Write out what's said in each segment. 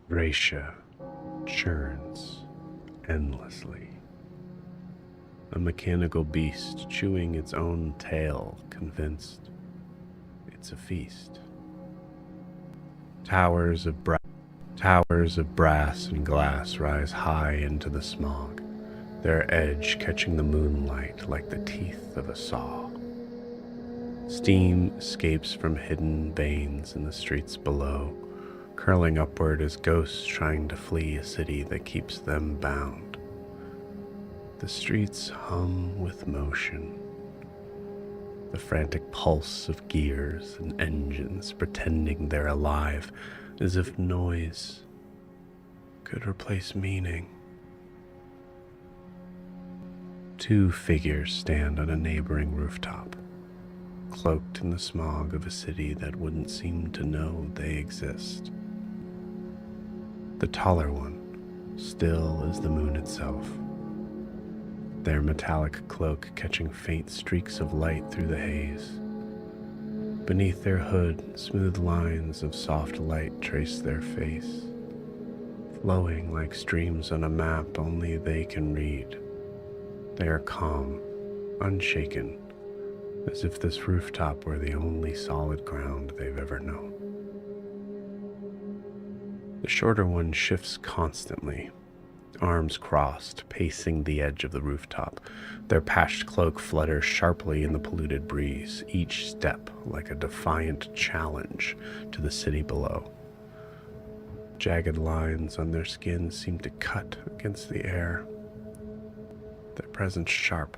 Gracia churns endlessly. a mechanical beast chewing its own tail, convinced it's a feast. Towers of brass and glass rise high into the smog, their edge catching the moonlight like the teeth of a saw. Steam escapes from hidden veins in the streets below, curling upward as ghosts trying to flee a city that keeps them bound. The streets hum with motion, the frantic pulse of gears and engines pretending they're alive, as if noise could replace meaning. Two figures stand on a neighboring rooftop, cloaked in the smog of a city that wouldn't seem to know they exist. The taller one, still as the moon itself, their metallic cloak catching faint streaks of light through the haze. Beneath their hood, smooth lines of soft light trace their face, flowing like streams on a map only they can read. They are calm, unshaken, as if this rooftop were the only solid ground they've ever known. The shorter one shifts constantly, arms crossed, pacing the edge of the rooftop. Their patched cloak flutters sharply in the polluted breeze, each step like a defiant challenge to the city below. Jagged lines on their skin seem to cut against the air, their presence sharp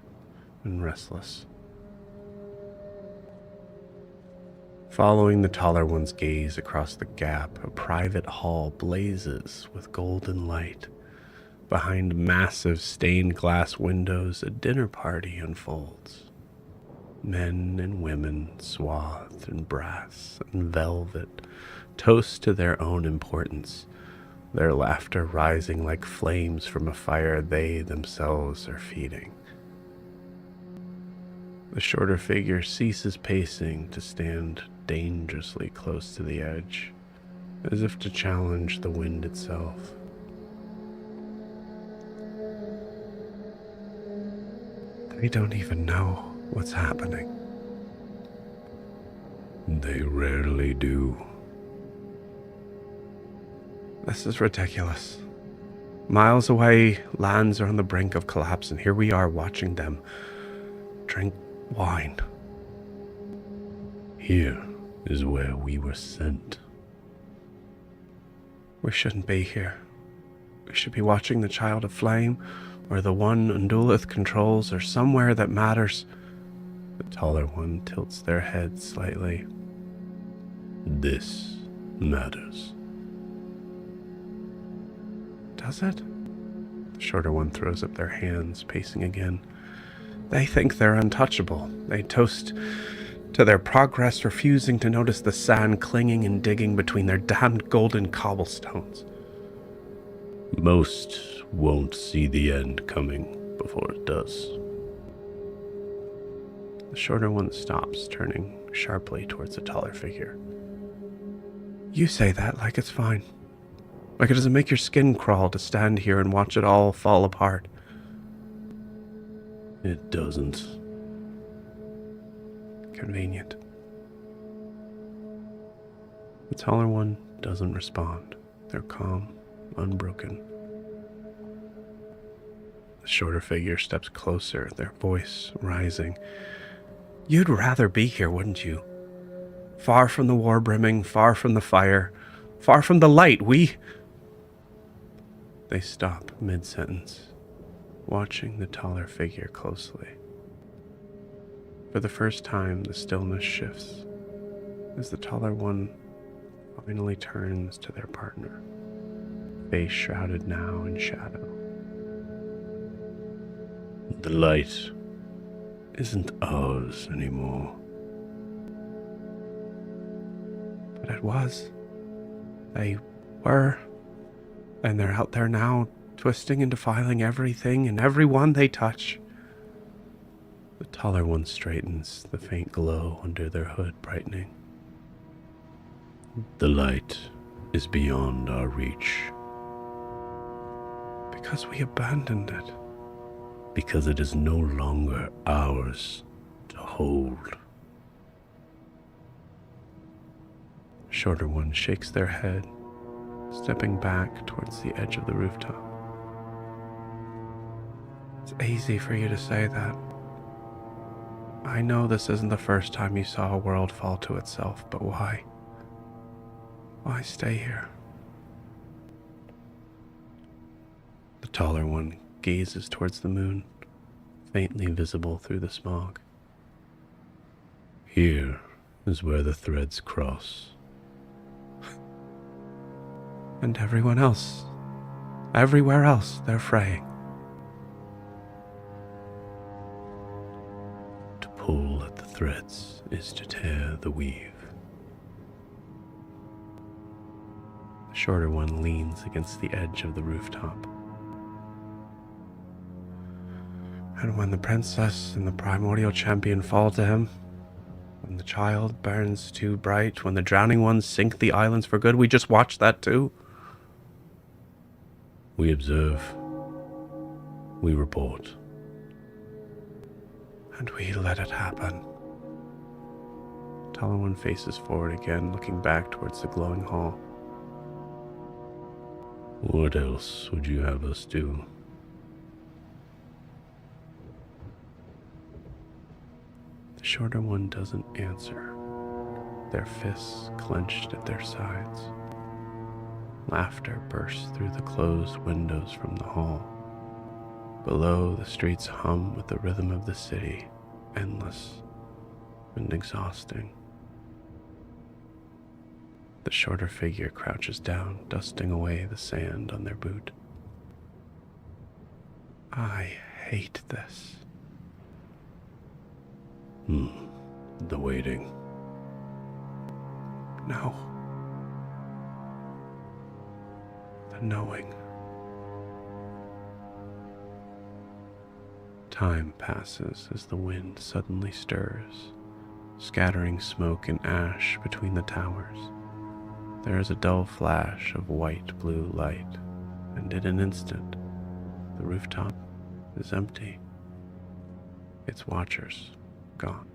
and restless. Following the taller one's gaze across the gap, a private hall blazes with golden light. Behind massive stained glass windows, a dinner party unfolds. Men and women, swathed in brass and velvet, toast to their own importance, their laughter rising like flames from a fire they themselves are feeding. The shorter figure ceases pacing to stand dangerously close to the edge, as if to challenge the wind itself. They don't even know what's happening. They rarely do. This is ridiculous. Miles away, lands are on the brink of collapse, and here we are watching them drink wine. Here is where we were sent. We shouldn't be here. We should be watching the Child of Flame, or the one Undulith controls, or somewhere that matters. The taller one tilts their head slightly. This matters. Does it? The shorter one throws up their hands, pacing again. They think they're untouchable. They toast to their progress, refusing to notice the sand clinging and digging between their damned golden cobblestones. Most won't see the end coming before it does. The shorter one stops, turning sharply towards the taller figure. You say that like it's fine. Like it doesn't make your skin crawl to stand here and watch it all fall apart. It doesn't. Convenient. The taller one doesn't respond. They're calm, unbroken. The shorter figure steps closer, their voice rising. You'd rather be here, wouldn't you? Far from the war brimming, far from the fire, far from the light. They stop mid-sentence, watching the taller figure closely. For the first time, the stillness shifts as the taller one finally turns to their partner, face shrouded now in shadow. The light isn't ours anymore. But it was. They were. And they're out there now, twisting and defiling everything and everyone they touch. The taller one straightens, the faint glow under their hood brightening. The light is beyond our reach. Because we abandoned it. because it is no longer ours to hold. The shorter one shakes their head, stepping back towards the edge of the rooftop. It's easy for you to say that. I know this isn't the first time you saw a world fall to itself, but why? Why stay here? The taller one gazes towards the moon, faintly visible through the smog. Here is where the threads cross. And everywhere else, they're fraying. To pull at the threads is to tear the weave. The shorter one leans against the edge of the rooftop. And when the princess and the primordial champion fall to him, when the child burns too bright, when the drowning ones sink the islands for good, we just watch that too. We observe. We report. And we let it happen. Taller one faces forward again, looking back towards the glowing hall. What else would you have us do? The shorter one doesn't answer, their fists clenched at their sides. Laughter bursts through the closed windows from the hall. Below, the streets hum with the rhythm of the city, endless and exhausting. The shorter figure crouches down, dusting away the sand on their boot. I hate this. The waiting. No. The knowing. Time passes as the wind suddenly stirs, scattering smoke and ash between the towers. There is a dull flash of white-blue light, and in an instant, the rooftop is empty. Its watchers gone.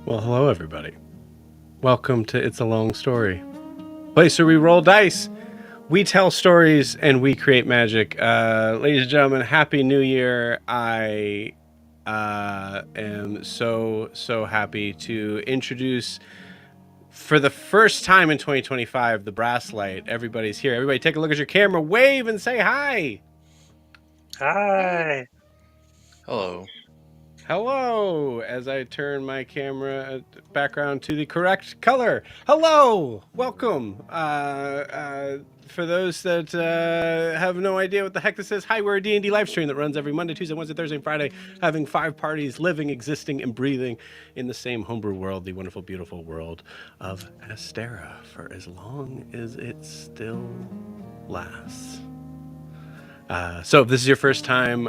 Well, hello everybody. Welcome to It's a Long Story. Place where we roll dice, we tell stories, and we create magic. Ladies and gentlemen, Happy New Year. I am so happy to introduce, for the first time in 2025, the Brasslight. Everybody's here. Everybody take a look at your camera, wave, and say hi. Hi. Hello. Hello, as I turn my camera background to the correct color. Hello, welcome. For those that have no idea what the heck this is, hi, we're a D&D live stream that runs every Monday, Tuesday, Wednesday, Thursday, and Friday, having 5 parties, living, existing, and breathing in the same homebrew world, the wonderful, beautiful world of Astera, for as long as it still lasts. So if this is your first time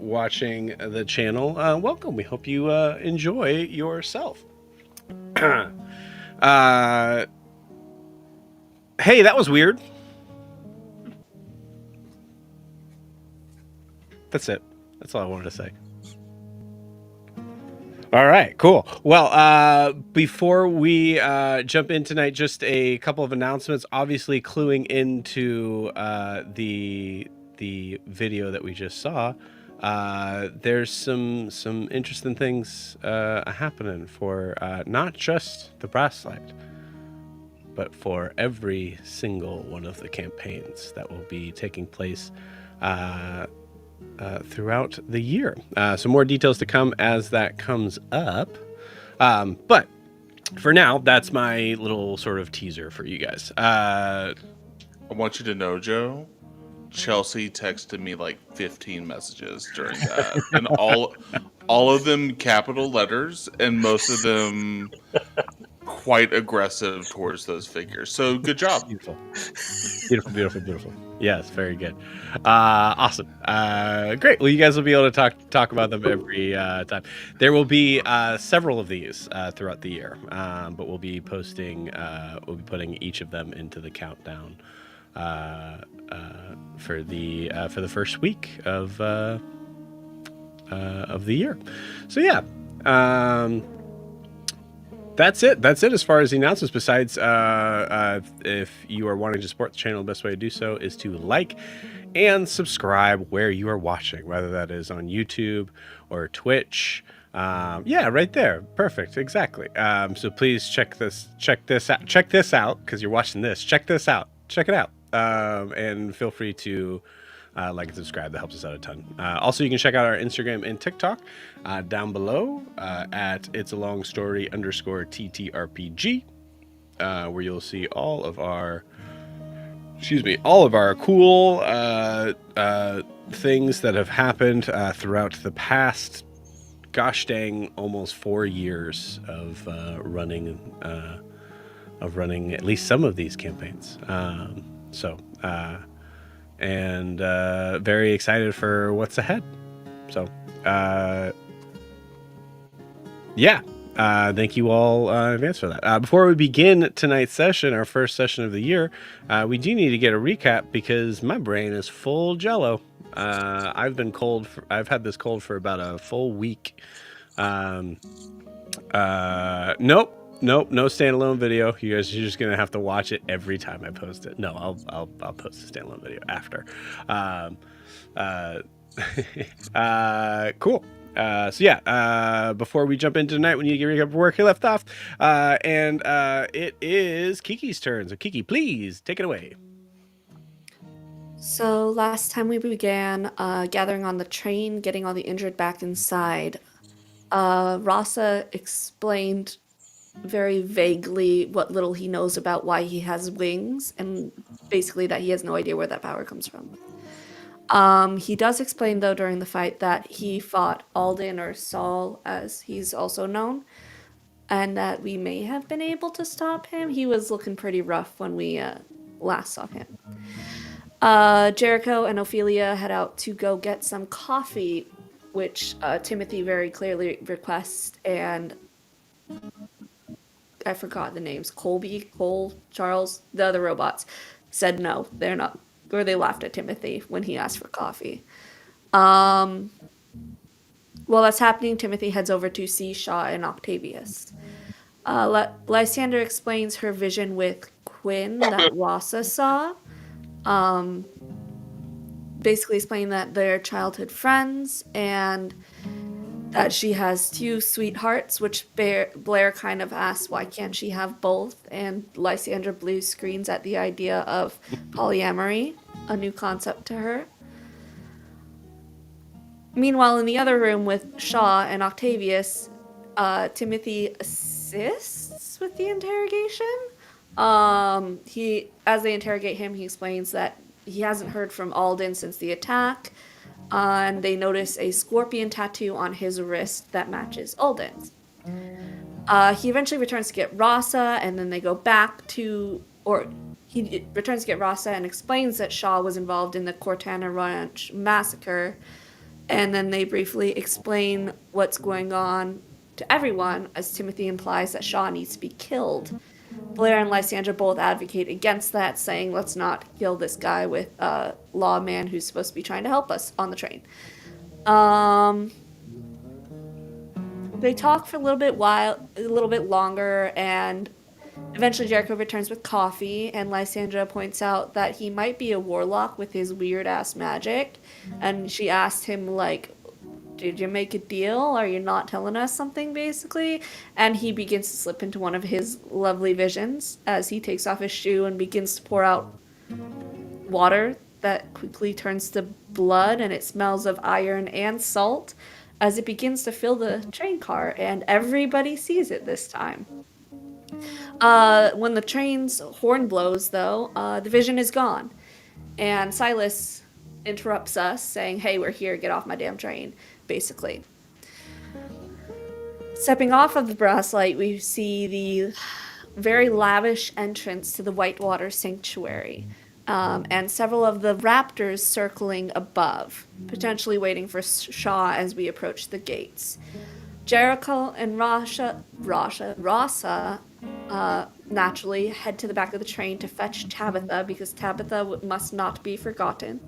watching the channel, welcome. We hope you enjoy yourself. Hey, that was weird. That's it. That's all I wanted to say. All right, cool. Well, before we jump in tonight, just a couple of announcements, obviously cluing into the video that we just saw. There's some interesting things happening for not just the Brasslight, but for every single one of the campaigns that will be taking place throughout the year. Some more details to come as that comes up. But for now, that's my little sort of teaser for you guys. I want you to know, Joe, Chelsea texted me like 15 messages during that, and all of them capital letters, and most of them quite aggressive towards those figures. So good job. Beautiful. Beautiful, beautiful, beautiful. Yes, very good. Awesome. Great. Well, you guys will be able to talk about them every time. There will be several of these throughout the year, but we'll be posting. We'll be putting each of them into the countdown for the first week of the year. So yeah. That's it. That's it as far as the announcements. Besides, if you are wanting to support the channel, the best way to do so is to like and subscribe where you are watching, whether that is on YouTube or Twitch. Yeah, right there. Perfect. Exactly. So please check this out because you're watching this. Check this out. Check it out. And feel free to like and subscribe. That helps us out a ton. Also, you can check out our Instagram and TikTok down below at it's a long story _TTRPG, where you'll see all of our cool things that have happened throughout the past gosh dang almost 4 years of running at least some of these campaigns. And very excited for what's ahead. So, yeah, thank you all in advance for that. Before we begin tonight's session, our first session of the year, we do need to get a recap because my brain is full jello. I've had this cold for about a full week. Nope, no standalone video. You guys are just gonna have to watch it every time I post it. No, I'll post a standalone video after. Cool. So yeah, before we jump into tonight, we need to get a recap of where he left off. And it is Kiki's turn. So Kiki, please take it away. So last time we began gathering on the train, getting all the injured back inside. Rasa explained very vaguely what little he knows about why he has wings, and basically that he has no idea where that power comes from. He does explain, though, during the fight that he fought Alden, or Saul, as he's also known, and that we may have been able to stop him. He was looking pretty rough when we last saw him. Jericho and Ophelia head out to go get some coffee, which Timothy very clearly requests, and I forgot the names. Cole, Charles, the other robots said no, they're not, or they laughed at Timothy when he asked for coffee. While that's happening, Timothy heads over to see Shaw and Octavius. Lysander explains her vision with Quinn that Rasa saw. Basically explaining that they're childhood friends and that she has 2 sweethearts, which Blair kind of asks why can't she have both, and Lysander blue screens at the idea of polyamory, a new concept to her. Meanwhile, in the other room with Shaw and Octavius, Timothy assists with the interrogation. As they interrogate him, he explains that he hasn't heard from Alden since the attack, and they notice a scorpion tattoo on his wrist that matches Alden's. He eventually returns to get Rasa, and then they go back to, or he returns to get Rasa and explains that Shaw was involved in the Cortana Ranch massacre, and then they briefly explain what's going on to everyone, as Timothy implies that Shaw needs to be killed. Blair and Lysander both advocate against that, saying let's not kill this guy with a lawman who's supposed to be trying to help us on the train. They talk for a little bit longer, and eventually Jericho returns with coffee, and Lysandra points out that he might be a warlock with his weird ass magic, and she asked him, like, did you make a deal? Are you not telling us something, basically? And he begins to slip into one of his lovely visions as he takes off his shoe and begins to pour out water that quickly turns to blood, and it smells of iron and salt as it begins to fill the train car, and everybody sees it this time. When the train's horn blows, though, the vision is gone, and Silas interrupts us, saying, hey, we're here, get off my damn train, basically. Stepping off of the Brasslight, we see the very lavish entrance to the Whitewater Sanctuary, and several of the raptors circling above, potentially waiting for Shaw as we approach the gates. Jericho and Rasa naturally head to the back of the train to fetch Tabitha because Tabitha must not be forgotten.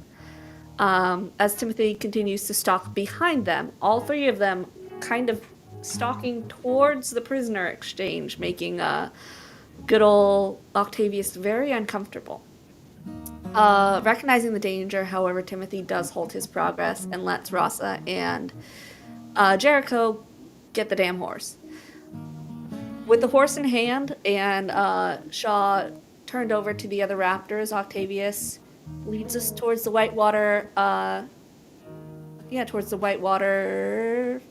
As Timothy continues to stalk behind them, all three of them kind of stalking towards the prisoner exchange, making good old Octavius very uncomfortable. Recognizing the danger, however, Timothy does halt his progress and lets Rasa and Jericho get the damn horse. With the horse in hand and Shaw turned over to the other raptors, Octavius leads us towards the Whitewater. Towards the Whitewater.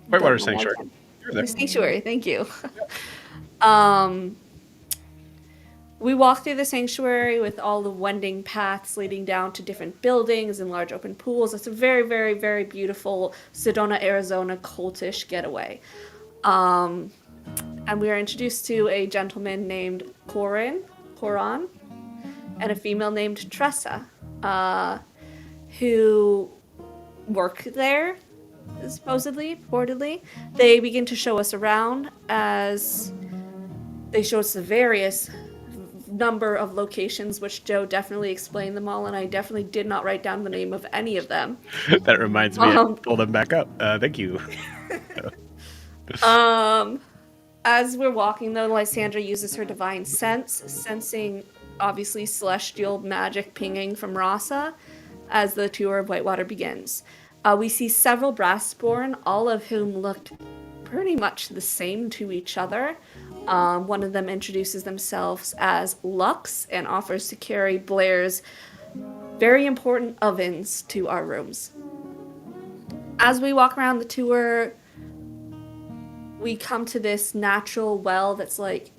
Whitewater Sanctuary. The sanctuary, thank you. We walk through the sanctuary with all the winding paths leading down to different buildings and large open pools. It's a very, very, very beautiful Sedona, Arizona cultish getaway. And we are introduced to a gentleman named Coran, and a female named Tressa, who work there, supposedly, reportedly. They begin to show us around as they show us the various number of locations, which Joe definitely explained them all, and I definitely did not write down the name of any of them. That reminds me, I pulled them back up. Thank you. As we're walking, though, Lysandra uses her divine sense, sensing, obviously, celestial magic pinging from Rasa as the tour of Whitewater begins. We see several Brassborn, all of whom looked pretty much the same to each other. One of them introduces themselves as Lux and offers to carry Blair's very important ovens to our rooms. As we walk around the tour, we come to this natural well that's like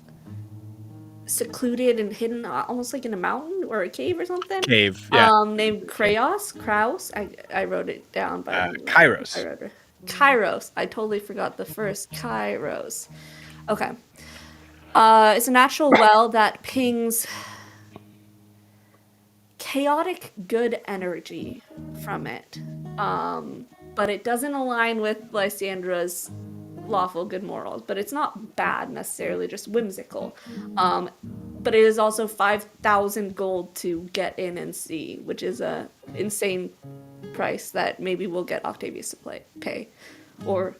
secluded and hidden, almost like in a mountain or a cave or something. Cave, yeah. Named Kraus. I wrote it down. But Kairos. Kairos. I totally forgot the first. Kairos. Okay. It's a natural well that pings chaotic good energy from it. But it doesn't align with Lysandra's lawful good morals. But it's not bad necessarily, just whimsical. But it is also 5,000 gold to get in and see, which is a insane price that maybe we'll get Octavius to pay. Or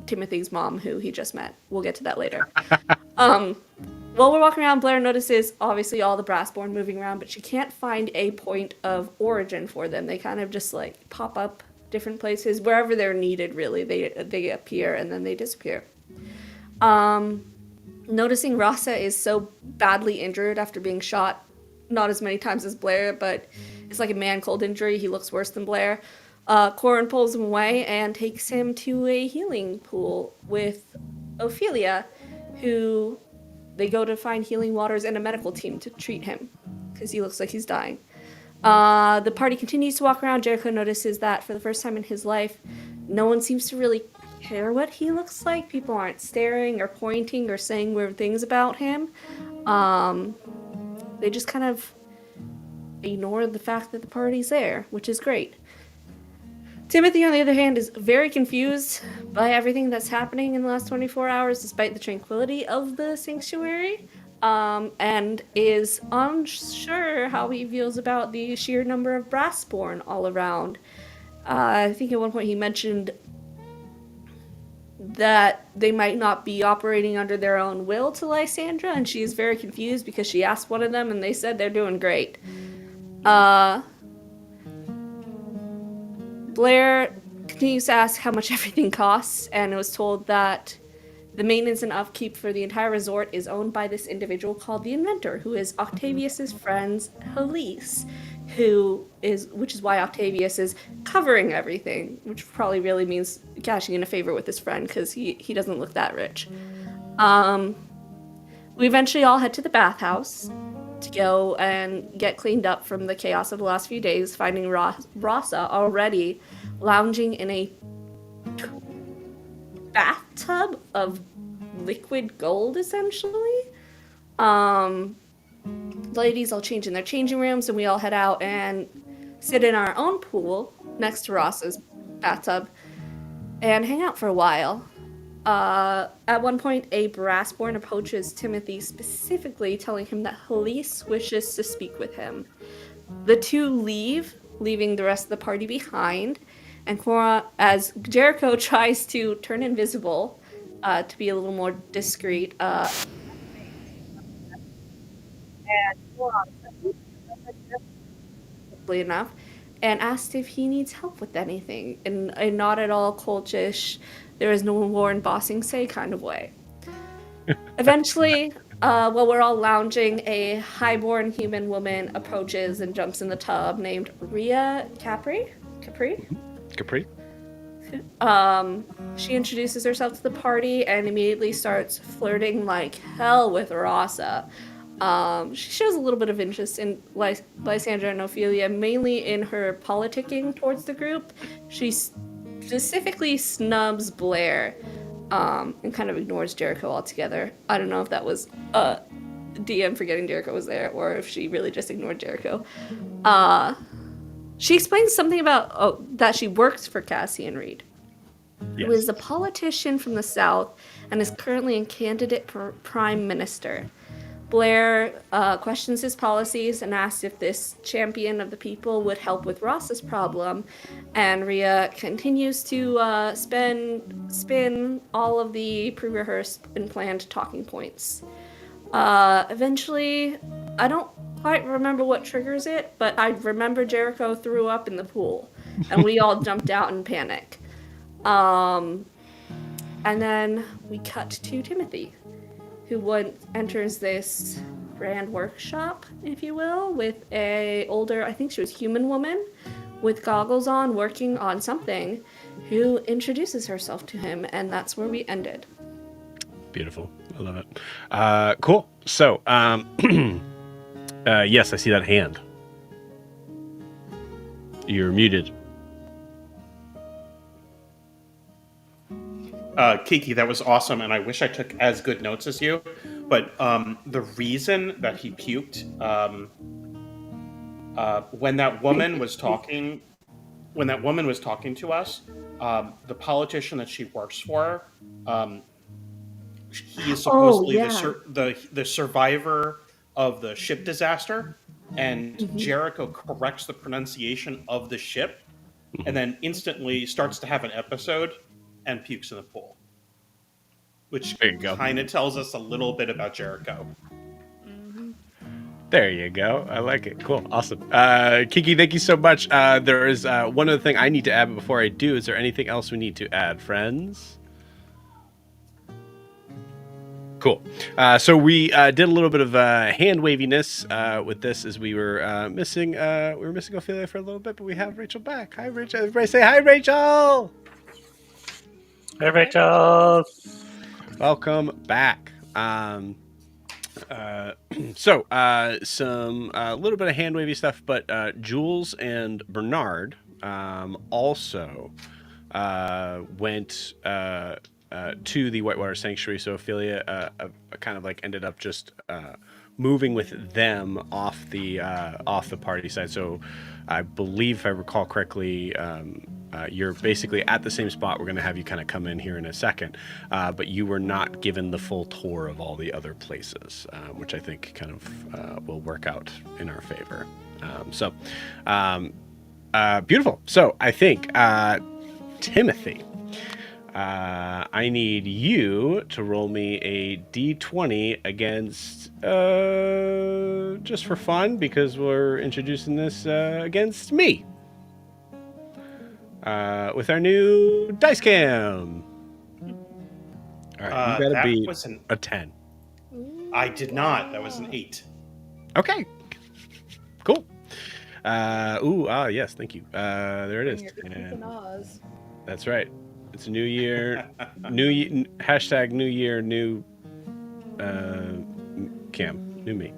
Timothy's mom, who he just met. We'll get to that later. While we're walking around, Blair notices, obviously, all the Brassborn moving around, but she can't find a point of origin for them. They kind of just, like, pop up different places. Wherever they're needed, really, they appear, and then they disappear. Noticing Rasa is so badly injured after being shot, not as many times as Blair, but it's like a man-cold injury. He looks worse than Blair. Corin pulls him away and takes him to a healing pool with Ophelia, who they go to find healing waters and a medical team to treat him because he looks like he's dying. The party continues to walk around. Jericho notices that for the first time in his life, no one seems to really care what he looks like. People aren't staring or pointing or saying weird things about him. They just kind of ignore the fact that the party's there, which is great. Timothy, on the other hand, is very confused by everything that's happening in the last 24 hours, despite the tranquility of the sanctuary, and is unsure how he feels about the sheer number of Brassborn all around. I think at one point he mentioned that they might not be operating under their own will to Lysandra, and she is very confused because she asked one of them, and they said they're doing great. Blair continues to ask how much everything costs, and was told that the maintenance and upkeep for the entire resort is owned by this individual called the Inventor, who is Octavius's friend's Helise, which is why Octavius is covering everything, which probably really means cashing in a favor with his friend, because he doesn't look that rich. We eventually all head to the bathhouse to go and get cleaned up from the chaos of the last few days, finding Rasa already lounging in a bathtub of liquid gold, essentially. Ladies all change in their changing rooms, and we all head out and sit in our own pool next to Ross's bathtub and hang out for a while. At one point, a Brassborn approaches Timothy, specifically telling him that Halise wishes to speak with him. The two leave, leaving the rest of the party behind, and Cora, as Jericho tries to turn invisible to be a little more discreet, enough, and asked if he needs help with anything in a not at all coltish, there is no war in Bossing Say kind of way. Eventually, while we're all lounging, a highborn human woman approaches and jumps in the tub named Rhea Capri. Capri? She introduces herself to the party and immediately starts flirting like hell with Rasa. She shows a little bit of interest in Lysandra and Ophelia, mainly in her politicking towards the group. She specifically snubs Blair, and kind of ignores Jericho altogether. I don't know if that was DM forgetting Jericho was there, or if she really just ignored Jericho. She explains something about that she works for Cassian Reed, who is a politician from the South and is currently a candidate for Prime Minister. Blair questions his policies and asks if this champion of the people would help with Ross's problem, and Rhea continues to spin all of the pre-rehearsed and planned talking points. Eventually, I don't quite remember what triggers it, but I remember Jericho threw up in the pool, and we all jumped out in panic. And then we cut to Timothy, who enters this grand workshop, if you will, with a older, I think she was human woman, with goggles on, working on something, who introduces herself to him, and that's where we ended. Beautiful. I love it. Cool. So, yes, I see that hand. You're muted. Kiki, that was awesome, and I wish I took as good notes as you. But the reason that he puked, when that woman was talking, to us, the politician that she works for, he is supposedly the survivor of the ship disaster, and Jericho corrects the pronunciation of the ship, and then instantly starts to have an episode and pukes in the pool, which kind of tells us a little bit about Jericho. There you go. I like it. Cool. Awesome. Kiki, thank you so much. There is one other thing I need to add, but before I do, is there anything else we need to add, friends? Cool. So we did a little bit of hand waviness with this, as we were missing Ophelia for a little bit, but we have Rachel back. Hi, Rachel. Everybody say hi, Rachel. Hey, Rachel. Welcome back. Some little bit of hand wavy stuff, but Jules and Bernard also went to the Whitewater Sanctuary. So Ophelia kind of like ended up just moving with them off the party side. So I believe, if I recall correctly, you're basically at the same spot. We're going to have you kind of come in here in a second, but you were not given the full tour of all the other places, which I think kind of will work out in our favor. Beautiful. So I think, Timothy, I need you to roll me a d20 against, just for fun, because we're introducing this against me. With our new dice cam. All right, you gotta be a 10. I did not. That was an 8. Okay, cool. Yes, thank you. There it is. And that's right. It's a new year, hashtag new year, new cam, new me.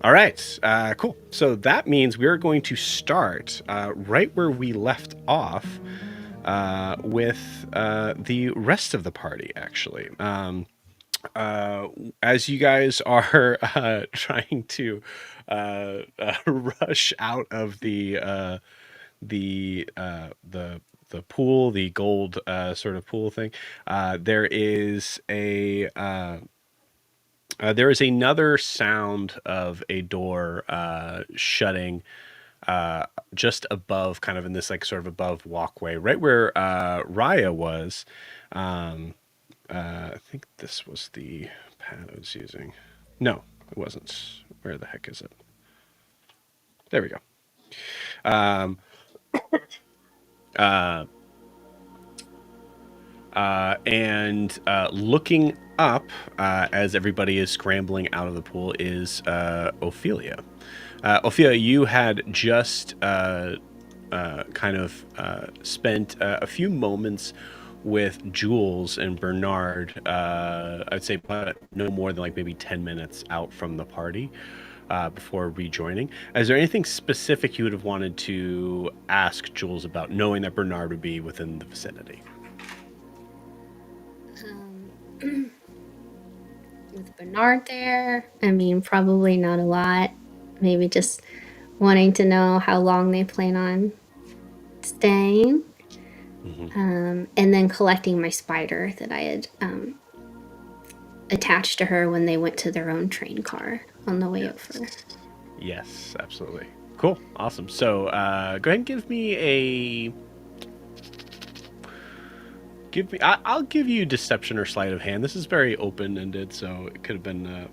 All right, cool. So that means we're going to start right where we left off with the rest of the party, actually. As you guys are trying to rush out of the pool, the gold sort of pool thing, there is another sound of a door shutting just above, kind of in this like sort of above walkway, right where Raya was. I think this was the pad I was using. No, it wasn't. Where the heck is it? There we go. Um, and looking up as everybody is scrambling out of the pool is Ophelia. Ophelia, you had just kind of spent a few moments with Jules and Bernard. I'd say no more than like maybe 10 minutes out from the party before rejoining. Is there anything specific you would have wanted to ask Jules about, knowing that Bernard would be within the vicinity? With Bernard there, I mean, probably not a lot. Maybe just wanting to know how long they plan on staying. And then collecting my spider that I had attached to her when they went to their own train car on the way over. Yes, absolutely. Cool. Awesome. So go ahead and give me a... I'll give you deception or sleight of hand. This is very open-ended, so it could have been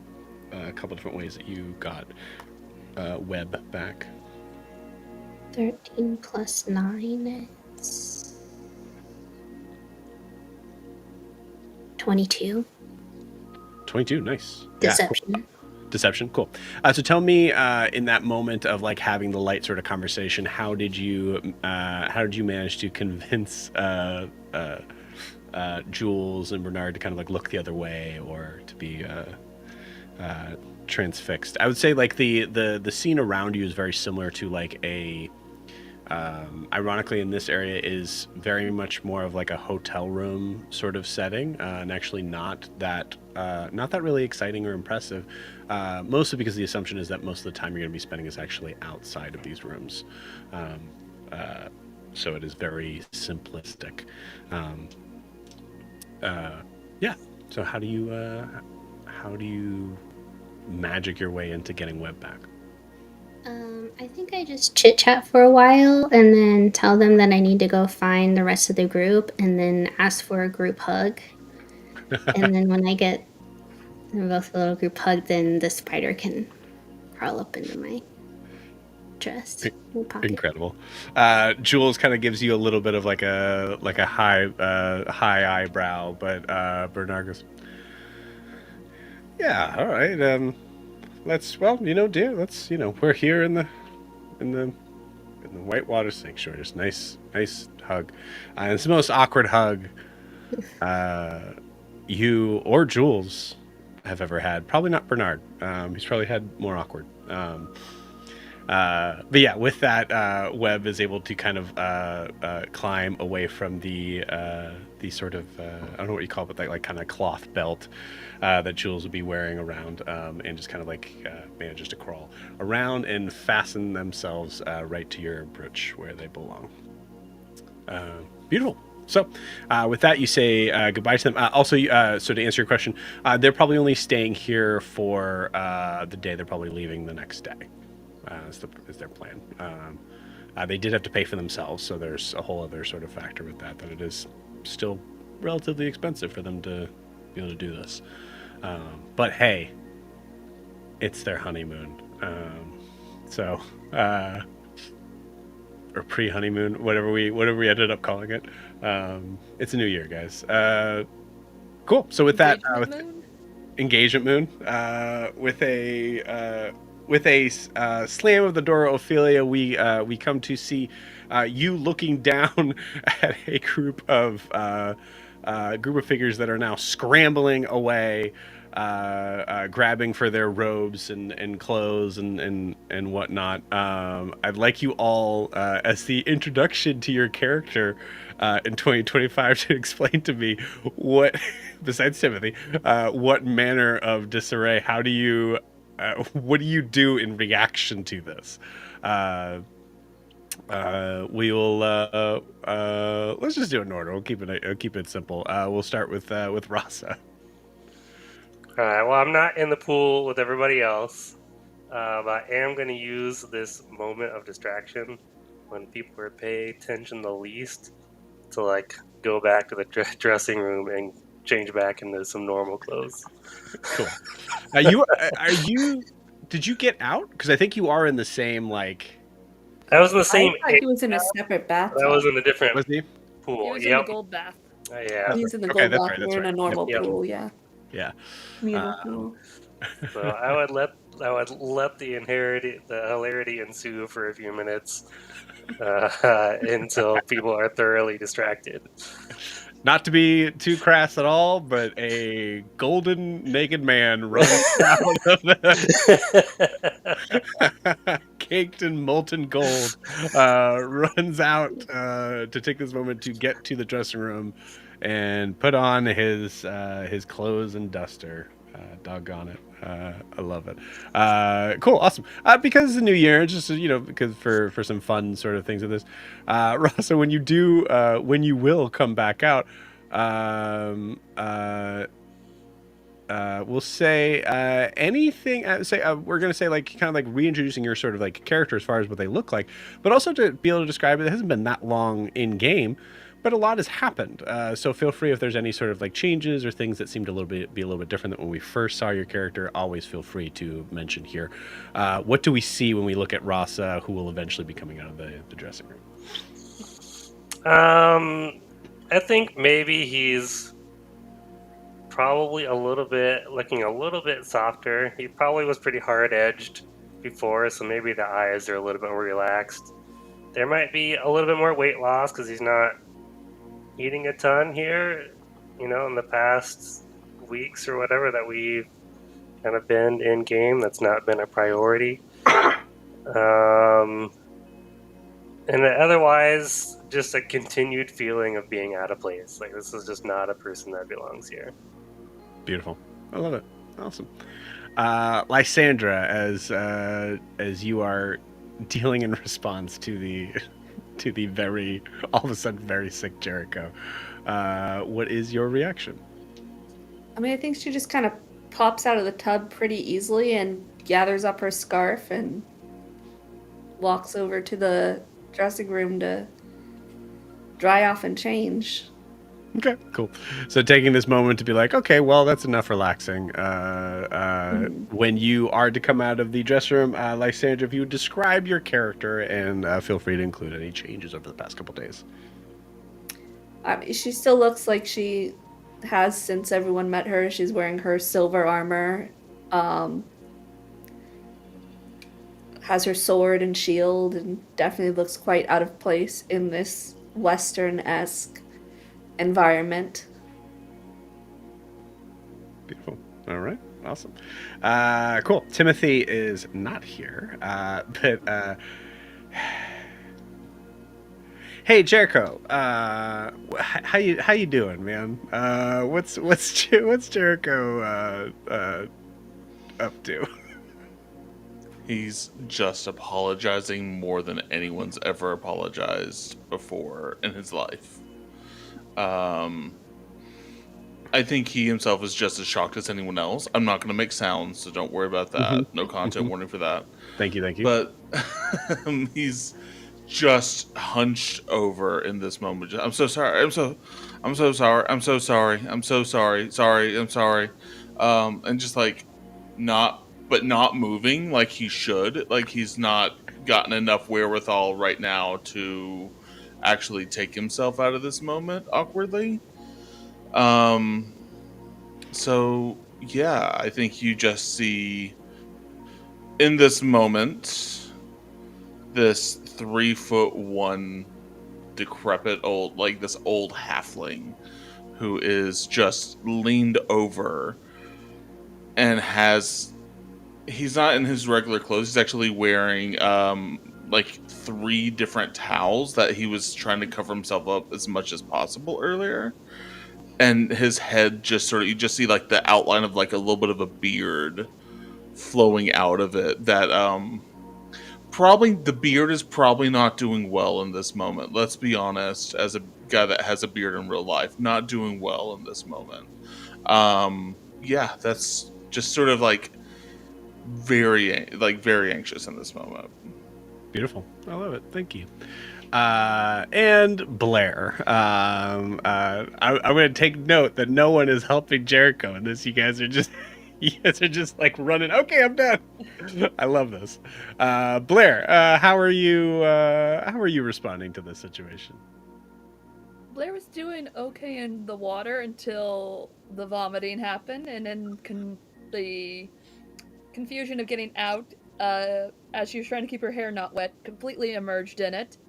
a couple different ways that you got Webb back. 13 plus 9 is 22. 22, nice. Deception. Yeah, cool. Deception, cool. So tell me, in that moment of like having the light sort of conversation, how did you manage to convince Jules and Bernard to kind of like look the other way or to be transfixed? I would say like the scene around you is very similar to like a ironically in this area is very much more of like a hotel room sort of setting, and actually not that really exciting or impressive, mostly because the assumption is that most of the time you're going to be spending is actually outside of these rooms, so it is very simplistic. Yeah, so how do you magic your way into getting Webb back? I think I just chit chat for a while and then tell them that I need to go find the rest of the group and then ask for a group hug. And then when I get both a little group hug, then the spider can crawl up into my dress. Incredible. Jules kind of gives you a little bit of like a high eyebrow, but Bernard goes, "Yeah, all right. Dear, we're here in the Whitewater Sanctuary. Just nice hug. And it's the most awkward hug you or Jules have ever had. Probably not Bernard. He's probably had more awkward. But yeah, with that, Webb is able to kind of climb away from the sort of I don't know what you call it, but like kind of cloth belt that Jules would be wearing around, and just kind of like manages to crawl around and fasten themselves right to your brooch where they belong. Beautiful. So with that, you say goodbye to them. Also, so to answer your question, they're probably only staying here for the day. They're probably leaving the next day. Is their plan. They did have to pay for themselves, so there's a whole other sort of factor with that it is still relatively expensive for them to be able to do this. But hey, it's their honeymoon. Or pre-honeymoon, whatever we ended up calling it. It's a new year, guys. Cool. So with that, engagement moon, with a slam of the door, Ophelia, we come to see you looking down at a group of group of figures that are now scrambling away, grabbing for their robes and clothes and whatnot. I'd like you all, as the introduction to your character in 2025, to explain to me what, besides Timothy, what manner of disarray, what do you do in reaction to this? We will let's just do it in order. We'll keep it simple. We'll start with Rasa. All right. Well, I'm not in the pool with everybody else, but I am going to use this moment of distraction when people are paying attention the least to like go back to the dressing room and change back into some normal clothes. Cool. Did you get out? Because I think you are in the same like. I was in the same. I thought he was in a separate bathtub. I was in a different Was he? pool. He was in the gold bath. Yeah. He's in the Okay, gold that's bath. right, that's We're in a right. normal Yep. pool. Yeah. Yeah. Communal pool. So I would let the hilarity ensue for a few minutes until people are thoroughly distracted. Not to be too crass at all, but a golden naked man runs out of the caked in molten gold, runs out to take this moment to get to the dressing room and put on his clothes and duster. Doggone it. I love it. Cool, awesome. Because it's a new year, just because for some fun sort of things with this. Rasa, when you will come back out, we'll say anything. We're gonna say like kind of like reintroducing your sort of like character as far as what they look like, but also to be able to describe it. It hasn't been that long in game, but a lot has happened. So feel free if there's any sort of like changes or things that seem to be a little bit different than when we first saw your character. Always feel free to mention here. What do we see when we look at Rasa, who will eventually be coming out of the dressing room? I think maybe he's probably looking a little bit softer. He probably was pretty hard-edged before, so maybe the eyes are a little bit more relaxed. There might be a little bit more weight loss because he's not eating a ton here, in the past weeks or whatever that we've kind of been in game. That's not been a priority. And otherwise, just a continued feeling of being out of place. Like, this is just not a person that belongs here. Beautiful. I love it. Awesome. Lysandra, as you are dealing in response to the very all of a sudden very sick Jericho, what is your reaction? I mean, I think she just kind of pops out of the tub pretty easily and gathers up her scarf and walks over to the dressing room to dry off and change. Okay, cool. So taking this moment to be like, okay, well, that's enough relaxing. When you are to come out of the dressing room, Lysandra, if you would describe your character and feel free to include any changes over the past couple days. She still looks like she has since everyone met her. She's wearing her silver armor, has her sword and shield, and definitely looks quite out of place in this Western-esque environment. Beautiful. All right. Awesome. Cool. Timothy is not here, but hey, Jericho. How you doing, man? What's Jericho up to? He's just apologizing more than anyone's ever apologized before in his life. I think he himself is just as shocked as anyone else. I'm not going to make sounds, so don't worry about that. No content warning for that. Thank you. But he's just hunched over in this moment. I'm so sorry. I'm so sorry. I'm so sorry. I'm so sorry. I'm sorry. And just like not moving like he should. Like he's not gotten enough wherewithal right now to actually take himself out of this moment awkwardly. So yeah, I think you just see in this moment this 3'1" decrepit old halfling who is just leaned over and he's not in his regular clothes. He's actually wearing like 3 different towels that he was trying to cover himself up as much as possible earlier. And his head just sort of, you just see like the outline of like a little bit of a beard flowing out of it. That probably the beard is probably not doing well in this moment. Let's be honest, as a guy that has a beard in real life, not doing well in this moment. Yeah, that's just sort of like very anxious in this moment. Beautiful. I love it. Thank you. And Blair. I'm going to take note that no one is helping Jericho in this. You guys are just like running. Okay, I'm done. I love this. Blair, how are you responding to this situation? Blair was doing okay in the water until the vomiting happened, and then the confusion of getting out, as she was trying to keep her hair not wet, completely emerged in it.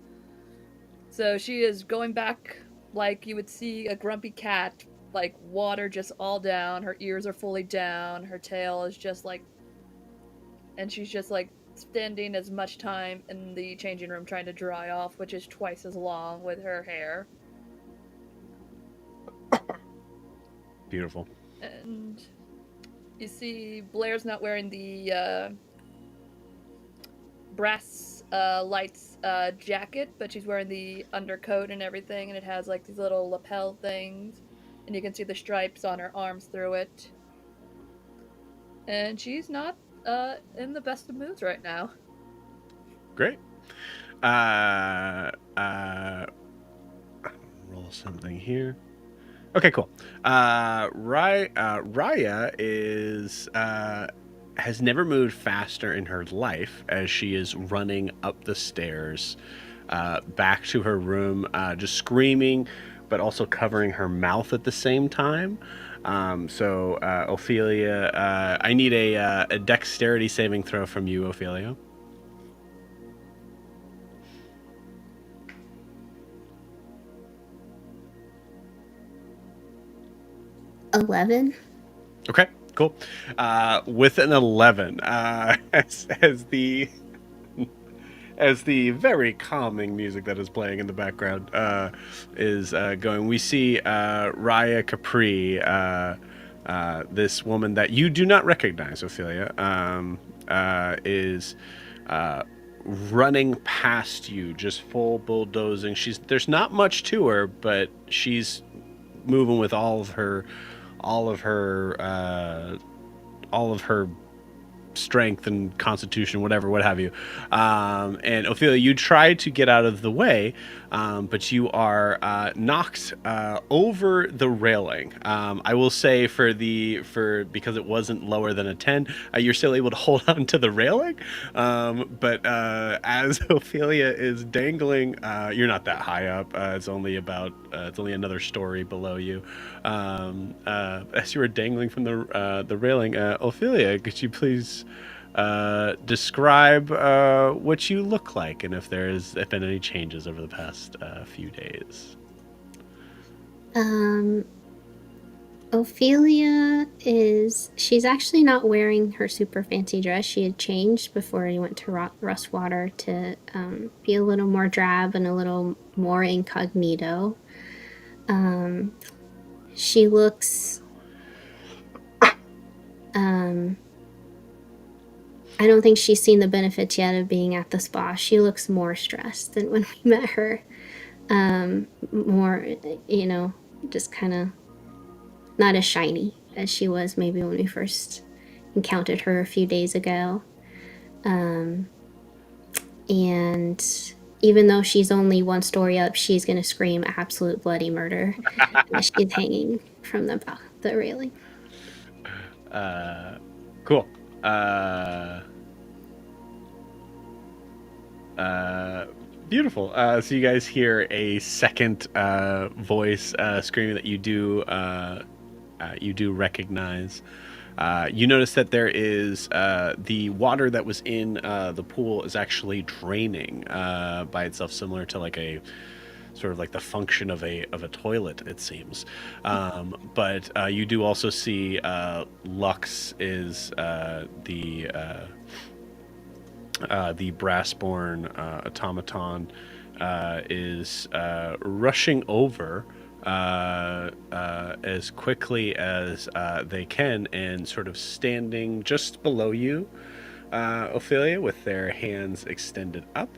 So she is going back like you would see a grumpy cat, like water just all down, her ears are fully down, her tail is just like... And she's just like spending as much time in the changing room trying to dry off, which is twice as long with her hair. Beautiful. And you see Blair's not wearing the Brasslight's jacket, but she's wearing the undercoat and everything, and it has like these little lapel things, and you can see the stripes on her arms through it. And she's not in the best of moods right now. Great. Roll something here. Okay, cool. Raya is has never moved faster in her life as she is running up the stairs back to her room, just screaming, but also covering her mouth at the same time. So Ophelia, I need a dexterity saving throw from you, Ophelia. $11. Okay, cool. With an 11, as the very calming music that is playing in the background is going, we see Raya Capri, this woman that you do not recognize, Ophelia, is running past you, just full bulldozing. There's not much to her, but she's moving with all of her strength and constitution, whatever, what have you. And Ophelia, you try to get out of the way, but you are knocked over the railing. I will say because it wasn't lower than a 10, you're still able to hold on to the railing. But as Ophelia is dangling, you're not that high up. It's only another story below you. As you were dangling from the railing, Ophelia, could you please describe what you look like and if been any changes over the past few days? Ophelia she's actually not wearing her super fancy dress. She had changed before we went to Rustwater to be a little more drab and a little more incognito. She looks I don't think she's seen the benefits yet of being at the spa. She looks more stressed than when we met her. More, just kind of not as shiny as she was maybe when we first encountered her a few days ago. And even though she's only one story up, she's going to scream absolute bloody murder as she's hanging from the railing. Cool. Beautiful. So you guys hear a second voice screaming that you do recognize. You notice that there is the water that was in the pool is actually draining by itself, similar to like a sort of like the function of a toilet, it seems. But you do also see Lux is the brassborn automaton is rushing over as quickly as they can and sort of standing just below you, Ophelia, with their hands extended up.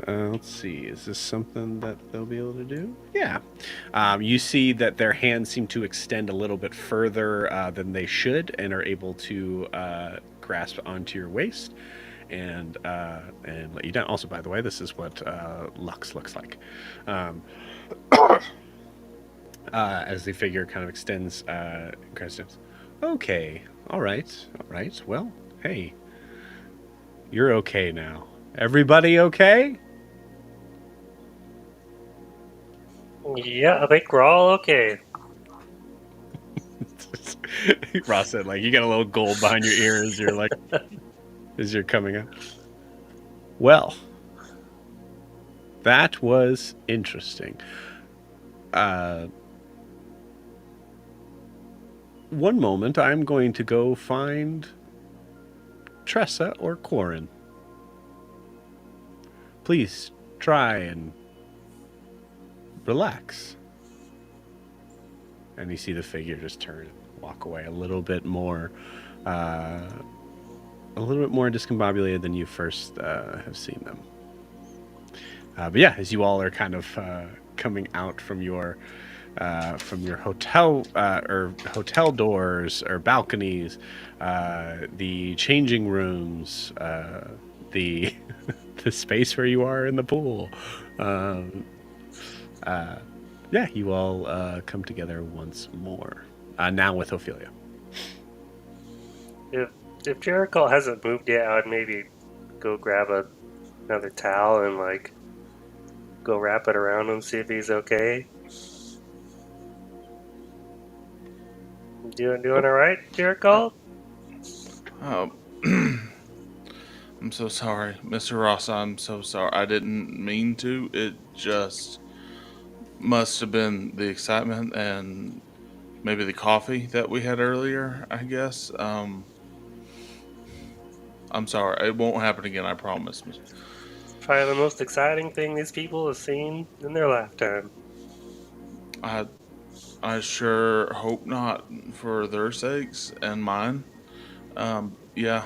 Let's see, is this something that they'll be able to do? Yeah. You see that their hands seem to extend a little bit further than they should and are able to grasp onto your waist and let you down. Also, by the way, this is what Lux looks like. As the figure kind of extends, okay, all right. Well, hey, you're okay now. Everybody okay? Yeah, I think we're all okay. Ross said, like, you got a little gold behind your ear as you're like, as you're coming up. Well, that was interesting. One moment, I'm going to go find Tressa or Quarren. Please try and relax. And you see the figure just turn and walk away a little bit more discombobulated than you first have seen them. But yeah, as you all are kind of coming out from your hotel or hotel doors or balconies, the changing rooms, the the space where you are in the pool. Yeah, you all come together once more. Now with Ophelia. If Jericho hasn't moved yet, I'd maybe go grab another towel and like go wrap it around him, see if he's okay. Doing all right, Jericho? Oh, I'm so sorry, Mr. Ross. I'm so sorry. I didn't mean to. It just must have been the excitement and maybe the coffee that we had earlier, I guess. I'm sorry. It won't happen again, I promise. Probably the most exciting thing these people have seen in their lifetime. I sure hope not, for their sakes and mine. Yeah.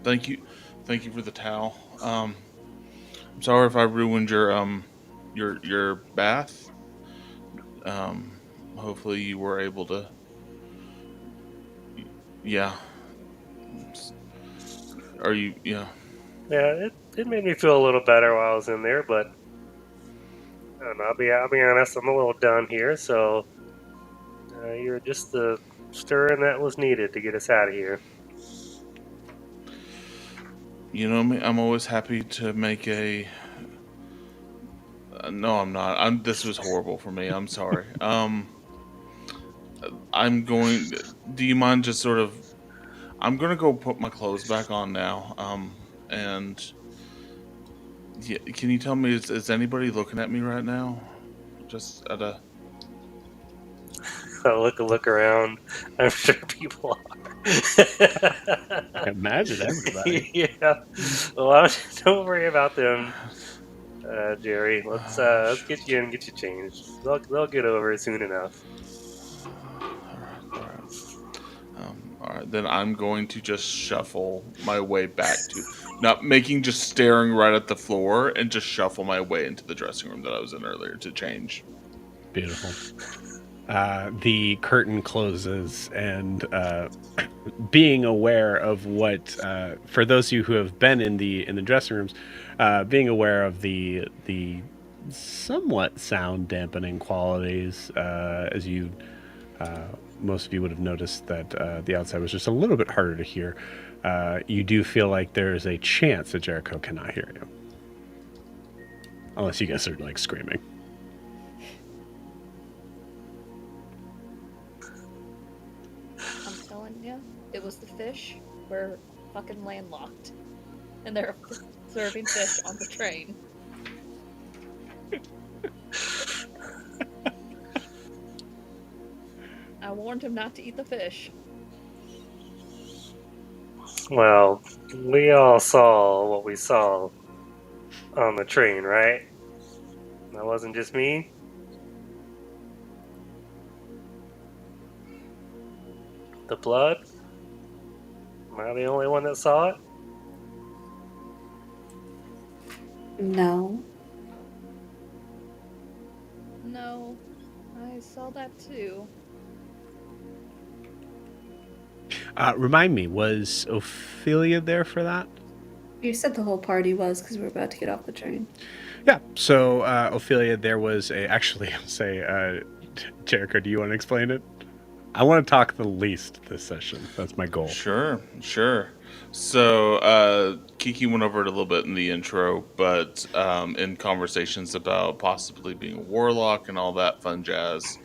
Thank you. Thank you for the towel. I'm sorry if I ruined your bath. Hopefully you were able to. Yeah. Are you? Yeah. Yeah, it made me feel a little better while I was in there, but I don't know, I'll be honest, I'm a little done here, so you're just the stirring that was needed to get us out of here. You know me. I'm always happy to make a. No, I'm not. This was horrible for me. I'm sorry. I'm going. Do you mind just sort of? I'm gonna go put my clothes back on now. And yeah, can you tell me is anybody looking at me right now? Just at a. I look around. I'm sure people I imagine everybody. yeah. Well, don't worry about them, Jerry. Let's get you in, get you changed. They'll get over it soon enough. All right, then I'm going to just shuffle my way back to, not making, just staring right at the floor and just shuffle my way into the dressing room that I was in earlier to change. Beautiful. The curtain closes, and being aware of what, for those of you who have been in the dressing rooms, being aware of the somewhat sound dampening qualities, as you. Most of you would have noticed that the outside was just a little bit harder to hear. You do feel like there is a chance that Jericho cannot hear you. Unless you guys are, like, screaming. I'm telling you, it was the fish. We're fucking landlocked. And they're serving fish on the train. I warned him not to eat the fish. Well, we all saw what we saw on the train, right? That wasn't just me. The blood? Am I the only one that saw it? No. No, I saw that too. Remind me, was Ophelia there for that? You said the whole party was because we were about to get off the train. Yeah. So Ophelia, there was actually, I'll say, Jericho, do you want to explain it? I want to talk the least this session. That's my goal. Sure. So Kiki went over it a little bit in the intro, but in conversations about possibly being a warlock and all that fun jazz,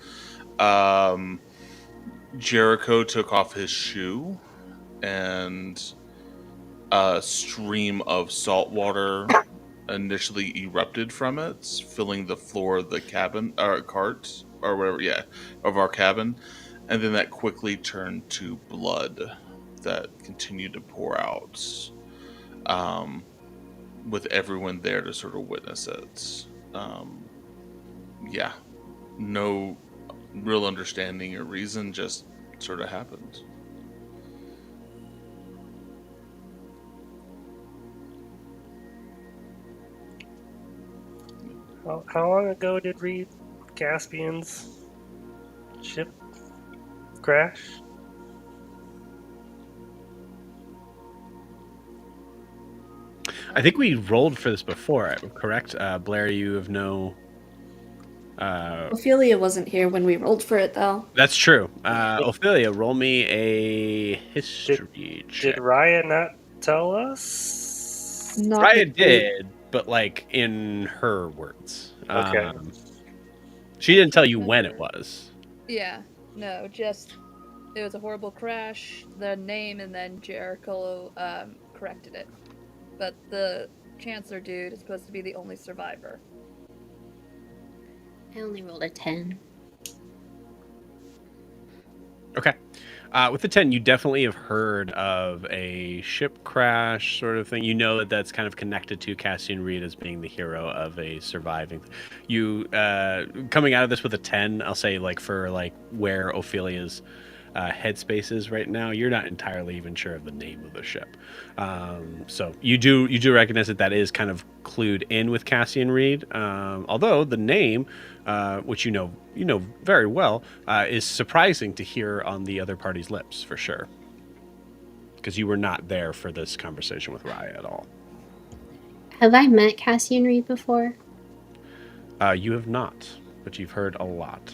Jericho took off his shoe and a stream of salt water initially erupted from it, filling the floor of the cabin or cart or whatever, of our cabin, and then that quickly turned to blood that continued to pour out, with everyone there to sort of witness it. Yeah, no real understanding or reason, just sort of happened. How long ago did Reed Caspian's ship crash? I think we rolled for this before, correct? Blair, you have no... Ophelia wasn't here when we rolled for it, though. That's true. Ophelia, roll me a history check. Did Raya not tell us? Not Raya that we- did, but like in her words. Okay. She didn't tell you when it was. Yeah, no, just it was a horrible crash, the name, and then Jericho corrected it. But the Chancellor dude is supposed to be the only survivor. I only rolled a 10. Okay. With the 10, you definitely have heard of a ship crash sort of thing. You know that that's kind of connected to Cassian Reed as being the hero of a surviving. You, coming out of this with a 10, I'll say, like, for, like, where Ophelia's headspace is right now, you're not entirely even sure of the name of the ship. So you do recognize that is kind of clued in with Cassian Reed. Although the name, which you know very well, is surprising to hear on the other party's lips for sure, because you were not there for this conversation with Raya at all. Have I met Cassian Reed before? You have not, but you've heard a lot.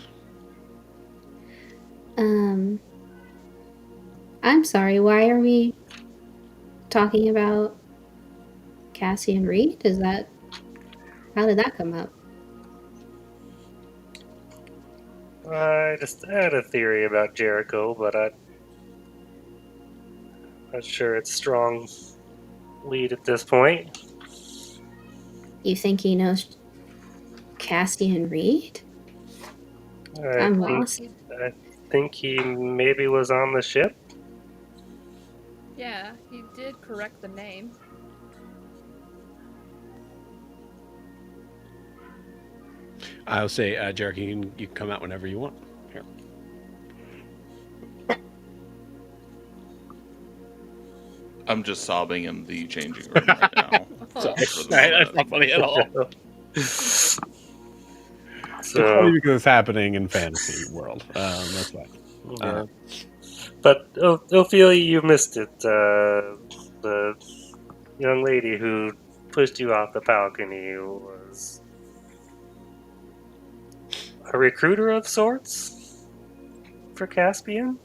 I'm sorry, why are we talking about Cassian Reed? How did that come up? I just had a theory about Jericho, but I'm not sure it's strong lead at this point. You think he knows Cassian Reed? I'm lost. I think he maybe was on the ship. Yeah, he did correct the name. I'll say, Jericho, you can come out whenever you want. Here. I'm just sobbing in the changing room right now. That's not funny at all. It's So, funny because it's happening in fantasy world. That's fine. yeah. But Ophelia, you missed it. The young lady who pushed you off the balcony was a recruiter of sorts for Cassian.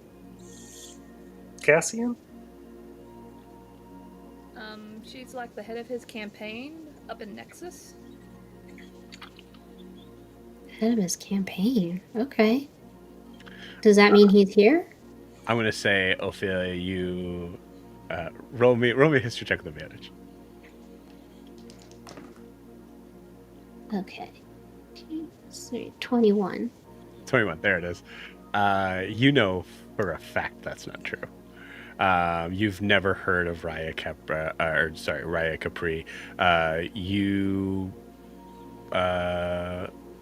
She's like the head of his campaign up in Nexus. Head of his campaign. Okay. Does that mean he's here? I'm going to say, Ophelia, you roll me a history check with advantage. Okay. 21. 21, there it is. You know for a fact that's not true. You've never heard of Raya Capri.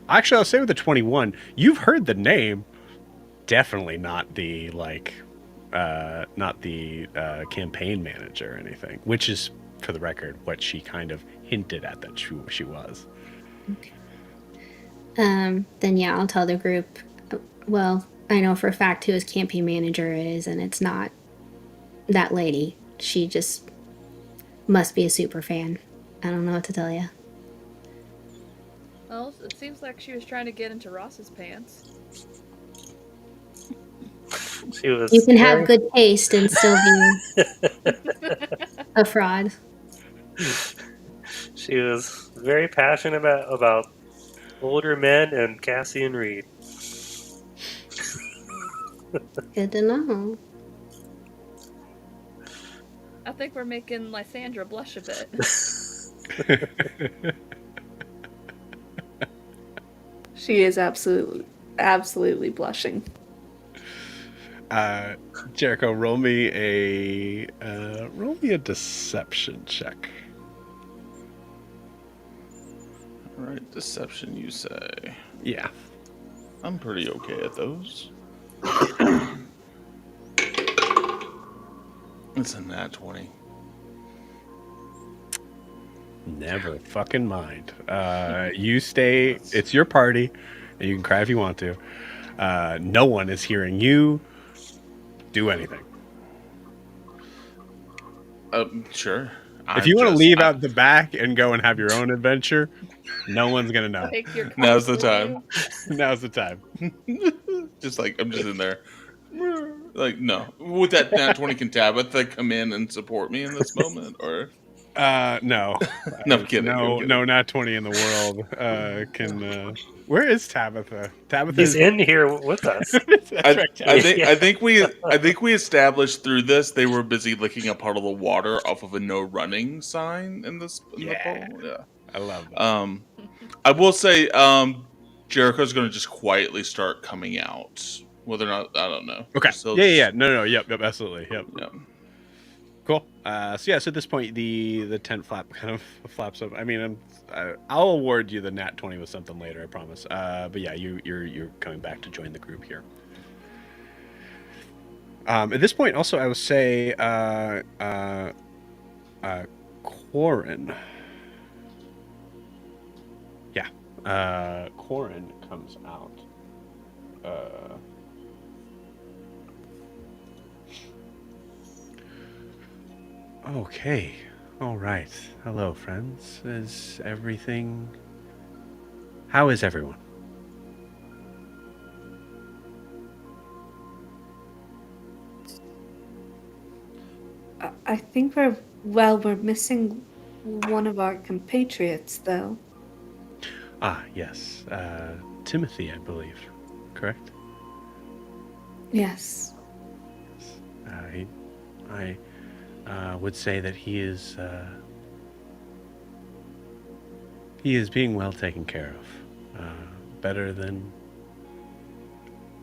Actually, I'll say with the 21, you've heard the name. Definitely not the campaign manager or anything, which is, for the record, what she kind of hinted at that she was. Okay. Then yeah, I'll tell the group. Well, I know for a fact who his campaign manager is, and it's not that lady. She just must be a super fan. I don't know what to tell you. Well, it seems like she was trying to get into Ross's pants. She was You can very, have good taste and still be a fraud. she was very passionate about older men and Cassian Reed. Good to know. I think we're making Lysandra blush a bit. She is absolutely blushing. Jericho, roll me a deception check. All right, deception, you say. Yeah. I'm pretty okay at those. It's a nat 20. Never fucking mind. You stay. It's your party, and you can cry if you want to. No one is hearing you do anything. Sure. If you want to leave out the back and go and have your own adventure, no one's gonna know. Take your Now's the cards with time. you. Now's the time. Just like I'm just in there. Like no, with that nat 20, can Tabitha come in and support me in this moment, or No. no? I'm kidding. I'm kidding. No, not 20 in the world can. Where is Tabitha? He's in here with us. I think we established through this they were busy licking a puddle of water off of a no running sign in the puddle. Yeah, I love that. I will say, Jericho's going to just quietly start coming out. Whether or not, I don't know. Okay. So Yeah. No. Yep. Absolutely. Yep. Yeah. Cool. So at this point, the tent flap kind of flaps up. I mean, I'll award you the nat 20 with something later, I promise. But yeah, you're coming back to join the group here. At this point, also, I would say, Quarren. Yeah, Quarren comes out. Okay. All right. Hello, friends. How is everyone? I think we're missing one of our compatriots, though. Ah, yes. Timothy, I believe. Correct? Yes. I would say that he is being well taken care of. Better than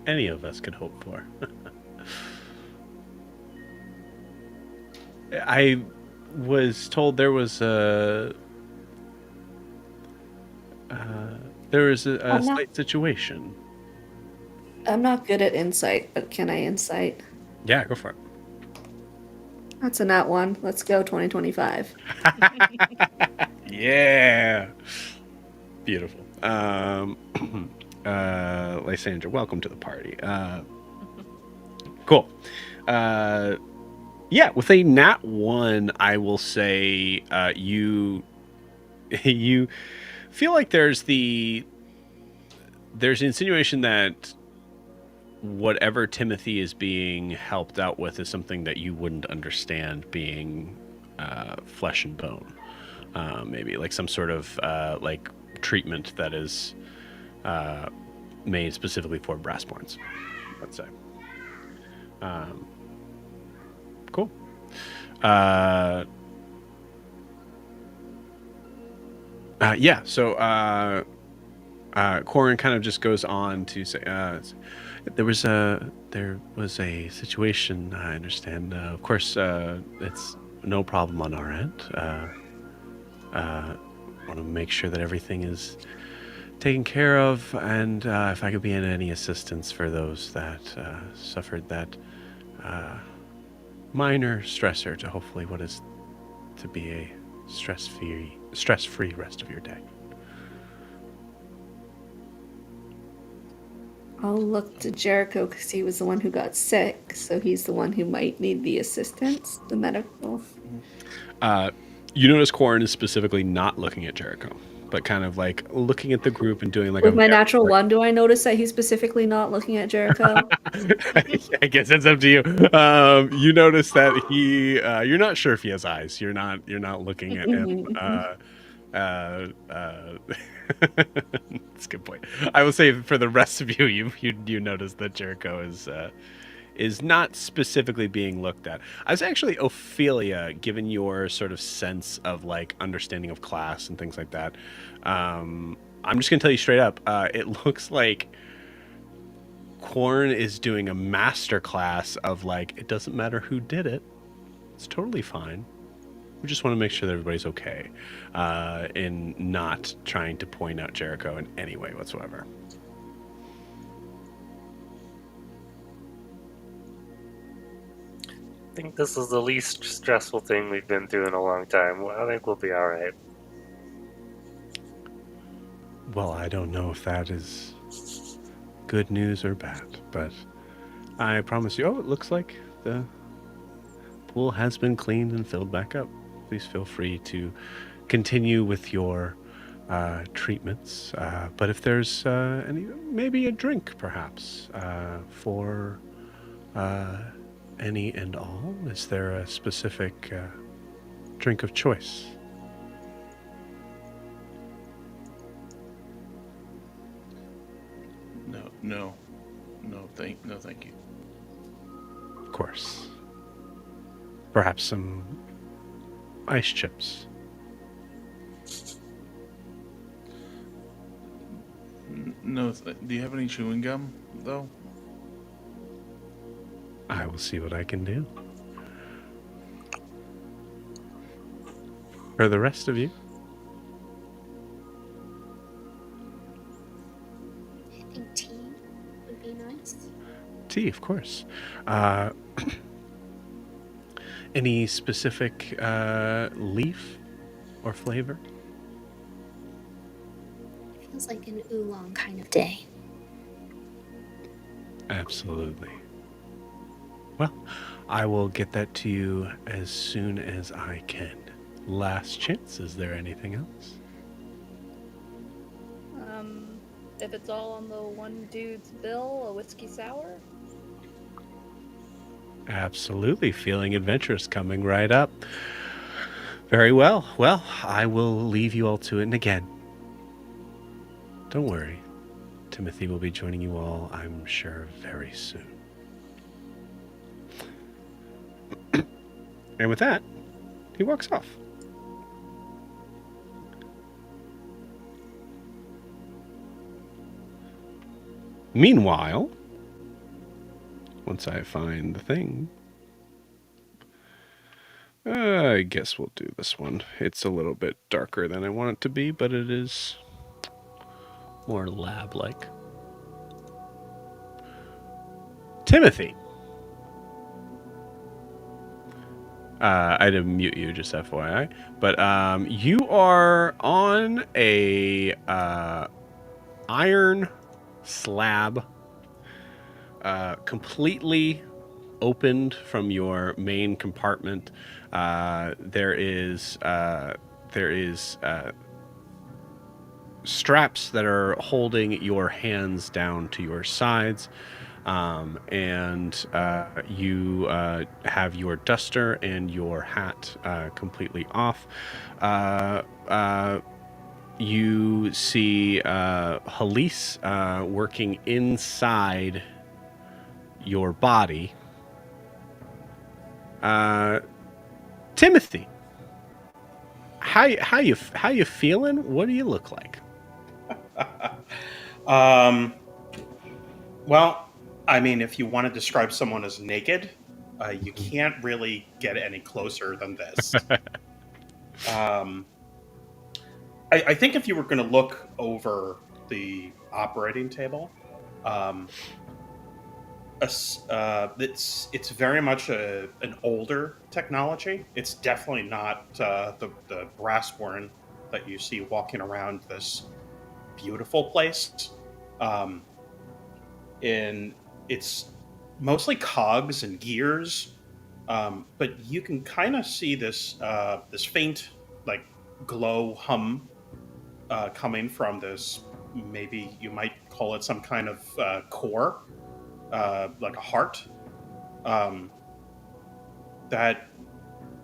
any of us could hope for. I was told there was a slight situation. I'm not good at insight, but can I insight? Yeah, go for it. That's a nat 1. Let's go 2025. Yeah. Beautiful. Lysandra, welcome to the party. Cool. Yeah, with a nat 1, I will say you feel like there's the insinuation that whatever Timothy is being helped out with is something that you wouldn't understand, being flesh and bone. Maybe like some sort of like treatment that is made specifically for brassborns, let's say. Cool. Yeah, so Quarren kind of just goes on to say, There was a situation. I understand. Of course, it's no problem on our end. Want to make sure that everything is taken care of, and if I could be in any assistance for those that suffered that minor stressor to hopefully what is to be a stress-free rest of your day. I'll look to Jericho because he was the one who got sick, so he's the one who might need the assistance, the medical. You notice Quarren is specifically not looking at Jericho, but kind of like looking at the group and doing like With a my natural one, do I notice that he's specifically not looking at Jericho? I guess that's up to you. You notice that he you're not sure if he has eyes. You're not looking at him. That's a good point. I will say for the rest of you, you notice that Jericho is not specifically being looked at. I was actually, Ophelia, given your sort of sense of like understanding of class and things like that. I'm just gonna tell you straight up. It looks like Quarren is doing a master class of like, it doesn't matter who did it. It's totally fine. We just want to make sure that everybody's okay, in not trying to point out Jericho in any way whatsoever. I think this is the least stressful thing we've been through in a long time. I think we'll be all right. Well, I don't know if that is good news or bad, but I promise you. Oh, it looks like the pool has been cleaned and filled back up. Please feel free to continue with your treatments. But if there's maybe a drink, perhaps, for any and all, is there a specific drink of choice? No, thank you. Of course. Perhaps some ice chips. No, do you have any chewing gum, though? I will see what I can do. For the rest of you, I think tea would be nice. tea, of course. Any specific leaf or flavor? Feels like an oolong kind of day. Absolutely. Well, I will get that to you as soon as I can. Last chance, is there anything else? If it's all on the one dude's bill, a whiskey sour? Absolutely. Feeling adventurous coming right up. Very well. Well, I will leave you all to it. And again, don't worry. Timothy will be joining you all, I'm sure, very soon. And with that, he walks off. Meanwhile, once I find the thing, I guess we'll do this one. It's a little bit darker than I want it to be, but it is more lab-like. Timothy. I didn't mute you, just FYI. But you are on a iron slab, completely opened from your main compartment. There is straps that are holding your hands down to your sides. And you have your duster and your hat completely off. You see Halise working inside your body. Timothy, how you feeling? What do you look like? Well, I mean, if you want to describe someone as naked, you can't really get any closer than this. um, I think if you were going to look over the operating table, um, it's very much an older technology. It's definitely not the brassborn that you see walking around this beautiful place. Um, in It's mostly cogs and gears, but you can kind of see this faint like glow hum coming from this. Maybe you might call it some kind of core, like a heart, um, that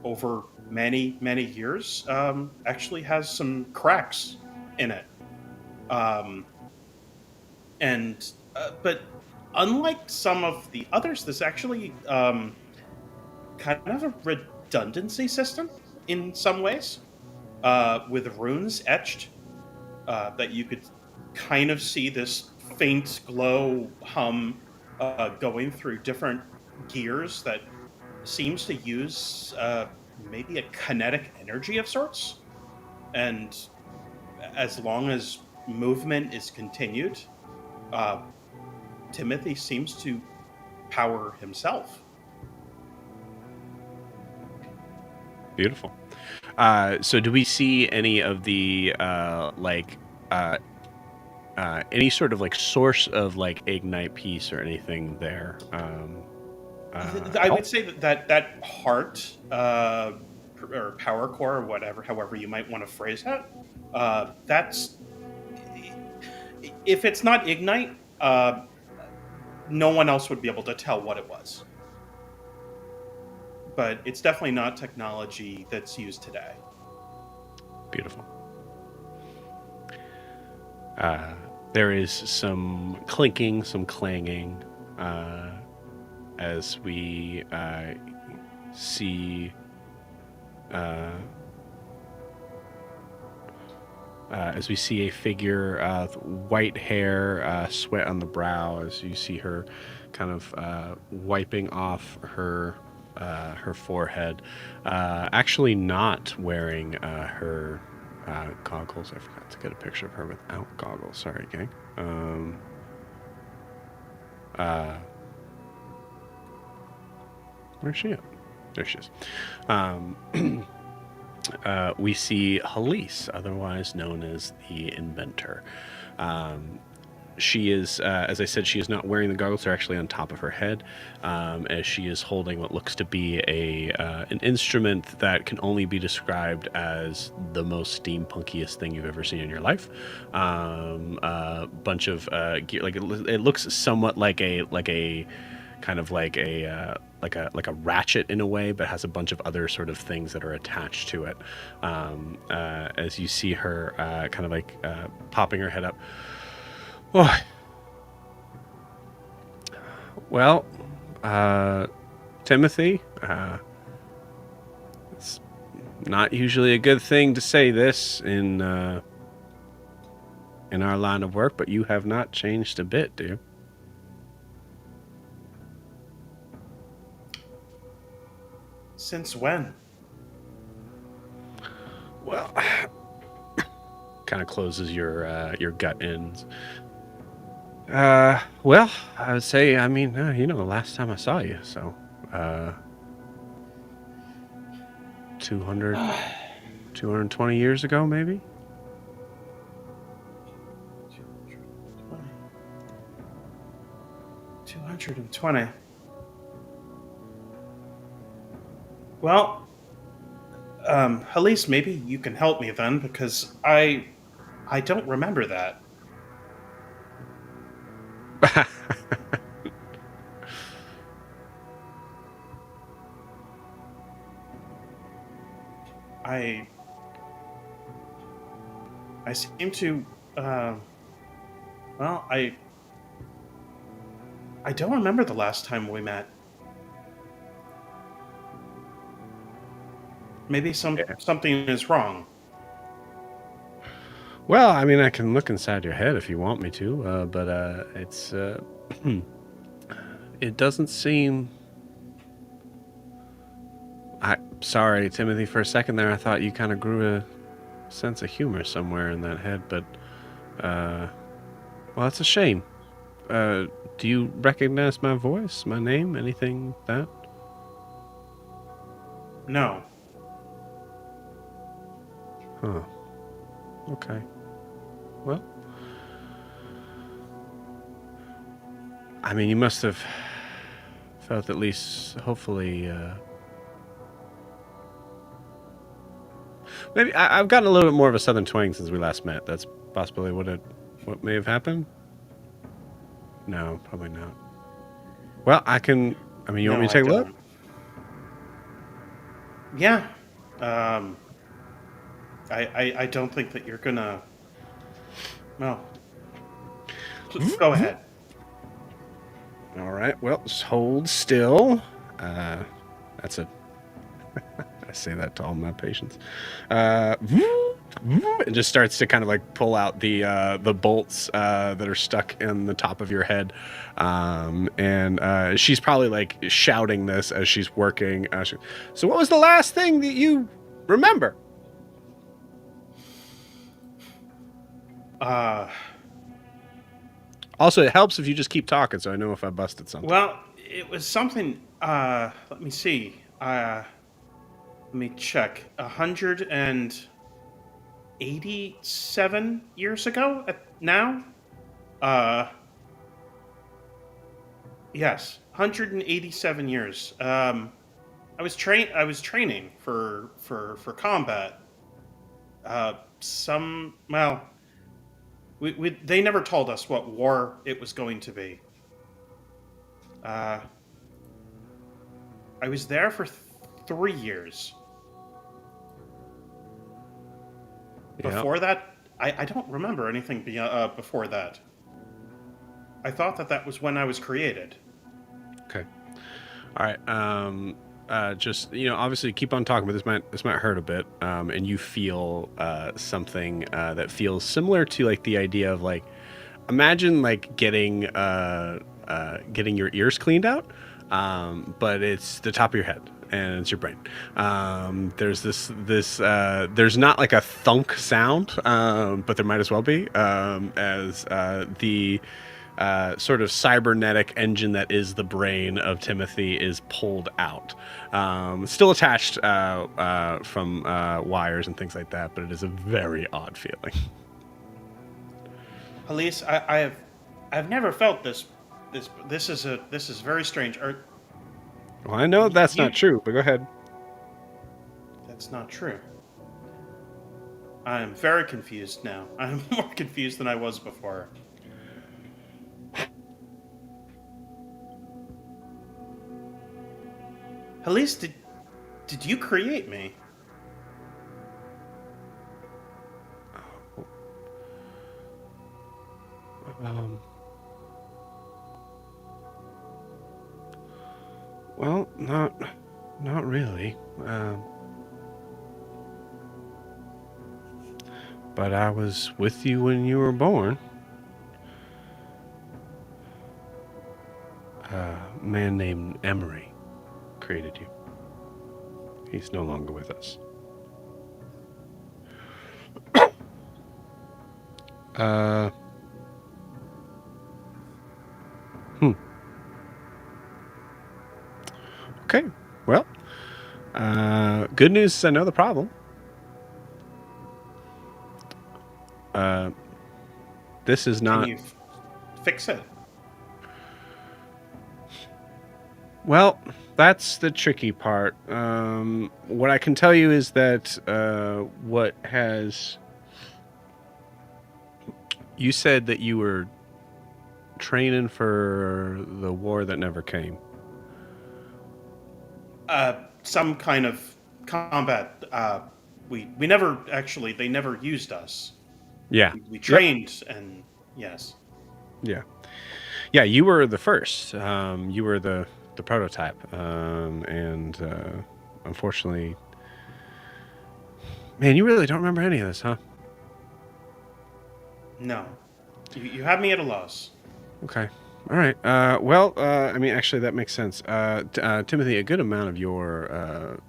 over many years actually has some cracks in it. Um, and But unlike some of the others, this actually kind of a redundancy system in some ways, with runes etched, that you could kind of see this faint glow hum going through different gears that seems to use maybe a kinetic energy of sorts. And as long as movement is continued, uh, Timothy seems to power himself. Beautiful. So do we see any of the uh, any sort of like source of like ignite piece or anything there? I would say that heart, or power core, or whatever, however you might want to phrase that, that's, if it's not ignite, no one else would be able to tell what it was. But it's definitely not technology that's used today. Beautiful. There is some clinking, some clanging, as we see a figure, white hair, sweat on the brow, as you see her kind of wiping off her forehead, actually not wearing her goggles. I forgot to get a picture of her without goggles. Sorry, gang. Where's she at? There she is. We see Halise, otherwise known as the Inventor. She is, as I said, she is not wearing the goggles. They're actually on top of her head, as she is holding what looks to be an instrument that can only be described as the most steampunkiest thing you've ever seen in your life. A bunch of gear, like it looks somewhat like a kind of like a ratchet in a way, but has a bunch of other sort of things that are attached to it. As you see her kind of like popping her head up. Oh. Well, Timothy, it's not usually a good thing to say this in our line of work, but you have not changed a bit, do you? Since when? Well, kind of closes your gut ends. Well, I would say, I mean, the last time I saw you, so 220 years ago, maybe. 220. Well, Halise, maybe you can help me then, because I don't remember that. I seem to, well, I don't remember the last time we met. Maybe something is wrong. Well, I mean, I can look inside your head if you want me to, but it's It doesn't seem... Sorry, Timothy, for a second there I thought you kind of grew a sense of humor somewhere in that head, but, well, that's a shame. Do you recognize my voice, my name, anything that? No. Huh. Okay. Well, I mean, you must have felt at least, hopefully, maybe I've gotten a little bit more of a southern twang since we last met. That's possibly what may have happened. No, probably not. Well, I mean, you want me to take a look? Yeah. I don't think that you're gonna. No. Go ahead. All right. Well, just hold still. That's a. I say that to all my patients. It just starts to kind of like pull out the bolts that are stuck in the top of your head, and she's probably like shouting this as she's working. So, what was the last thing that you remember? Also, it helps if you just keep talking, so I know if I busted something. Well, it was something. Let me see. Let me check. 187 years ago. Now. Yes, 187 years. I was training for combat. They never told us what war it was going to be. I was there for 3 years. Before that, I don't remember anything before that. I thought that was when I was created. Okay. All right. Just, obviously keep on talking, but this might hurt a bit. And you feel something that feels similar to like the idea of like, imagine like getting your ears cleaned out, but it's the top of your head and it's your brain. There's this there's not like a thunk sound, but there might as well be, as the sort of cybernetic engine that is the brain of Timothy is pulled out. Still attached from wires and things like that, but it is a very odd feeling. Police, I've never felt this. This is very strange. Well, I know that's not true, but go ahead. That's not true. I am very confused now. I'm more confused than I was before. Elise, did you create me? Well, not really. But I was with you when you were born. A man named Emery created you. He's no longer with us. Okay, well, good news is I know the problem. This is not... Can you fix it? Well, that's the tricky part. What I can tell you is that what has... You said that you were training for the war that never came. Some kind of combat. We never actually. They never used us. Yeah. We trained, and yes. Yeah. Yeah, you were the first. You were the prototype. And unfortunately... Man, you really don't remember any of this, huh? No. You have me at a loss. Okay. All right. Well, I mean, actually, that makes sense. Timothy, a good amount of your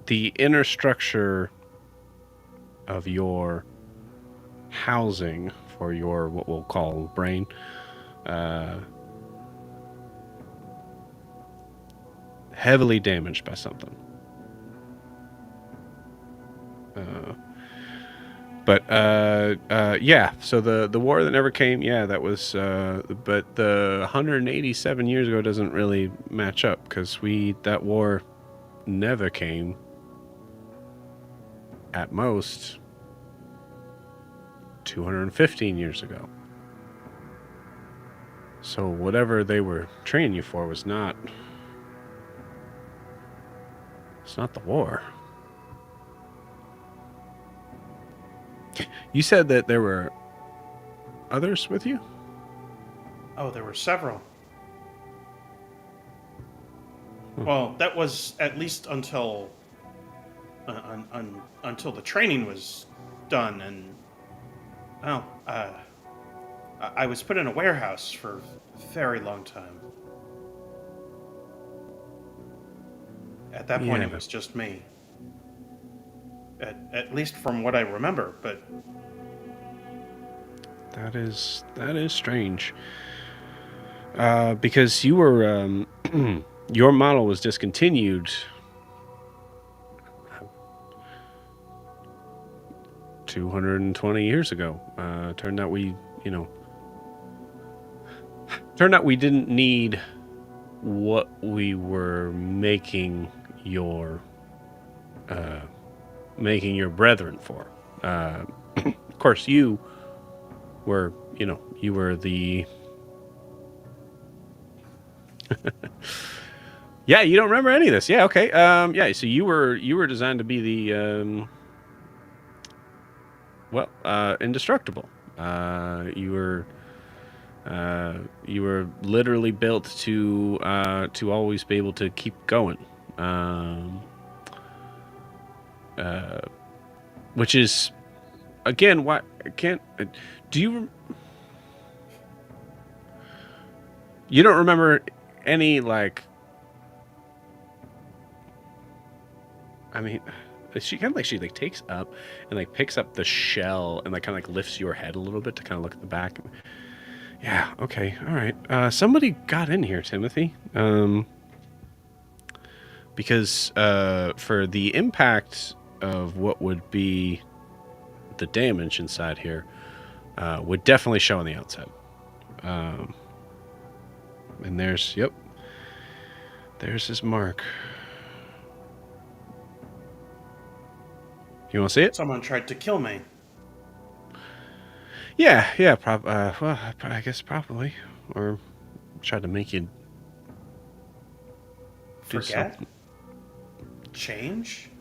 the inner structure of your housing for your what we'll call brain heavily damaged by something. Yeah, so the war that never came, yeah, that was but the 187 years ago doesn't really match up because that war never came. At most 215 years ago. So whatever they were training you for it's not the war. You said that there were others with you? Oh, there were several. Well, that was at least until until the training was done, and well, I was put in a warehouse for a very long time. At that point, Yeah. it was just me. At least from what I remember, but That is strange. Because you were your model was discontinued 220 years ago. Turned out we didn't need what we were making your brethren for. Of course, you were the yeah, you don't remember any of this. Yeah, okay. Yeah, so you were designed to be the indestructible. You were literally built to always be able to keep going. Which is again why I can't. Do you don't remember any like? I mean, she kind of like she takes up and like picks up the shell and like kind of like lifts your head a little bit to kind of look at the back. Yeah. Okay. All right. Somebody got in here, Timothy. Because for the impact of what would be the damage inside here would definitely show on the outside. And there's his mark. You want to see it? someone tried to kill me. Yeah. Well, I guess probably, or tried to make you do Forget? something. Change?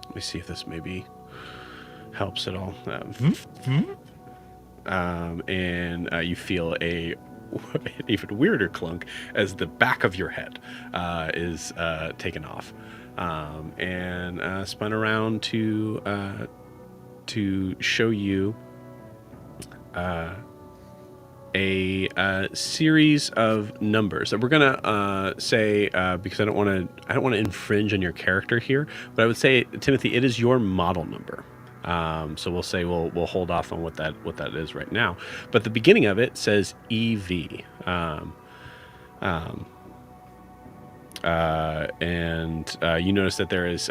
Let me see if this maybe helps at all. And you feel an even weirder clunk as the back of your head is taken off and spun around to show you a series of numbers that we're gonna say because I don't want to infringe on your character here, but I would say, Timothy, it is your model number. So we'll say we'll hold off on what that is right now. But the beginning of it says EV, and you notice that there's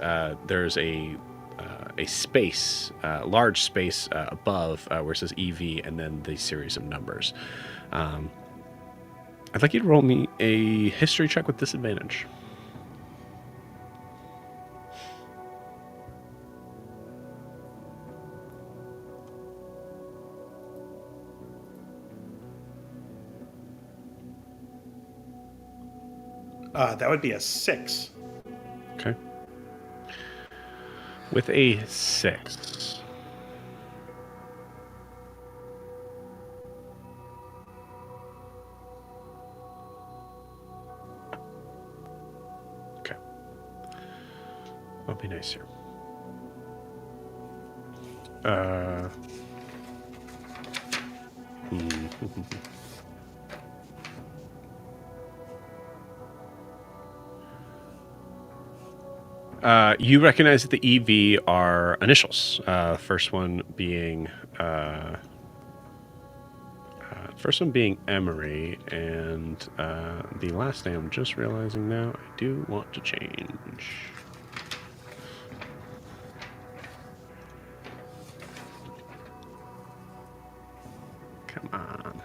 a space, large space above where it says EV, and then the series of numbers. I'd like you to roll me a history check with disadvantage. That would be a 6. Okay. With a 6. Okay. I'll be nice here. You recognize that the EV are initials. First one being Emery, and the last name I'm just realizing now I do want to change. Come on.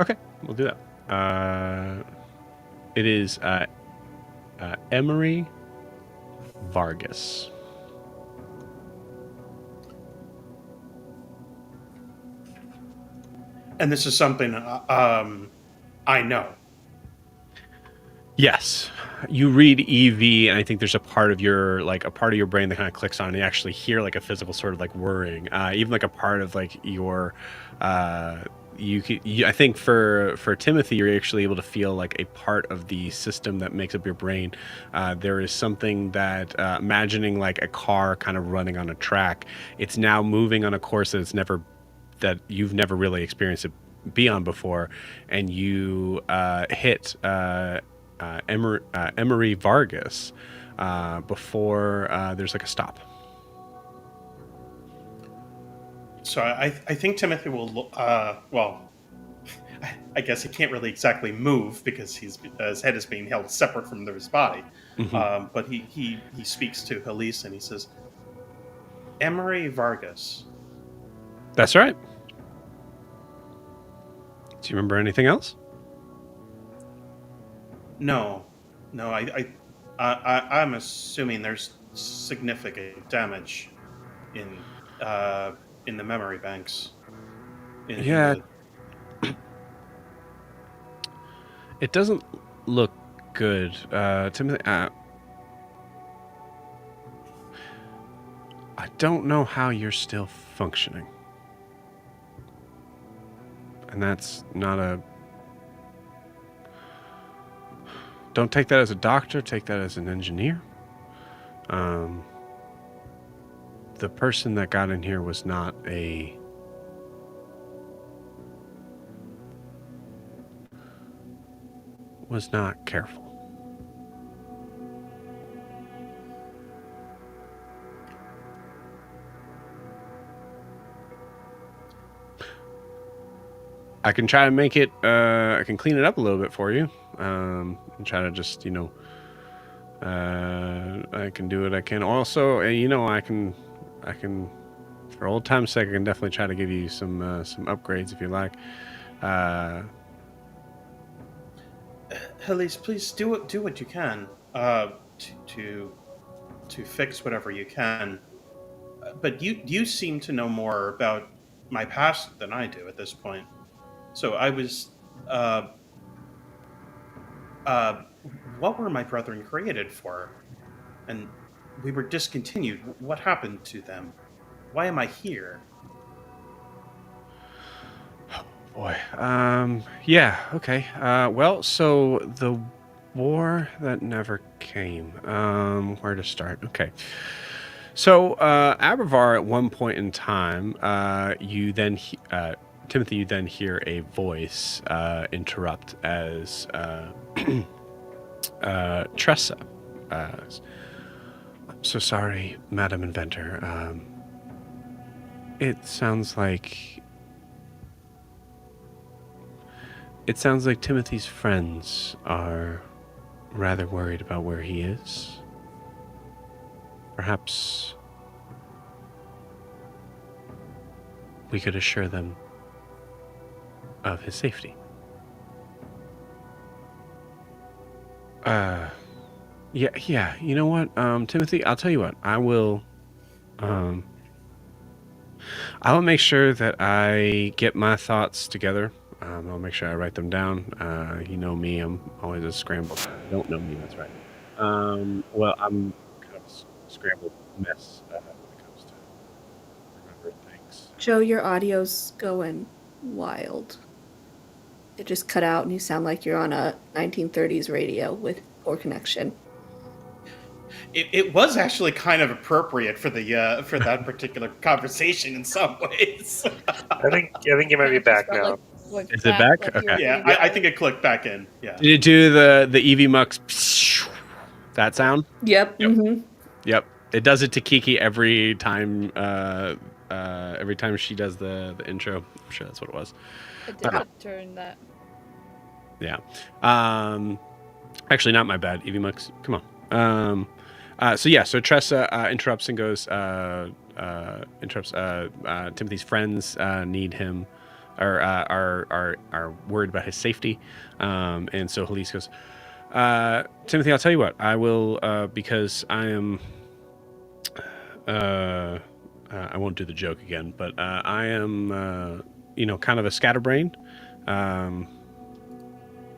Okay, we'll do that. It is Emery Vargas. And this is something I know. Yes, you read EV, and I think there's a part of your brain that kind of clicks on, and you actually hear like a physical sort of like whirring, even like a part of like your. I think for Timothy, you're actually able to feel like a part of the system that makes up your brain. There is something that imagining like a car kind of running on a track. It's now moving on a course that you've never really experienced it be on before, and you hit Emery Vargas before there's like a stop. So I think Timothy will. Well, I guess he can't really exactly move because his head is being held separate from his body. Mm-hmm. But he speaks to Elise and he says, "Emery Vargas." That's right. Do you remember anything else? No. I'm assuming there's significant damage in the memory banks. Yeah. It doesn't look good, Timothy. I don't know how you're still functioning, and that's not a. Don't take that as a doctor. Take that as an engineer. The person that got in here was not careful. I can try to make it. I can clean it up a little bit for you. And try to just, I can do what I can. Also, I can, for old time's sake, I can definitely try to give you some upgrades if you like. Elise, please do what you can to fix whatever you can. But you seem to know more about my past than I do at this point. So I was. What were my brethren created for? And we were discontinued. What happened to them? Why am I here? Boy. Yeah. Okay. Well, so the war that never came. Where to start? Okay. So, Abravar, at one point in time, Timothy, you then hear a voice interrupt as Tressa. I'm so sorry, Madam Inventor. It sounds like Timothy's friends are rather worried about where he is. Perhaps we could assure them of his safety. Yeah. You know what, Timothy? I'll tell you what. I will make sure that I get my thoughts together. I'll make sure I write them down. You know me, I'm always a scrambled. You don't know me, that's right. Well, I'm kind of a scrambled mess when it comes to remembering things. Joe, your audio's going wild. It just cut out and you sound like you're on a 1930s radio with poor connection. It was actually kind of appropriate for the for that particular conversation in some ways. I think you might be It just back felt now. like going Is it back? like you were Okay. Yeah, being I think it clicked back in. Yeah. Did it do the Eevee Mux that sound? Yep. Yep. Mm-hmm. Yep. It does it to Kiki every time she does the intro. I'm sure that's what it was. I did turn that. Yeah. Actually, not my bad. Eevee Mux, come on. So Tressa interrupts and goes, Timothy's friends need him, or are worried about his safety. And so Halise goes, Timothy, I'll tell you what, I will, because I am, I won't do the joke again, but I am, kind of a scatterbrain.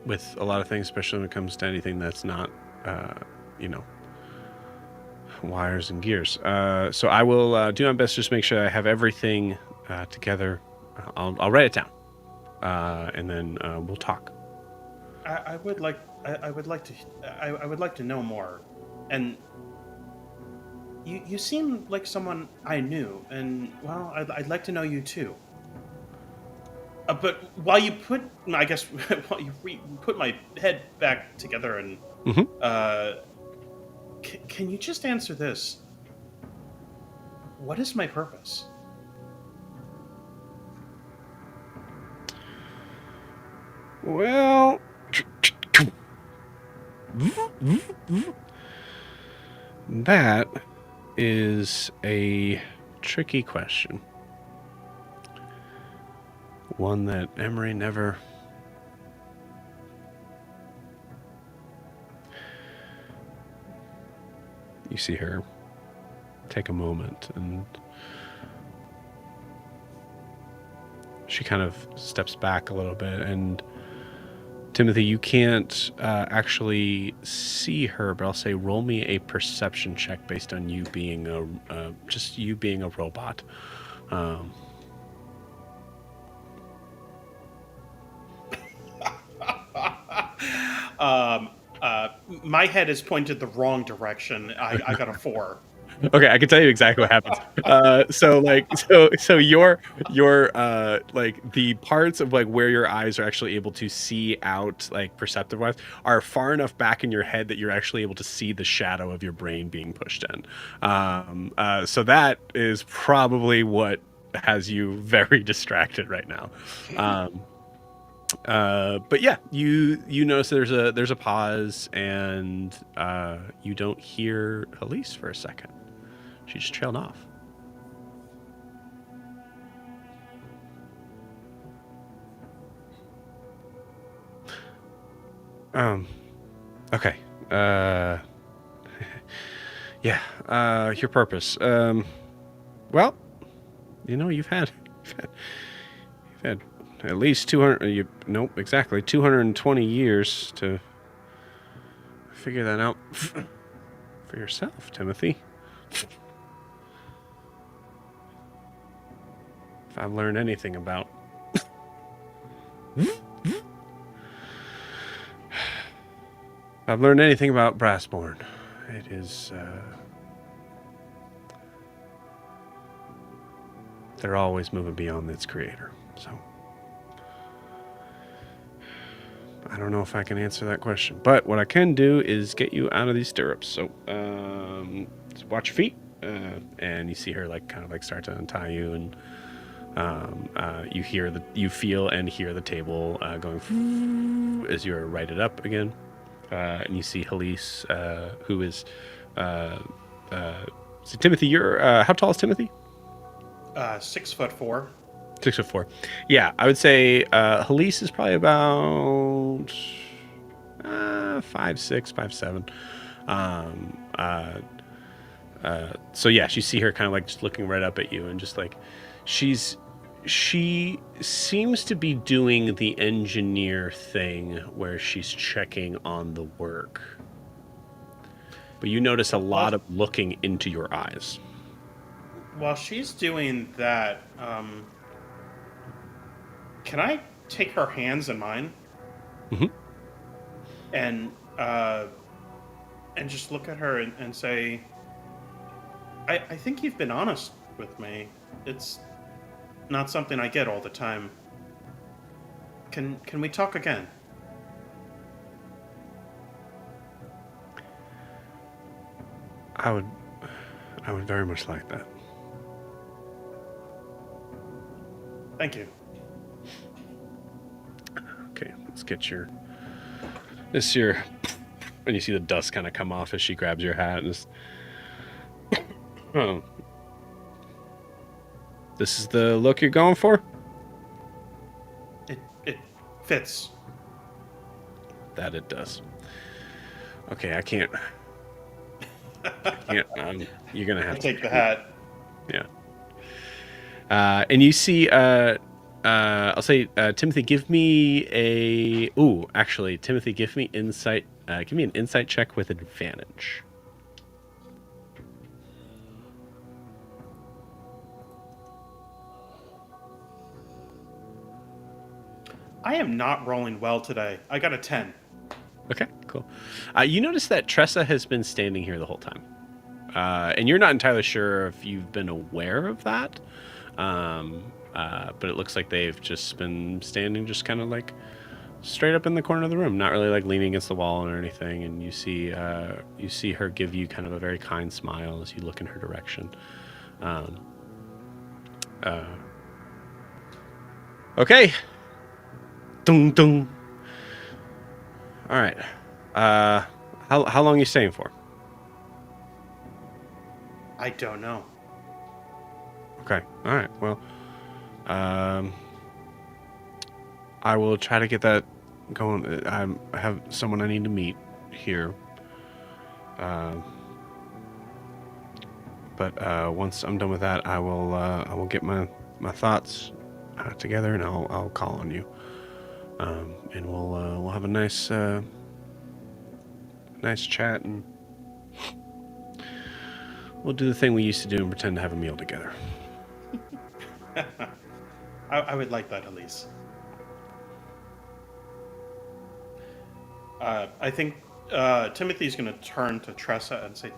With a lot of things, especially when it comes to anything that's not, wires and gears. So I will do my best to just make sure I have everything together. I'll write it down, and then we'll talk. I would like to know more, and you seem like someone I knew, and well, I'd like to know you too. But while you put my head back together, and can you just answer this? What is my purpose? Well, that is a tricky question. One that Emery never... You see her take a moment, and she kind of steps back a little bit. And Timothy, you can't actually see her, but I'll say roll me a perception check based on you being just you being a robot. My head is pointed the wrong direction. I got a 4. Okay, I can tell you exactly what happens. So your like the parts of like where your eyes are actually able to see out, like perceptive wise, are far enough back in your head that you're actually able to see the shadow of your brain being pushed in. So that is probably what has you very distracted right now. But yeah, you notice there's a pause, and you don't hear Halise for a second. She just trailed off. Okay. Yeah. Your purpose. Well, you've had at least 200. Nope, exactly 220 years to figure that out for yourself, Timothy. If I've learned anything about Brassborn, it is they're always moving beyond its creator. So I don't know if I can answer that question, but what I can do is get you out of these stirrups. So watch your feet, and you see her kind of start to untie you, and you feel and hear the table going as you're righted up again, and you see Halise, who is so Timothy. You're how tall is Timothy? 6'4". 6'4". Yeah, I would say Halise is probably about 5'6", 5'7". So yeah, you see her kind of just looking right up at you, and just she seems to be doing the engineer thing where she's checking on the work. But you notice a lot of looking into your eyes. While she's doing that, can I take her hands in mine Mhm. and just look at her and say, I think you've been honest with me. It's not something I get all the time. Can we talk again? I would very much like that. Thank you. Okay, let's get your. And you see the dust kind of come off as she grabs your hat and just. Oh. This is the look you're going for? It fits. That it does. Okay, I can't. You're gonna have I'll to take the hat. Yeah. And you see, I'll say, Timothy, give me Timothy, give me insight. Give me an insight check with advantage. I am not rolling well today. I got a 10. Okay, cool. You notice that Tressa has been standing here the whole time. And you're not entirely sure if you've been aware of that. But it looks like they've just been standing just kind of like straight up in the corner of the room, not really like leaning against the wall or anything. And you see her give you kind of a very kind smile as you look in her direction. Okay. Dung dung. All right. How long are you staying for? I don't know. Okay. All right. Well, I will try to get that going. I have someone I need to meet here. But once I'm done with that, I will get my thoughts together, and I'll call on you. And we'll have a nice chat, and we'll do the thing we used to do and pretend to have a meal together. I would like that, Elise. I think Timothy's going to turn to Tressa and say,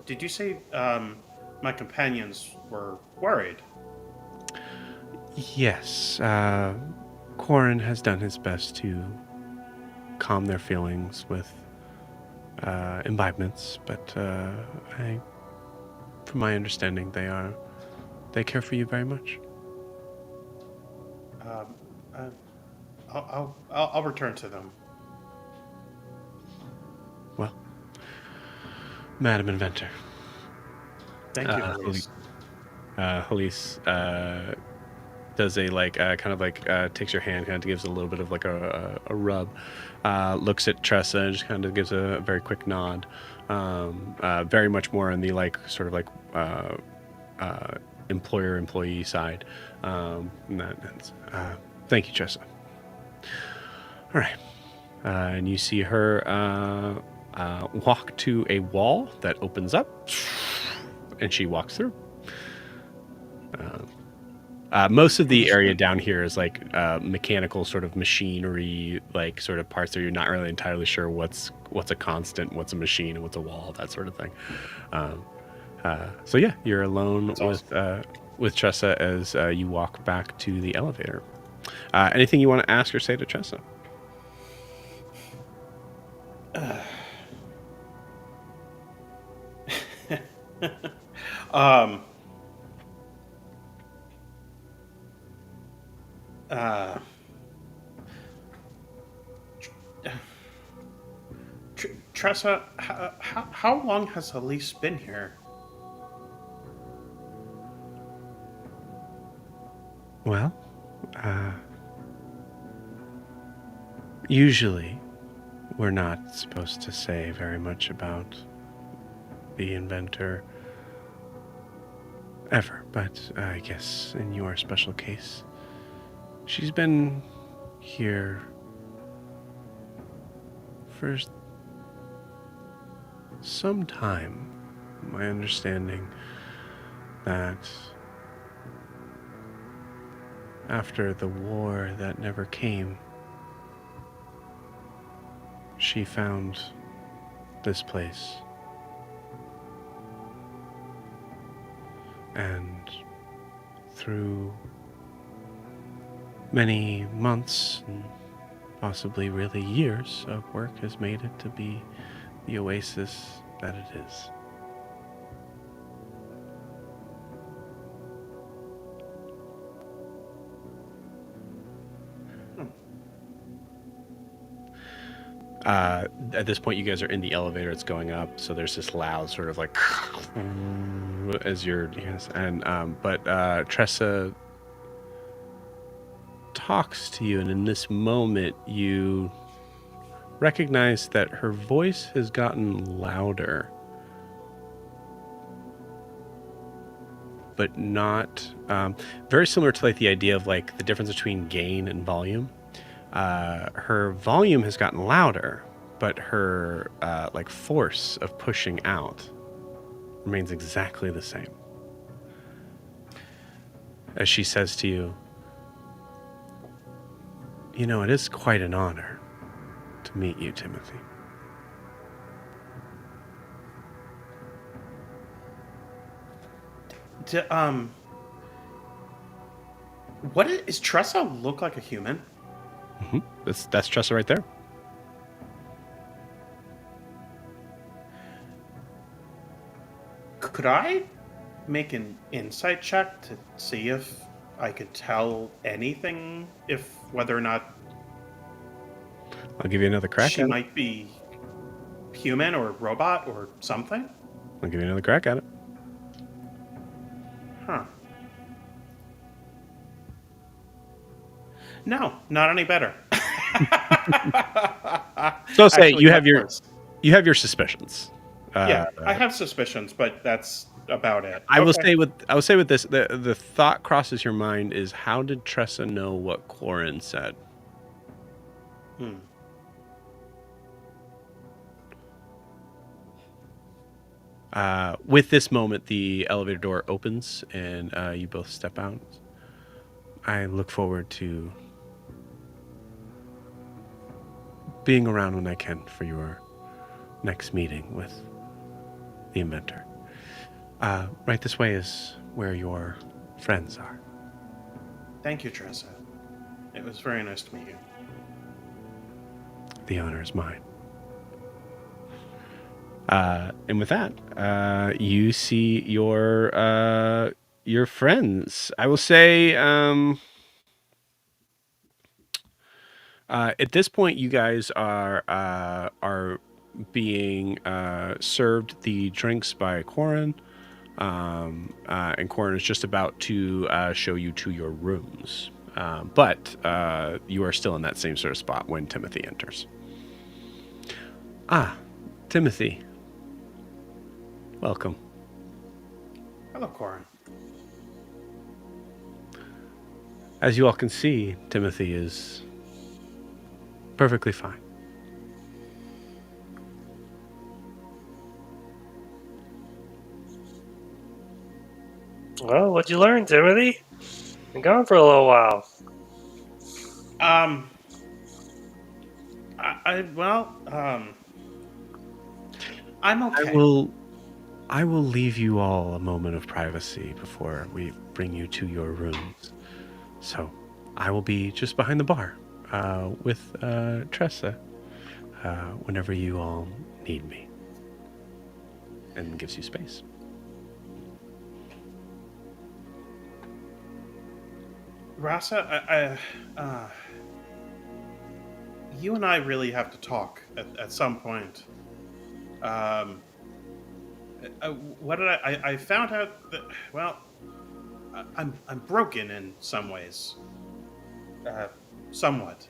Did you say my companions were worried? Yes, Quarren has done his best to calm their feelings with imbibements, but from my understanding, they care for you very much. I'll return to them. Well, Madam Inventor. Thank you, Elise. Elise does a kind of takes your hand, kind of gives a little bit of like a rub, looks at Tressa and just kind of gives a very quick nod, very much more on the sort of employer-employee side. Thank you, Tressa. All right, and you see her walk to a wall that opens up, and she walks through. Most of the area down here is mechanical sort of machinery, sort of parts that you're not really entirely sure what's a constant, what's a machine, and what's a wall, that sort of thing. So yeah, you're alone with Tressa as you walk back to the elevator. Anything you want to ask or say to Tressa? Tressa, how long has Elise been here? Well, usually we're not supposed to say very much about the inventor ever, but I guess in your special case, she's been here for some time. My understanding that after the war that never came, she found this place. And through many months and possibly really years of work has made it to be the oasis that it is. At this point, you guys are in the elevator. It's going up, so there's this loud sort of like as you're but Tressa talks to you, and in this moment, you recognize that her voice has gotten louder, but not very similar to like the idea of like the difference between gain and volume. Her volume has gotten louder, but her like force of pushing out remains exactly the same. As she says to you, "You know, it is quite an honor to meet you, Timothy." Is Tressa look like a human? Mm-hmm. That's Tressa right there. Could I make an insight check to see if I could tell anything, if whether or not I'll give you another crack she at it. might be human or robot or something? I'll give you another crack at it. Huh. No, not any better. So say Actually, you much have your worse. suspicions. Yeah, I have suspicions, but that's about it. I will Okay. say with this, the thought crosses your mind is, how did Tressa know what Quarren said? With this moment, the elevator door opens and you both step out. I look forward to being around when I can for your next meeting with the inventor. Right this way is where your friends are. Thank you, Tressa. It was very nice to meet you. The honor is mine. And with that, you see your friends. I will say, at this point, you guys are being served the drinks by Quarren, and Quarren is just about to show you to your rooms. But you are still in that same sort of spot when Timothy enters. Ah, Timothy. Welcome. Hello, Quarren. As you all can see, Timothy is perfectly fine. Well, what'd you learn, Timothy? Been gone for a little while. I'm okay. I will leave you all a moment of privacy before we bring you to your rooms. So I will be just behind the bar with Tressa whenever you all need me. And gives you space. Rasa, you and I really have to talk at some point. What did I found out that, well, I'm broken in some ways, somewhat,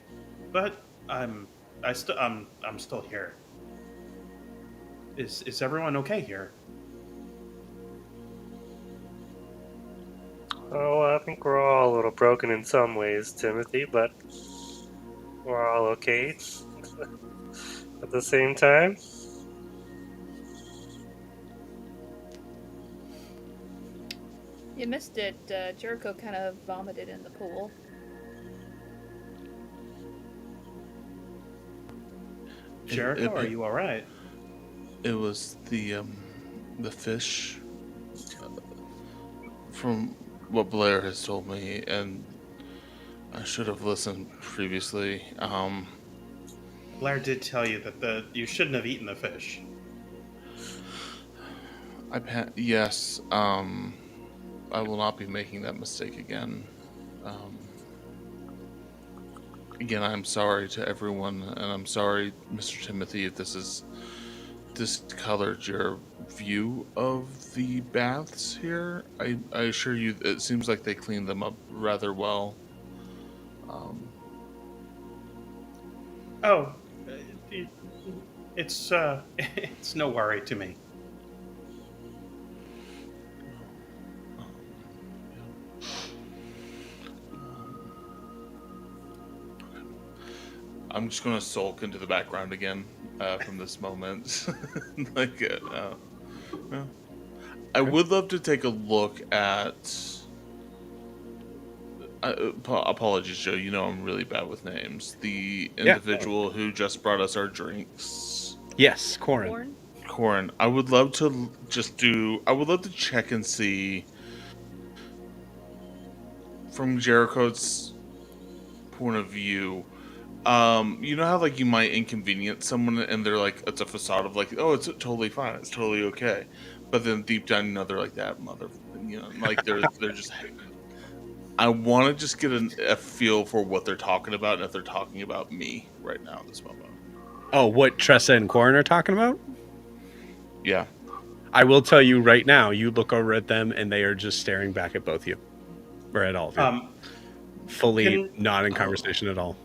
but I'm still here. Is everyone okay here? Oh, I think we're all a little broken in some ways, Timothy, but we're all okay at the same time. You missed it. Jericho kind of vomited in the pool. Jericho, are you all right? It was the fish, from what Blair has told me, and I should have listened previously. Blair did tell you that you shouldn't have eaten the fish. Yes. I will not be making that mistake again. Um, Again, I'm sorry to everyone, and I'm sorry, Mr. Timothy, if this has discolored your view of the baths here. I assure you, it seems like they cleaned them up rather well. Um, Oh, it, it's it's no worry to me. I'm just gonna sulk into the background again from this moment. like, yeah. I would love to take a look at. Apologies, Joe. You know I'm really bad with names. The individual who just brought us our drinks. Yes, Corin. Corn? Corin, I would love to I would love to check and see from Jericho's point of view. You know how like you might inconvenience someone and they're like, it's a facade of like, oh, it's totally fine, it's totally okay, but then deep down, you know, they're like that mother, you know, like they're just. I want to just get a feel for what they're talking about and if they're talking about me right now at this moment. Oh, what Tressa and Corin are talking about? Yeah. I will tell you right now, you look over at them and they are just staring back at both you. Or at all of you. Fully not in conversation at all.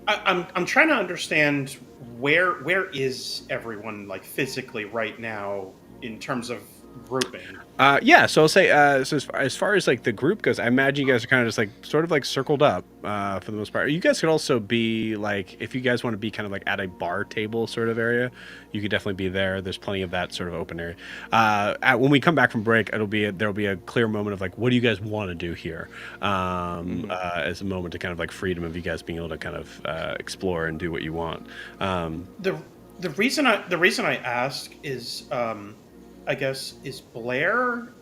I'm trying to understand where is everyone like physically right now in terms of grouping. Yeah, so I'll say so as far as like the group goes, I imagine you guys are kind of just like sort of like circled up for the most part. You guys could also be like, if you guys want to be kind of like at a bar table sort of area, you could definitely be there. There's plenty of that sort of open area. When we come back from break, there'll be a clear moment of like, what do you guys want to do here? As a moment to kind of like freedom of you guys being able to kind of explore and do what you want. The reason I ask is I guess, is Blair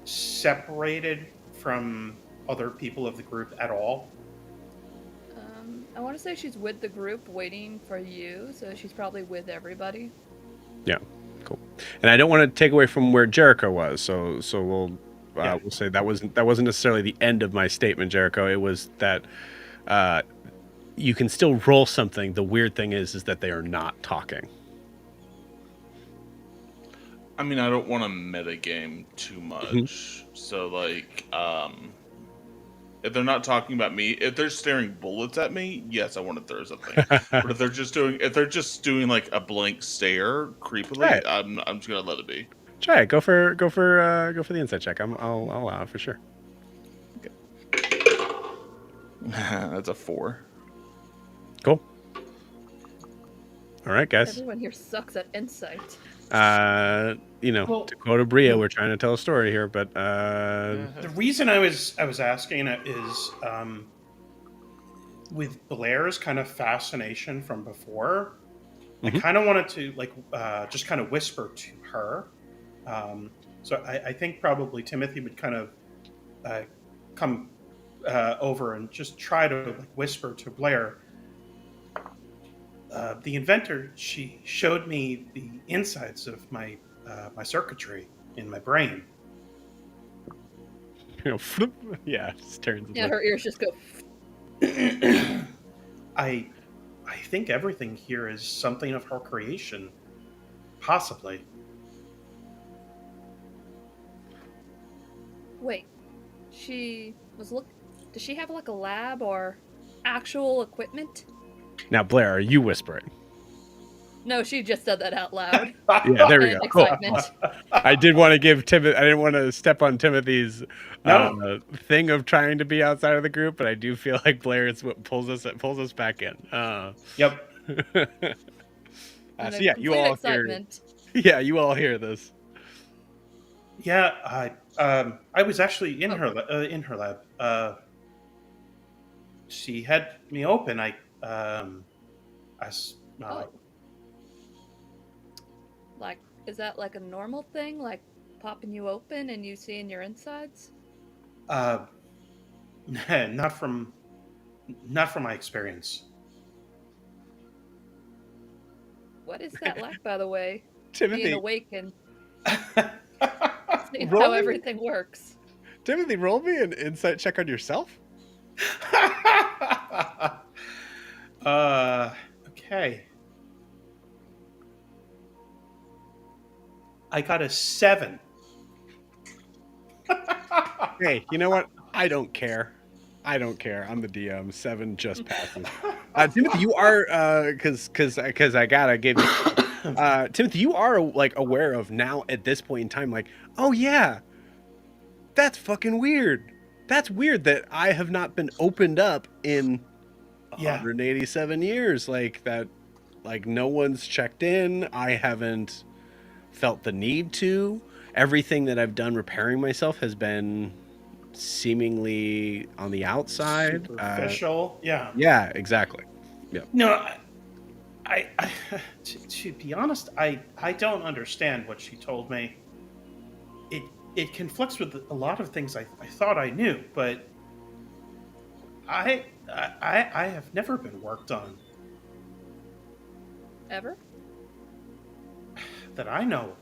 separated from other people of the group at all? I want to say she's with the group waiting for you, so she's probably with everybody. Yeah, cool. And I don't want to take away from where Jericho was, so we'll say that wasn't necessarily the end of my statement, Jericho. It was that you can still roll something. The weird thing is that they are not talking. I mean, I don't want to metagame too much. So, like, if they're not talking about me, if they're staring bullets at me, yes, I want to throw something. But if they're just doing like a blank stare creepily, I'm just gonna let it be. Try it. Go for the insight check. I'll allow it for sure. Okay. That's a 4. Cool. All right, guys. Everyone here sucks at insight. To quote Bria, we're trying to tell a story here, but the reason I was asking it is with Blair's kind of fascination from before, I kind of wanted to like just kind of whisper to her. So I think probably Timothy would kind of come over and just try to like, whisper to Blair. The inventor, she showed me the insides of my circuitry in my brain. Yeah, just turns. Yeah, her ears just go. I think everything here is something of her creation, possibly. Wait, she was Does she have like a lab or actual equipment? Now, Blair, are you whispering? No, she just said that out loud. Yeah, there we go. Excitement. Cool. I did want to give Timothy. I didn't want to step on Timothy's thing of trying to be outside of the group, but I do feel like Blair is what pulls us back in. Yep. So yeah, you all excitement. hear. Yeah, you all hear this. Yeah, I was actually in her lab. She had me open. Like, is that like a normal thing? Like popping you open and you seeing your insides? Not from my experience. What is that like, by the way? Being Timothy, awake and seeing roll how me, everything works. Timothy, roll me an insight check on yourself. Okay. I got a 7. Hey, you know what? I don't care. I'm the DM. 7 just passes. Timothy, you are because I gotta give you. Timothy, you are like aware of now at this point in time, like, oh yeah, that's fucking weird. That's weird that I have not been opened up in Yeah. 187 years. Like that, like no one's checked in. I haven't felt the need to. Everything that I've done repairing myself has been seemingly on the outside. Superficial. Yeah. Yeah, exactly. Yeah. No, I to be honest, I don't understand what she told me. It conflicts with a lot of things I thought I knew, but I have never been worked on Ever? that I know.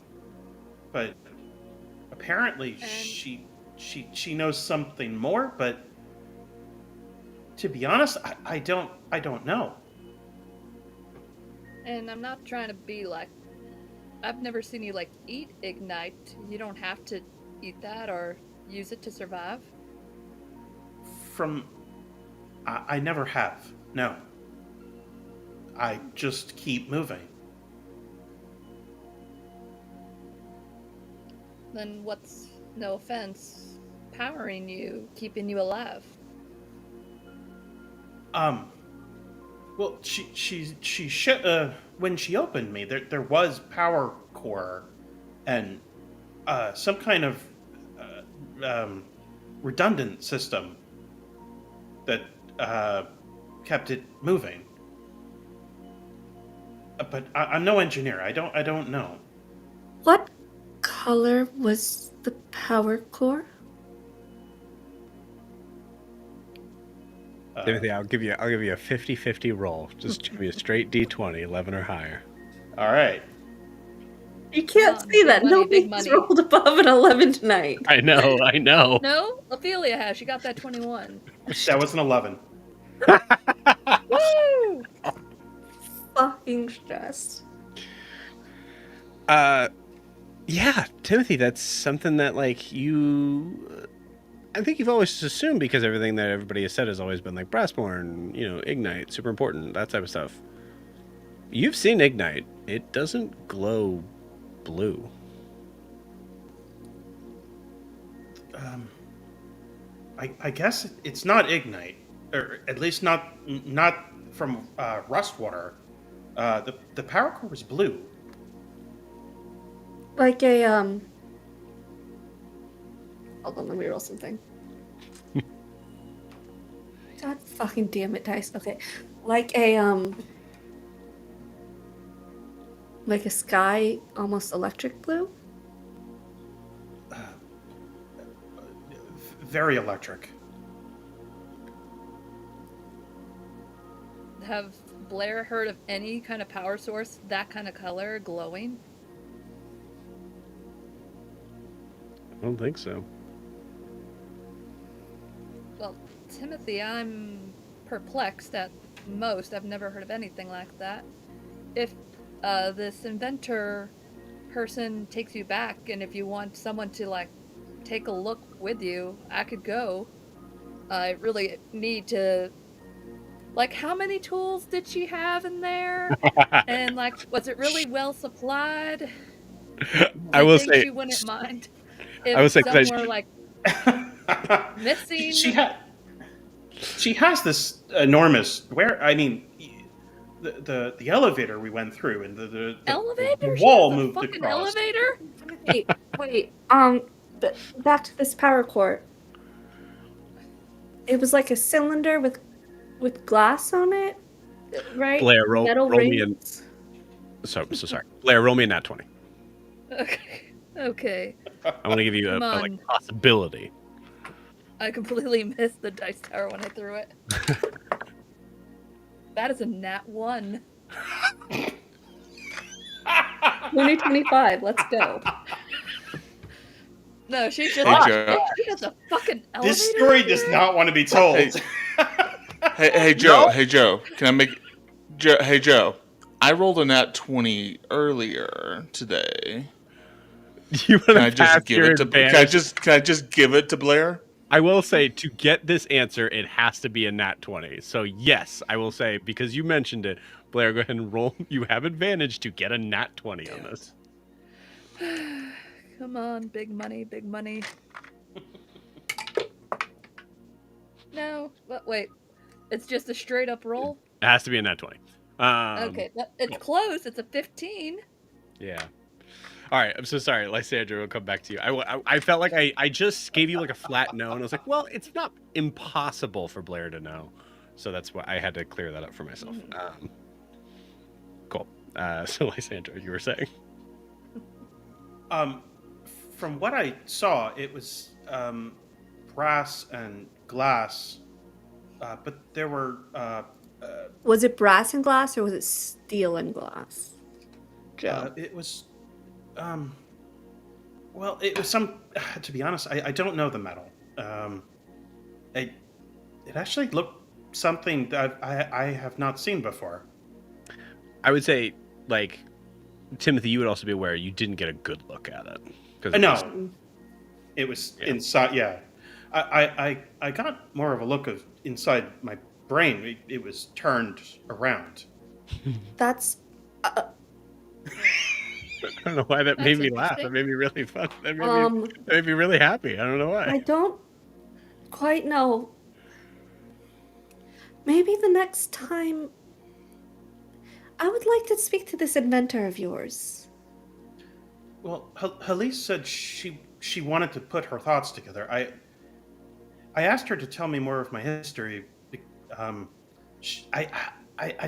But apparently And- she knows something more, but to be honest, I don't know. And I'm not trying to be like, I've never seen you like eat ignite. You don't have to eat that or use it to survive. I never have. No. I just keep moving. Then what's, no offense, powering you, keeping you alive? Well, when she opened me, there was power core and some kind of redundant system that kept it moving. But I'm no engineer. I don't know. What color was the power core? Timothy, I'll give you a 50-50 roll. Just give me a straight D20, 11 or higher. All right. You can't Come on, see big that. money, Nobody's big money. rolled above an 11 tonight. I know. No? Ophelia has. She got that 21. That was an 11. Woo! Fucking stressed. Yeah, Timothy, that's something that like you. I think you've always assumed because everything that everybody has said has always been like Brassborn, Ignite, super important, that type of stuff. You've seen Ignite. It doesn't glow blue. I guess it's not Ignite, or at least not from Rustwater. The power core is blue. Like a, Hold on, let me roll something. God fucking damn it, dice. Okay. Like a, like a sky, almost electric blue? Very electric. Have Blair heard of any kind of power source that kind of color glowing? I don't think so. Well, Timothy, I'm perplexed at most. I've never heard of anything like that. If this inventor person takes you back, and if you want someone to, like, take a look with you, I could go. I really need to... Like, how many tools did she have in there? And, like, was it really well supplied? I will think say. she wouldn't mind I would if say some were, like, missing. She has this enormous the elevator we went through and the Elevator? wall She has a moved fucking across. elevator? Wait, back to this power core. It was like a cylinder with glass on it, right? Blair, roll Metal me in. rings. So sorry. Blair, roll me a nat 20. Okay. I want to give you a Come like on. possibility. I completely missed the dice tower when I threw it. That is a nat 1. 2025. Let's go. No, she just Hey, got Joe. she got the fucking elevator. This story up does here? not want to be told. Hey, Joe. Hey, Joe. Can I make? Hey, Joe. I rolled a nat 20 earlier today. You Can want I to just pass give your it to? advantage? Can I just give it to Blair? I will say to get this answer, it has to be a nat 20. So yes, I will say because you mentioned it, Blair, go ahead and roll. You have advantage to get a nat 20 on this. Come on, big money, big money. No, but wait. It's just a straight up roll? It has to be a nat 20. Okay, it's close. It's a 15. Yeah. All right. I'm so sorry. Lysandra, we'll come back to you. I felt like I just gave you like a flat no, and I was like, well, it's not impossible for Blair to know. So that's why I had to clear that up for myself. Cool. So Lysandra, you were saying? From what I saw, it was brass and glass, but there were Was it brass and glass or was it steel and glass? Joe. it was well, it was some. To be honest, I don't know the metal. It actually looked something that I have not seen before. I would say, like, Timothy, you would also be aware you didn't get a good look at it. Because No, it was inside. Yeah, I got more of a look of inside my brain. It was turned around. That's I don't know why that made me laugh. That interesting. made me really fun. That made me really happy. I don't know why. I don't quite know. Maybe the next time I would like to speak to this inventor of yours. Well, Halise said she wanted to put her thoughts together. I asked her to tell me more of my history. I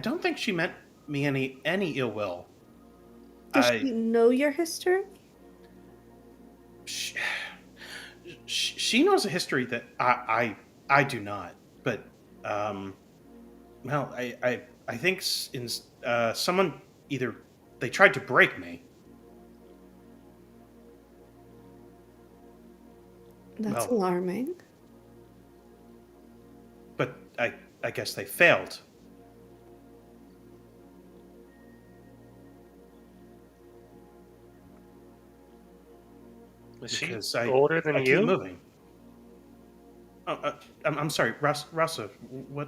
don't think she meant me any ill will. Does she know your history? She knows a history that I do not. But well, I think someone either they tried to break me. That's Well, alarming. but I guess they failed. Is she Because older than I keep you? moving. Oh, I'm sorry, Rasa. What?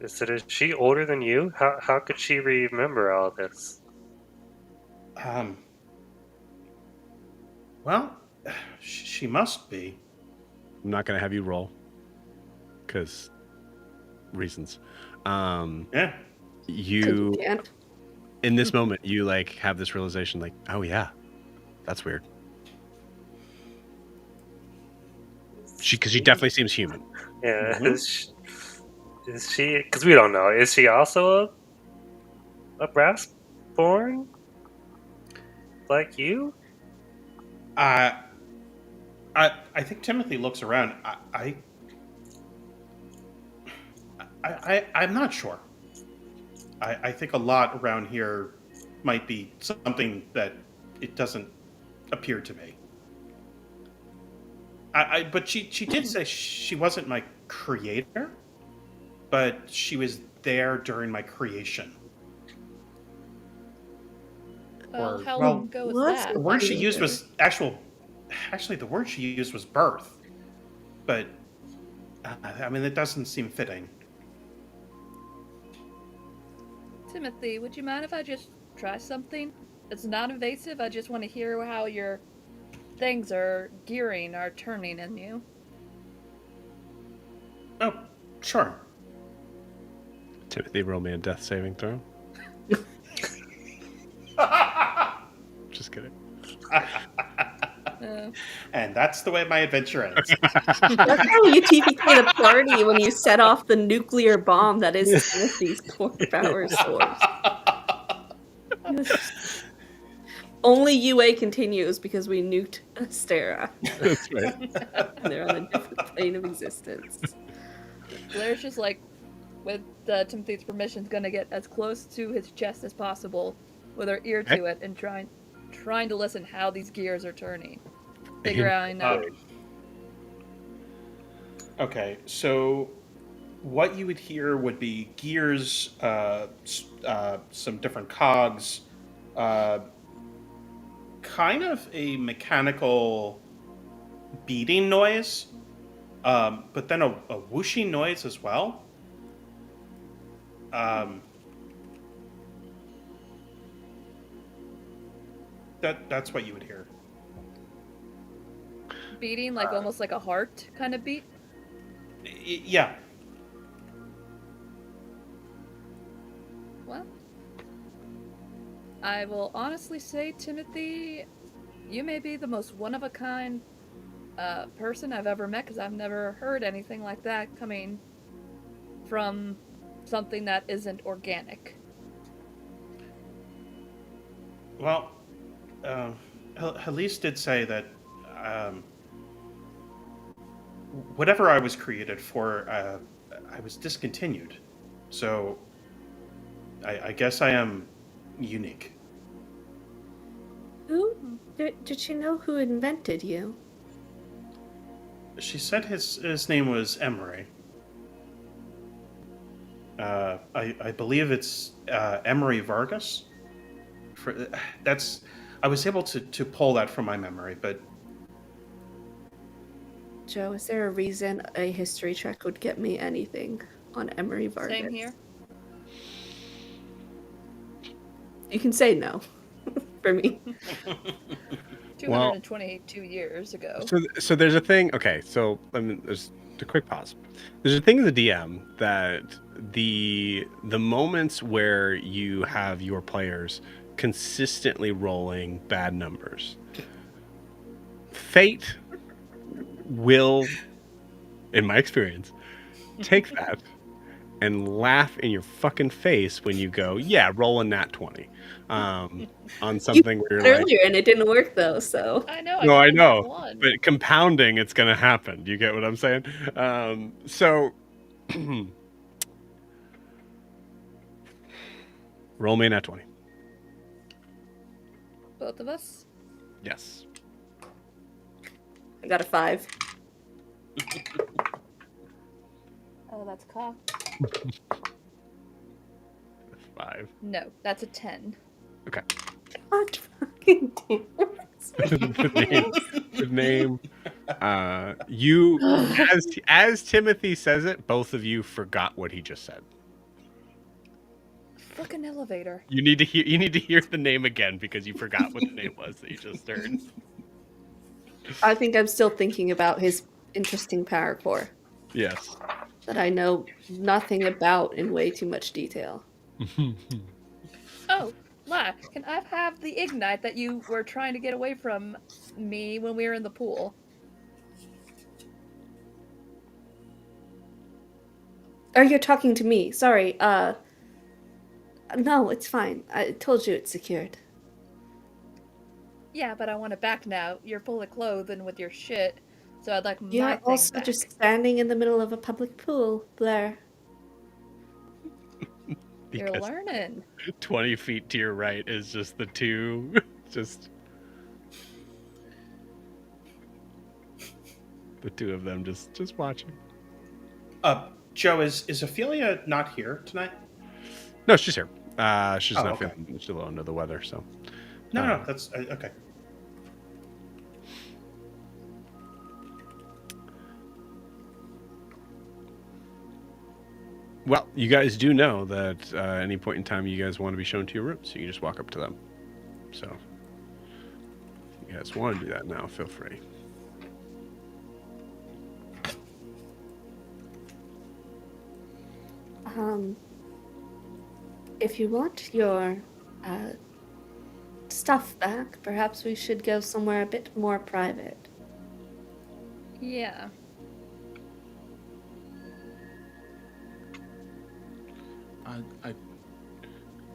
Is she older than you? How could she remember all this? Well, she must be. I'm not going to have you roll. Because reasons. Yeah. You, can't. in this moment, you like have this realization like, oh yeah, that's weird. Because she definitely seems human. Yeah, Mhm. is she? Because we don't know. Is she also a brass born like you? I think Timothy looks around. I'm not sure. I think a lot around here might be something that it doesn't appear to be. But she did say she wasn't my creator, but she was there during my creation. Well, Or- how well, long ago was what's that? The word she used was actually the word she used was birth, but I mean it doesn't seem fitting. Timothy, would you mind if I just try something? It's not invasive. I just want to hear how your things are turning in you. Oh, sure. Timothy, roll me a death saving throw. Just kidding. And that's the way my adventure ends. That's how you TPK the party when you set off the nuclear bomb that is Timothy's core power source. only UA continues because we nuked Astera. That's right. And they're on a different plane of existence. Blair's just like, with Timothy's permission, is gonna get as close to his chest as possible with her ear to it and trying to listen how these gears are turning. Figuring out. Okay, so what you would hear would be gears, some different cogs, kind of a mechanical beating noise, but then a whooshing noise as well. That's what you would hear. Beating, like almost like a heart kind of beat. Yeah. Well, I will honestly say, Timothy, you may be the most one-of-a-kind person I've ever met, because I've never heard anything like that coming from something that isn't organic. Well, Helise did say that whatever I was created for, I was discontinued. So I guess I am unique. Who? Did you know who invented you? She said his name was Emery. I believe it's Emery Vargas. I was able to pull that from my memory, but Joe, is there a reason a history check would get me anything on Emery Vargas? Same here. You can say no for me. 222 years ago. So there's a thing. Okay, so there's a quick pause. There's a thing in the DM that the moments where you have your players consistently rolling bad numbers, fate will, in my experience, take that and laugh in your fucking face when you go, yeah, roll a nat 20 on something where you're earlier and it didn't work though, so I know. No, I got know, one. but compounding, it's going to happen. Do you get what I'm saying? So, roll me a nat 20. Both of us? Yes. I got a 5. Oh, that's cock. 5. No, that's a 10. Okay. God fucking damn. Good name. You, as Timothy says it, both of you forgot what he just said. Fucking elevator. You need to hear the name again because you forgot what the name was that you just heard. I think I'm still thinking about his interesting power core Yes. that I know nothing about in way too much detail. Oh, La, can I have the ignite that you were trying to get away from me when we were in the pool? Oh, you're talking to me. Sorry. No, it's fine. I told you it's secured. Yeah, but I want it back now. You're fully clothed and with your shit, so I'd like my You're thing also back. just standing in the middle of a public pool, Blair. You're learning. 20 feet to your right is just the two, just the two of them just watching. Joe, is Ophelia not here tonight? No, she's here. She's not okay. feeling, she's a little under the weather, so. No, that's okay. Well, you guys do know that any point in time you guys want to be shown to your rooms, so you can just walk up to them. So, if you guys want to do that now, feel free. If you want your stuff back, perhaps we should go somewhere a bit more private. Yeah.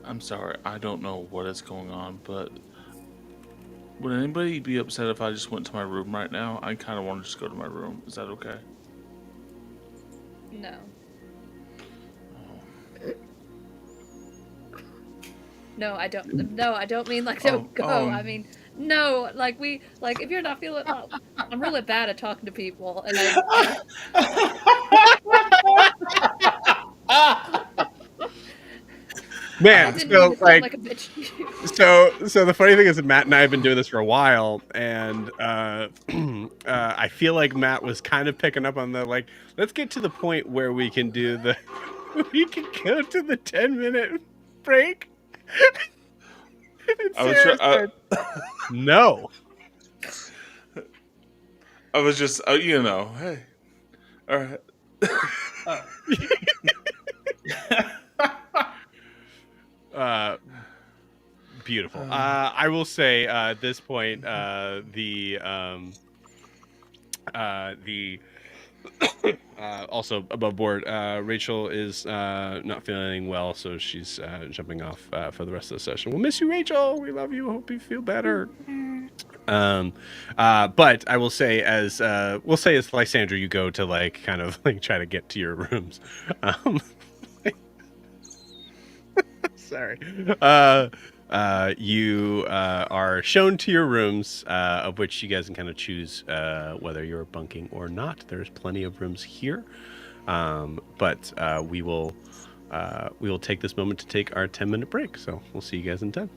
I'm sorry. I don't know what is going on, but Would anybody be upset if I just went to my room right now? I kind of want to just go to my room. Is that okay? No. No, I don't. No, I don't mean like don't go. I mean no. Like if you're not feeling, I'm really bad at talking to people, and I Man, didn't mean so to sound like, like a bitch to you. so the funny thing is that Matt and I have been doing this for a while, and I feel like Matt was kind of picking up on the like, let's get to the point where we can do the, we can go to the 10-minute break. And I was Sarah said, no. I was just, hey, all right. Beautiful. I will say at this point, the also above board, Rachel is not feeling well, so she's jumping off for the rest of the session. We'll miss you, Rachel. We love you. Hope you feel better. But I will say, as we'll say, as Lysandra, you go to like kind of like try to get to your rooms. Sorry. You are shown to your rooms, of which you guys can kind of choose whether you're bunking or not. There's plenty of rooms here, but we will take this moment to take our 10-minute break. So we'll see you guys in 10.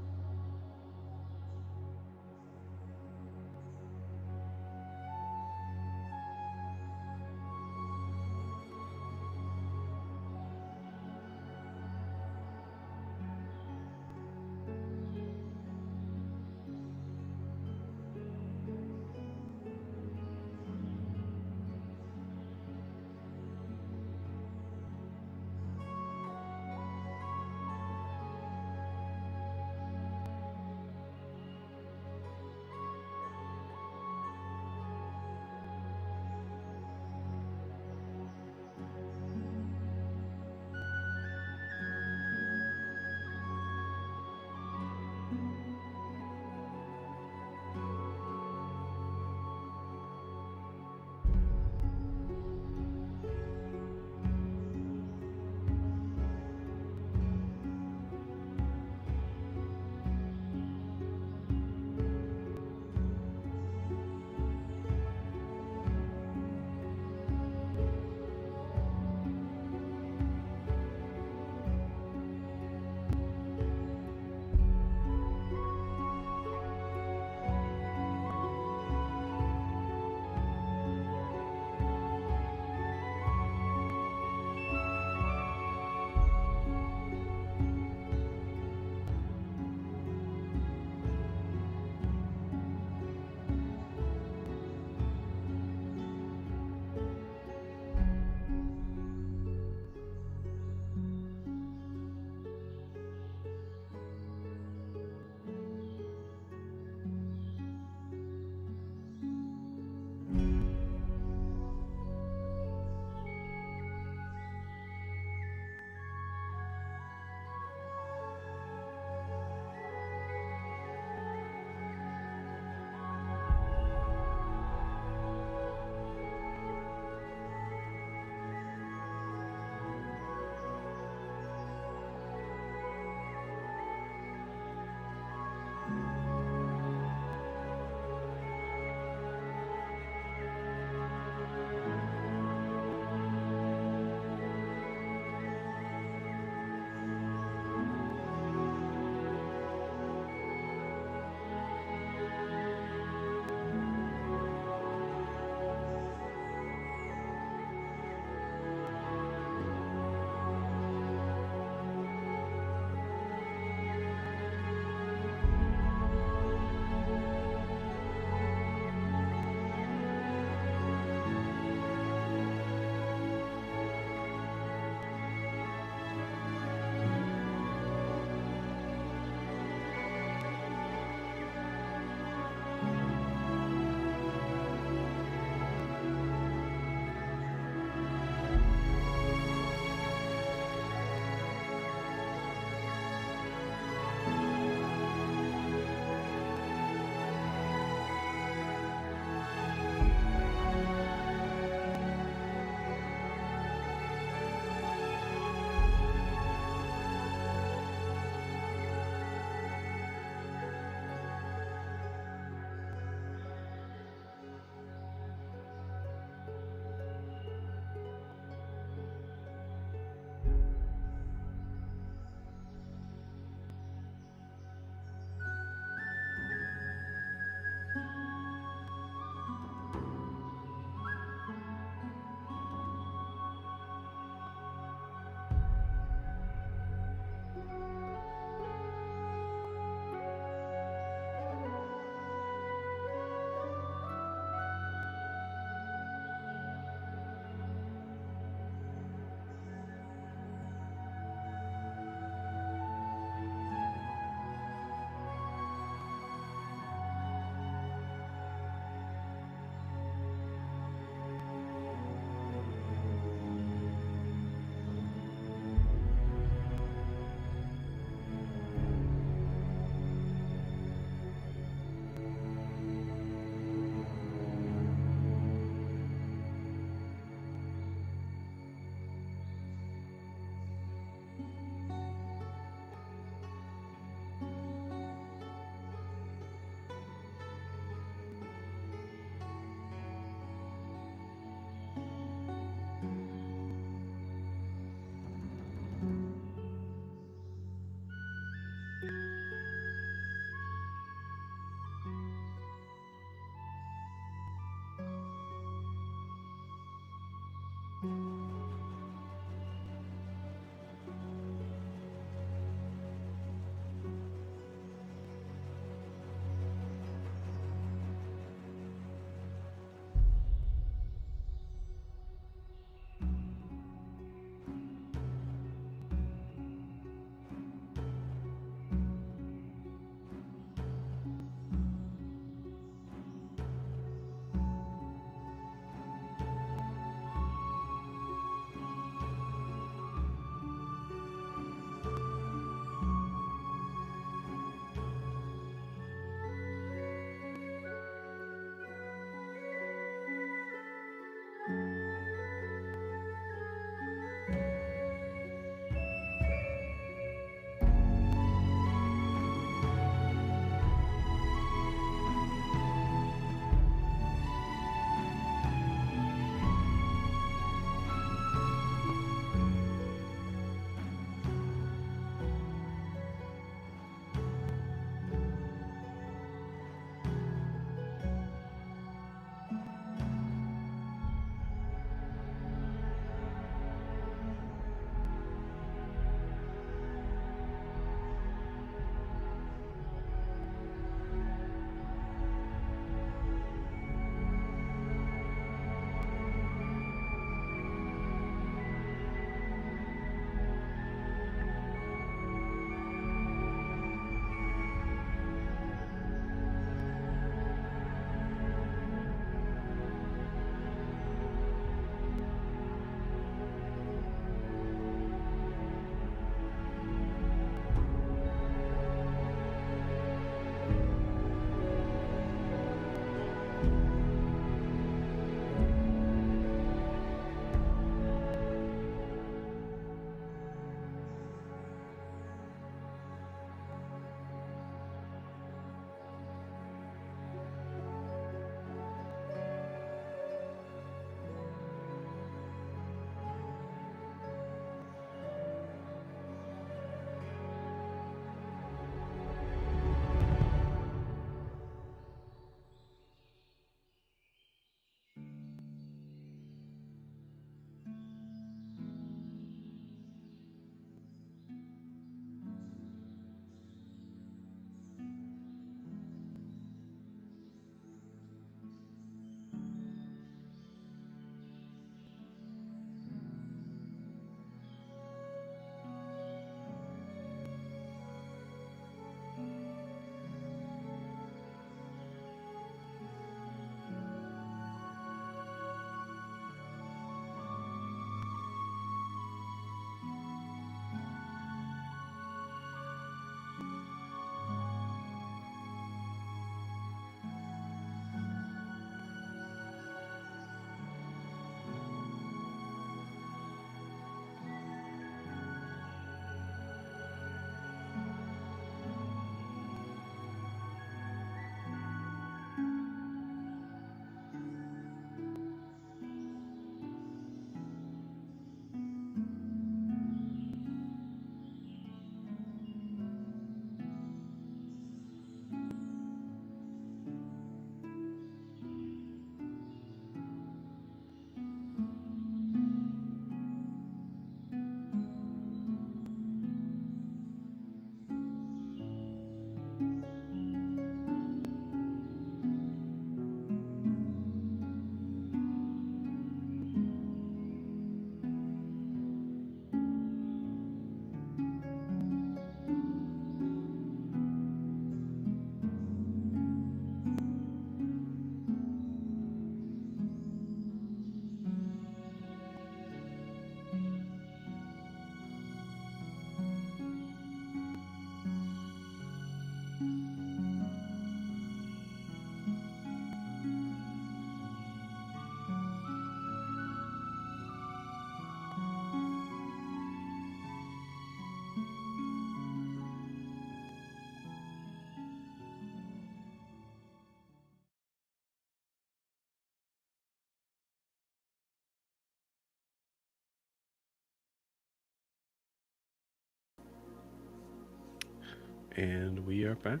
And we are back.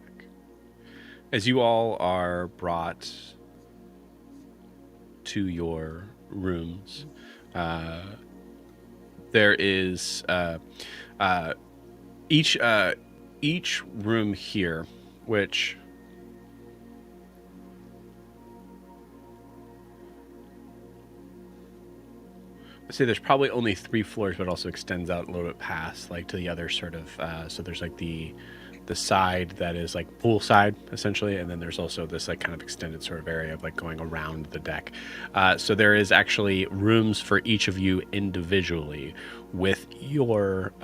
As you all are brought to your rooms, there is each room here, which I'd say there's probably only 3 floors, but it also extends out a little bit past, like to the other sort of. So there's like the side that is like poolside essentially, and then there's also this like kind of extended sort of area of like going around the deck. So there is actually rooms for each of you individually with your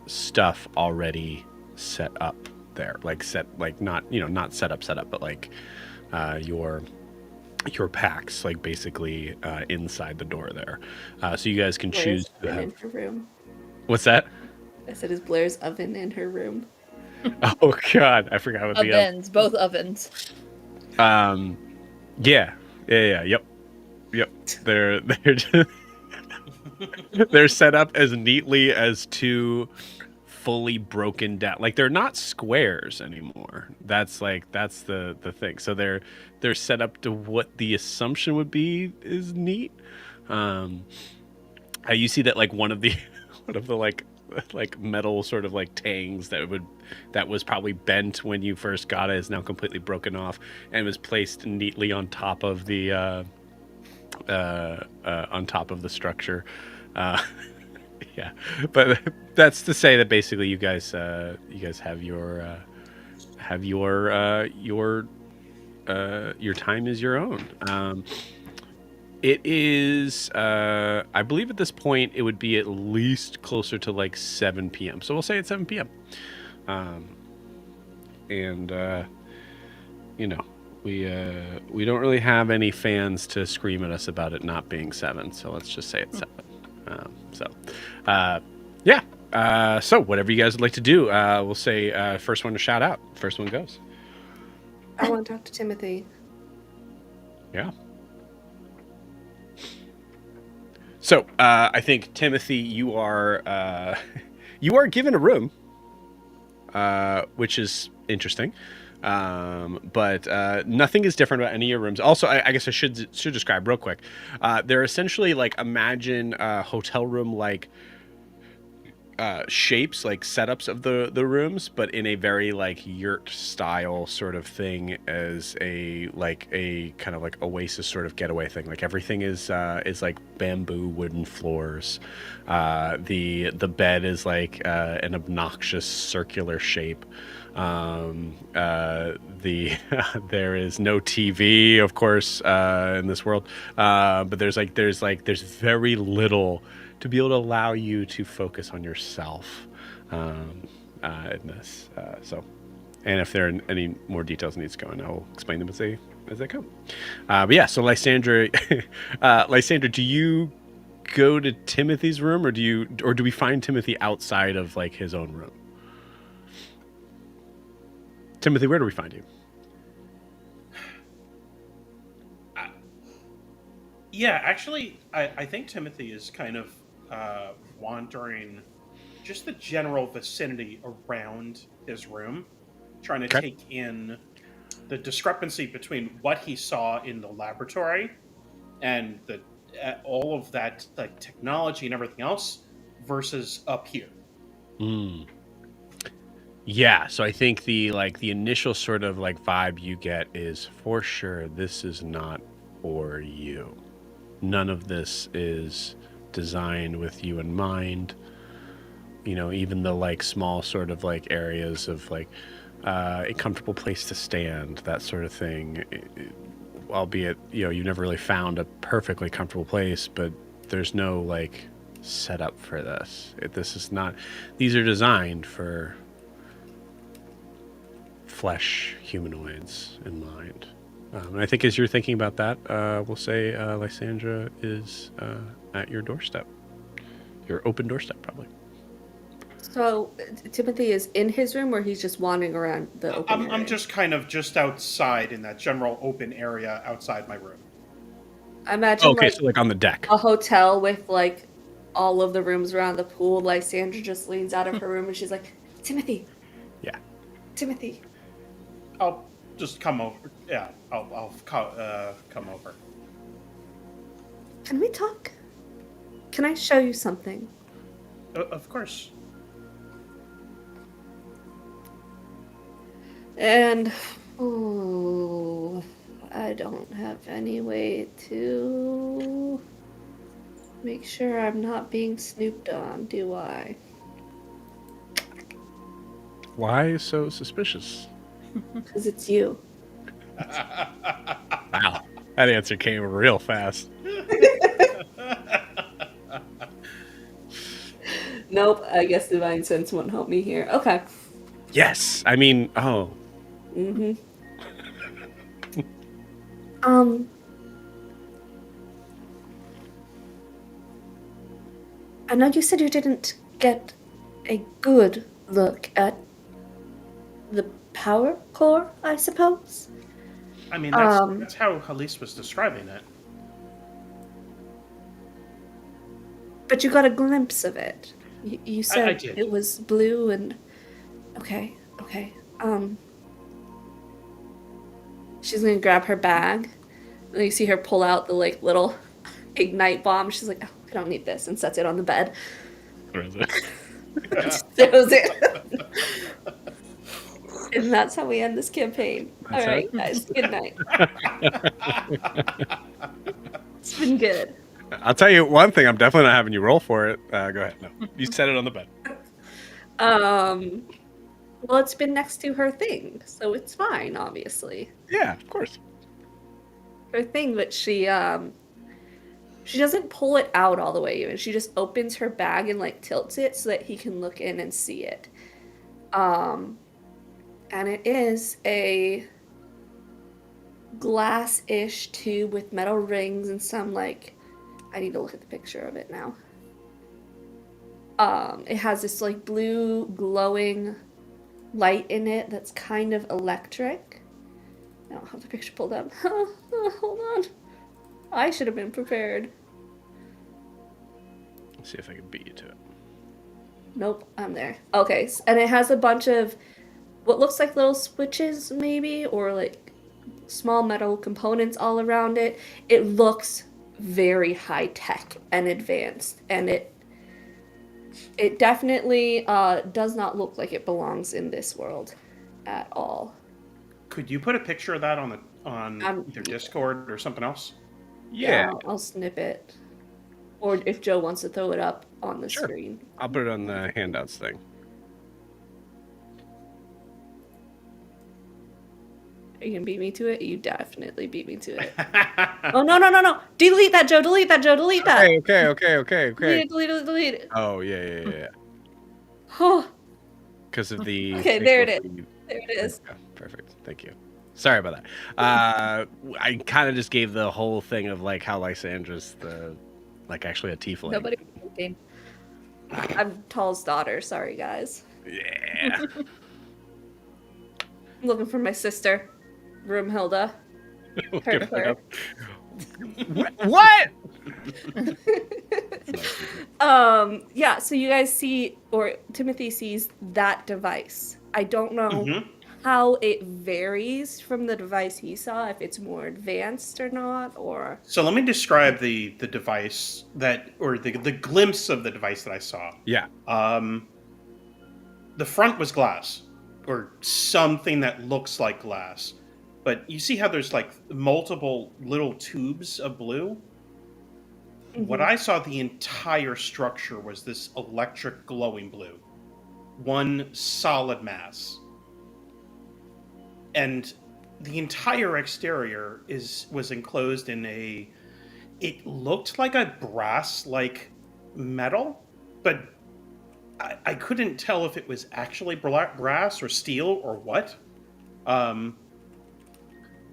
stuff already set up there, like not set up, but like your packs, like basically inside the door there. So you guys can choose to Blair's have. in her room. What's that? I said, is Blair's oven in her room? Oh God, I forgot what the Ovens, both ovens. Yeah, yep. They're just they're set up as neatly as 2 fully broken down. Like they're not squares anymore. That's the thing. So they're set up to what the assumption would be is neat. You see that like one of the like metal sort of like tangs that was probably bent when you first got it is now completely broken off and was placed neatly on top of the structure. Yeah, but that's to say that basically you guys have your time is your own. It is, I believe at this point it would be at least closer to like 7 p.m. So we'll say it's 7 p.m. We don't really have any fans to scream at us about it not being 7. So let's just say it's 7. So whatever you guys would like to do, we'll say first one to shout out. First one goes. I want to talk to Timothy. Yeah. So I think Timothy, you are given a room, which is interesting, but nothing is different about any of your rooms. Also, I guess I should describe real quick. They're essentially like imagine a hotel room like shapes, like setups of the rooms, but in a very like yurt style sort of thing, as a kind of like oasis sort of getaway thing. Like everything is like bamboo wooden floors. The bed is like an obnoxious circular shape. There is no TV, of course, in this world, but there's very little to be able to allow you to focus on yourself in this. And if there are any more details needs to go in, I'll explain them as they come. But yeah, so Lysandra, do you go to Timothy's room, or do we find Timothy outside of like his own room? Timothy, where do we find you? Yeah, actually, I think Timothy is kind of wandering just the general vicinity around his room, trying to take in the discrepancy between what he saw in the laboratory and all of that like technology and everything else versus up here. Yeah, so I think the initial sort of like vibe you get is for sure this is not for you. None of this is designed with you in mind. You know, even the like small sort of like areas of like a comfortable place to stand, that sort of thing. Albeit, you've never really found a perfectly comfortable place, but there's no like setup for this. These are designed for flesh humanoids in mind. And I think as you're thinking about that, we'll say Lysandra is at your doorstep. Your open doorstep, probably. So Timothy is in his room, or he's just wandering around the open area? I'm just kind of just outside in that general open area outside my room. I imagine so like on the deck. A hotel with like all of the rooms around the pool. Lysandra just leans out of her room and she's like, Timothy. Yeah. Timothy. I'll just come over. Yeah, I'll come over. Can we talk? Can I show you something? Of course. And oh, I don't have any way to make sure I'm not being snooped on, do I? Why so suspicious? Because it's you. Wow, that answer came real fast. Nope, I guess divine sense won't help me here. Okay. Yes, I mean, oh, Mm-hmm. Um, I know you said you didn't get a good look at the power core, I suppose. I mean, Um, that's how Halise was describing it. but you got a glimpse of it. You I said did. it was blue and okay. She's gonna grab her bag. And you see her pull out the like little ignite bomb. She's like, oh, I don't need this, and sets it on the bed. where is it? Just throws it. And that's how we end this campaign. That's All right, guys. Good night. It's been good. I'll tell you one thing. I'm definitely not having you roll for it. Go ahead. No, you set it on the bed. Well, it's been next to her thing, so it's fine, obviously. Yeah, of course. Her thing, but she doesn't pull it out all the way even. She just opens her bag and like tilts it so that he can look in and see it. And it is a glass-ish tube with metal rings and some like I need to look at the picture of it now. It has this like blue glowing light in it that's kind of electric. I don't have the picture pulled up. Hold on. I should have been prepared. Let's see if I can beat you to it. Nope, I'm there. Okay, and it has a bunch of what looks like little switches, maybe, or like small metal components all around it. It looks very high tech and advanced, and it definitely does not look like it belongs in this world at all. Could you put a picture of that on either Discord or something else? Yeah, I'll snip it. Or if Joe wants to throw it up on the Sure. screen. I'll put it on the handouts thing. You can beat me to it? You definitely beat me to it. Oh, no. Delete that, Joe. Delete that. Okay. Delete it. Oh, yeah. Oh, Because of the... okay, there it is. There it is. Okay, perfect. Thank you. Sorry about that. I kind of just gave the whole thing of like how Lysandra's actually a tiefling. Nobody game. I'm Tall's daughter. Sorry, guys. Yeah. I'm looking for my sister, Broomhilda. Heard of her. What? Yeah, so you guys see, or Timothy sees that device. I don't know how it varies from the device he saw, if it's more advanced or not, or... So let me describe the device or the glimpse of the device that I saw. Yeah. The front was glass, or something that looks like glass. But you see how there's like multiple little tubes of blue? Mm-hmm. What I saw, the entire structure was this electric glowing blue. One solid mass. And the entire exterior was enclosed in it looked like a brass-like metal, but I couldn't tell if it was actually brass or steel or what.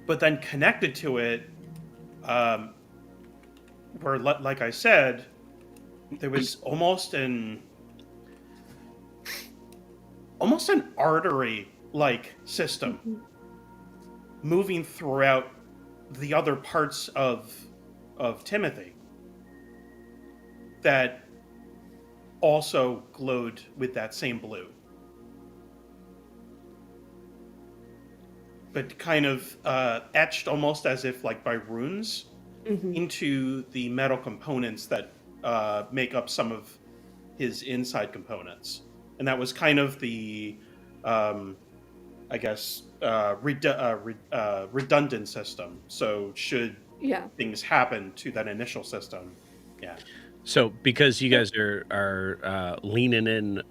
But then connected to it, where, like I said, there was almost an artery-like system moving throughout the other parts of Timothy that also glowed with that same blue. but kind of etched almost as if like by runes into the metal components that make up some of his inside components. And that was kind of the, I guess, redundant system. So should Yeah. things happen to that initial system, yeah. So because you guys are leaning in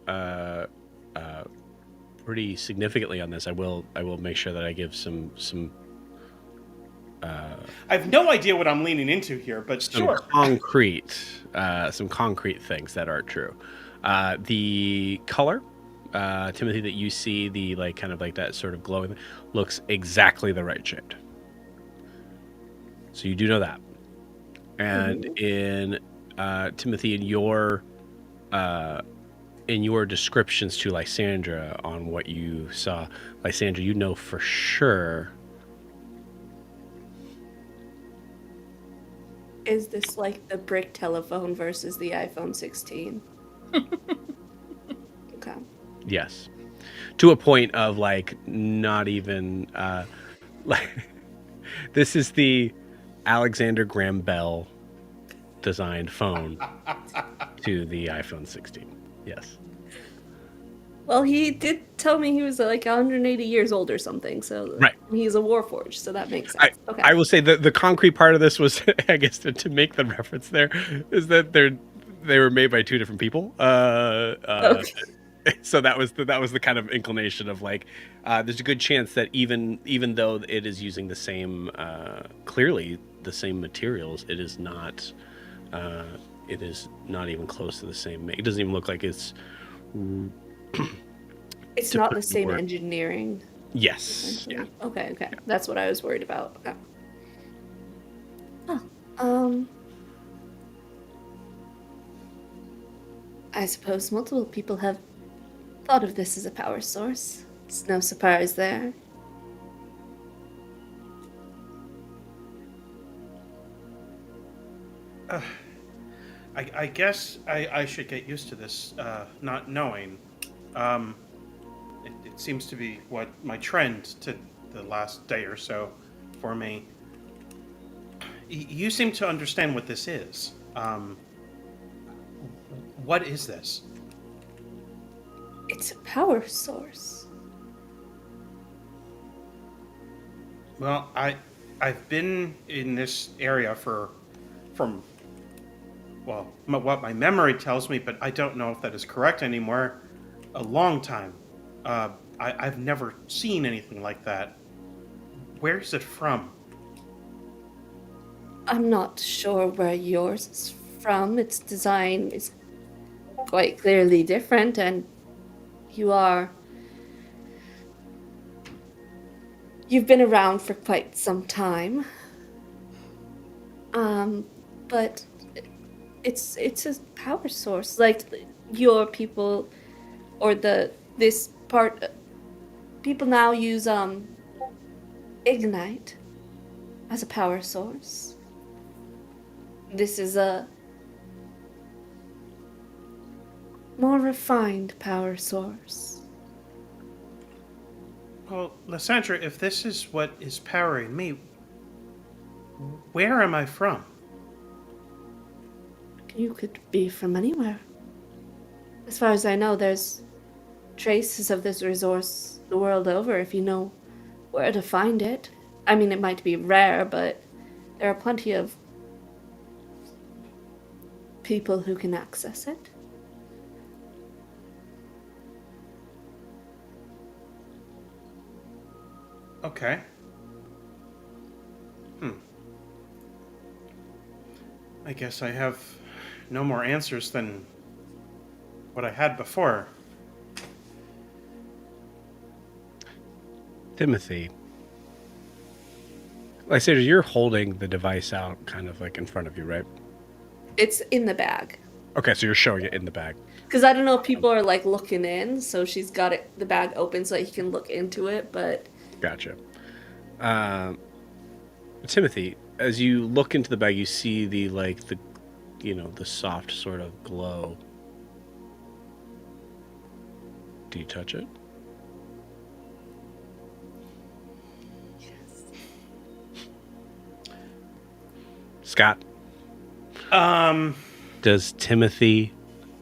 pretty significantly on this, I will make sure that I give some I have no idea what I'm leaning into here, but sure. concrete things that are true. The color, Timothy, that you see, the like kind of like that sort of glowing, looks exactly the right shade. So you do know that. And in Timothy, in your descriptions to Lysandra on what you saw, Lysandra, you know for sure. Is this like the brick telephone versus the iPhone 16? Okay. Yes. To a point of like not even like this is the Alexander Graham Bell designed phone to the iPhone 16. Yes. Well, he did tell me he was like 180 years old or something, so Right. he's a warforged, so that makes sense. Okay. I will say that the concrete part of this was, I guess, to make the reference there, is that they were made by two different people. Okay. So that was the kind of inclination of like, there's a good chance that even though it is using the same, clearly the same materials, it is not even close to the same. It doesn't even look like it's. It's not the same engineering. Yes. Yeah. Okay. Yeah. That's what I was worried about. Okay. I suppose multiple people have thought of this as a power source. It's no surprise there. I guess I should get used to this, not knowing. It seems to be what my trend to the last day or so for me. You seem to understand what this is. What is this? It's a power source. Well, I've been in this area from what my memory tells me, but I don't know if that is correct anymore. A long time. I've never seen anything like that. Where is it from? I'm not sure where yours is from. Its design is quite clearly different, and you've been around for quite some time. But it's a power source. Like your people or this part people now use Ignite as a power source. This is a more refined power source. Well, Lysandra, if this is what is powering me, where am I from? You could be from anywhere. As far as I know, there's traces of this resource the world over if you know where to find it. I mean, it might be rare, but there are plenty of people who can access it. Okay. I guess I have no more answers than what I had before. Timothy, like I said, you're holding the device out kind of like in front of you, right? It's in the bag. Okay, so you're showing it in the bag. Because I don't know if people are like looking in, so she's got the bag open so that he can look into it, but... Gotcha. Timothy, as you look into the bag, you see the soft sort of glow. Do you touch it? Scott, Um, Does Timothy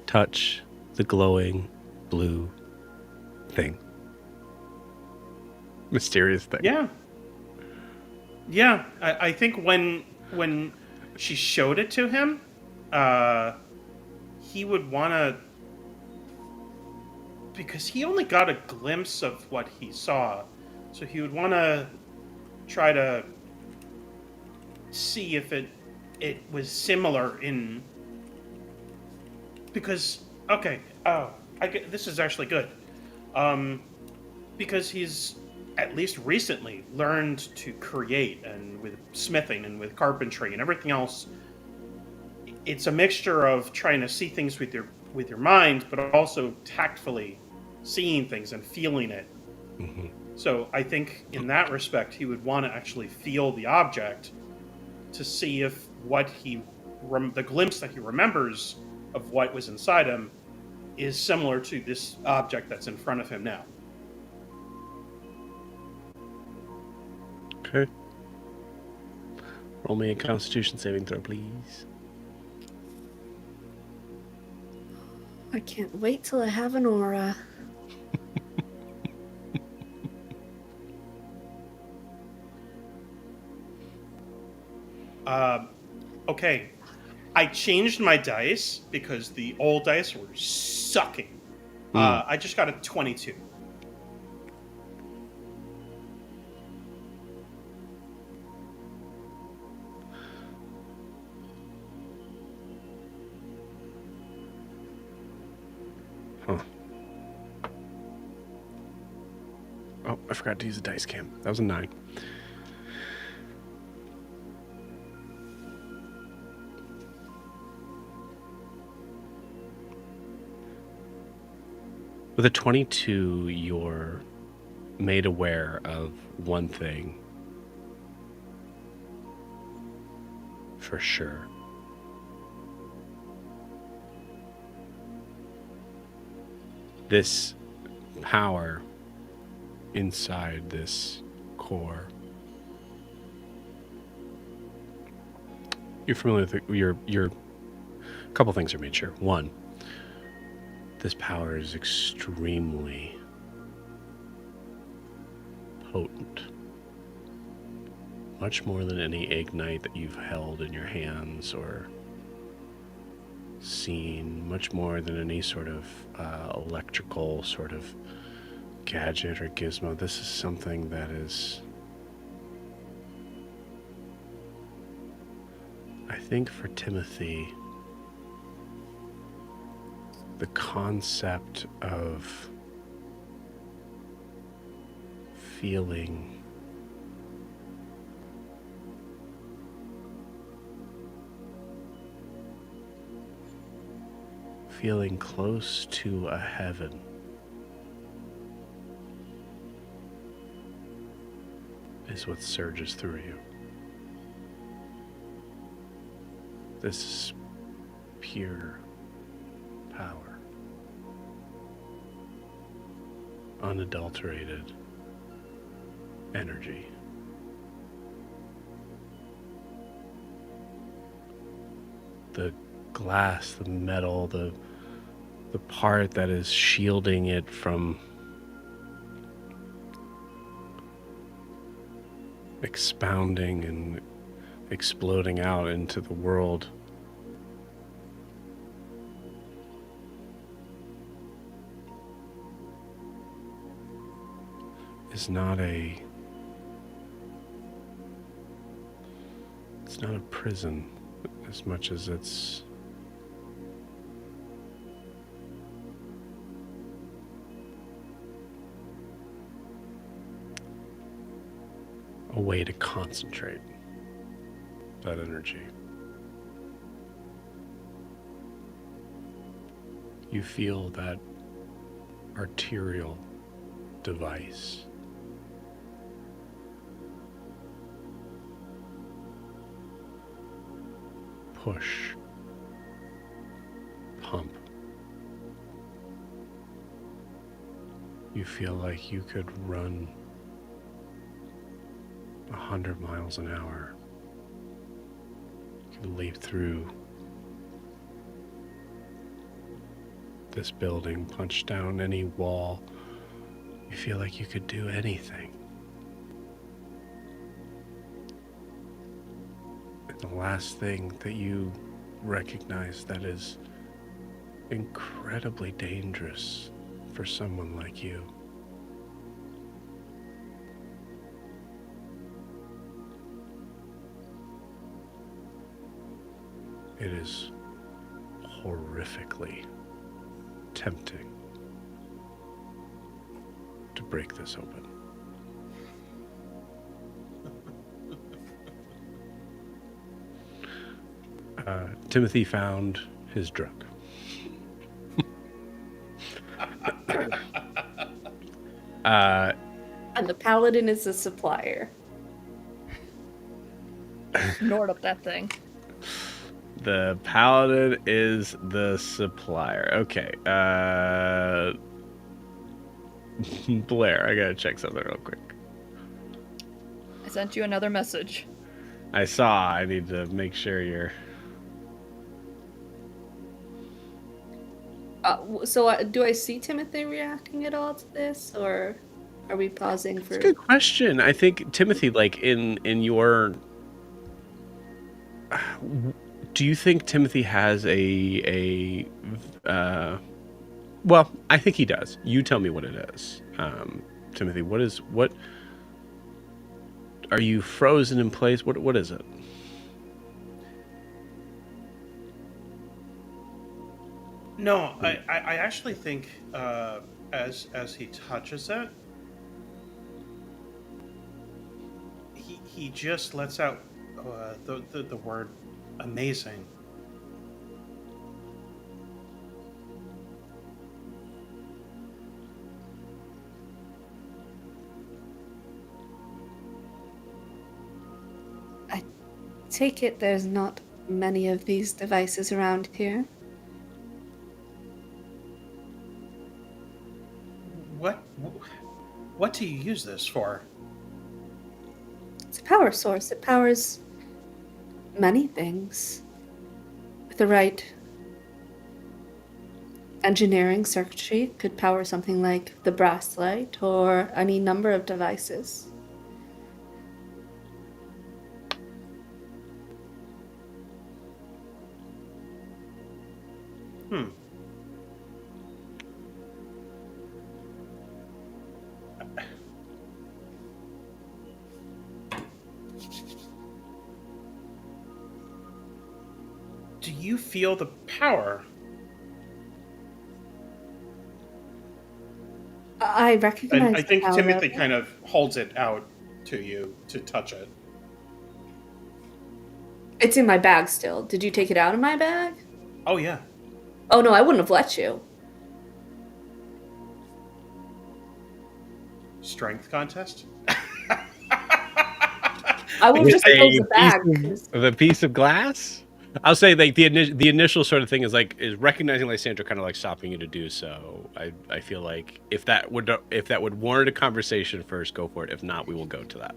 touch the glowing blue thing? Mysterious thing. yeah. Yeah, I think when she showed it to him, he would want to, because he only got a glimpse of what he saw, so he would want to try to see if it was similar in, because okay, this is actually good, because he's at least recently learned to create, and with smithing and with carpentry and everything else, it's a mixture of trying to see things with your mind, but also tactfully seeing things and feeling it. Mm-hmm. So I think in that respect, he would want to actually feel the object to see if the glimpse that he remembers of what was inside him is similar to this object that's in front of him now. Okay. Roll me a Constitution saving throw, please. I can't wait till I have an aura. Okay, I changed my dice because the old dice were sucking. I just got a 22. Huh. Oh, I forgot to use the dice cam. That was a 9. With a 22, you're made aware of one thing for sure. This power inside this core. You're familiar with your a couple things are made sure. One, this power is extremely potent. Much more than any ignite that you've held in your hands or seen, much more than any sort of electrical sort of gadget or gizmo. This is something that is, I think for Timothy, the concept of feeling close to a heaven is what surges through you. This is pure power, unadulterated energy. The glass, the metal, the part that is shielding it from expounding and exploding out into the world is not a prison as much as it's a way to concentrate that energy. You feel that arterial device push, pump. You feel like you could run 100 miles an hour You leap through this building, punch down any wall. You feel like you could do anything. And the last thing that you recognize that is incredibly dangerous for someone like you it is horrifically tempting to break this open. Timothy found his drug. And the paladin is the supplier. Snort up that thing. The paladin is the supplier. Okay. Blair, I gotta check something real quick. I sent you another message. I saw. I need to make sure you're... Do I see Timothy reacting at all to this, or are we pausing for? That's a good question. I think, Timothy, like, in your... Do you think Timothy has well, I think he does. You tell me what it is. Timothy, what... Are you frozen in place? What is it? No, I actually think as he touches it, he just lets out the word amazing. I take it there's not many of these devices around here. What do you use this for? It's a power source. It powers many things. With the right engineering circuitry, it could power something like the Brasslight or any number of devices. Do you feel the power? I recognize And I think the power Timothy of it. kind of holds it out to you to touch it. It's in my bag still. Did you take it out of my bag? Oh yeah. Oh no, I wouldn't have let you. Strength contest? I would just close the bag. The piece of glass? I'll say like the initial sort of thing is recognizing Lysandra kind of like stopping you to do so. I feel like if that would warrant a conversation first, go for it. If not, we will go to that.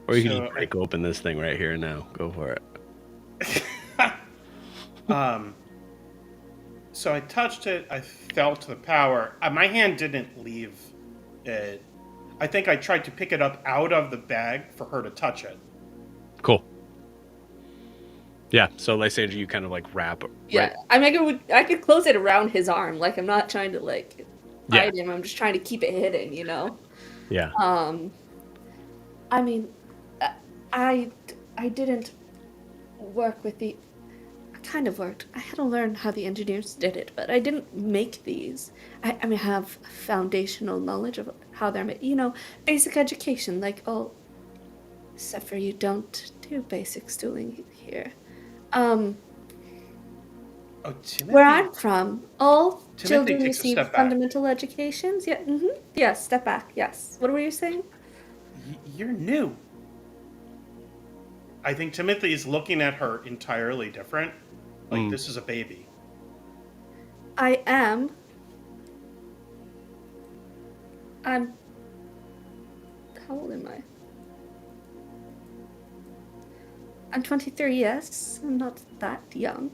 Or you can just break open this thing right here and now. Go for it. So I touched it. I felt the power. My hand didn't leave it. I think I tried to pick it up out of the bag for her to touch it. Cool. Yeah, so Lysandra, you kind of like wrap. Yeah, Right? I mean, I could close it around his arm. Like, I'm not trying to like hide him. I'm just trying to keep it hidden, you know. Yeah. I mean, I didn't work with the. I kind of worked. I had to learn how the engineers did it, but I didn't make these. I mean, have foundational knowledge of how they're made. You know, basic education. Like, oh, except for you don't do basic schooling here. Oh, Timothy. Where I'm from, all Timothy children takes a receive step back. fundamental educations. Yeah, yes, step back. Yes. What were you saying? You're new. I think Timothy is looking at her entirely different. Like this is a baby. I am. I'm. How old am I? I'm 23, yes. I'm not that young.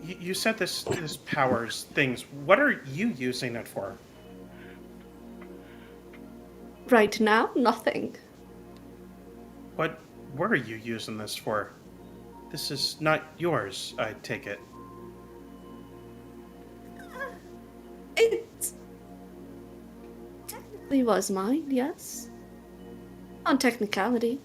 You said this powers things. What are you using it for? Right now, nothing. What were you using this for? This is not yours, I take it. It technically was mine, yes. On technicality.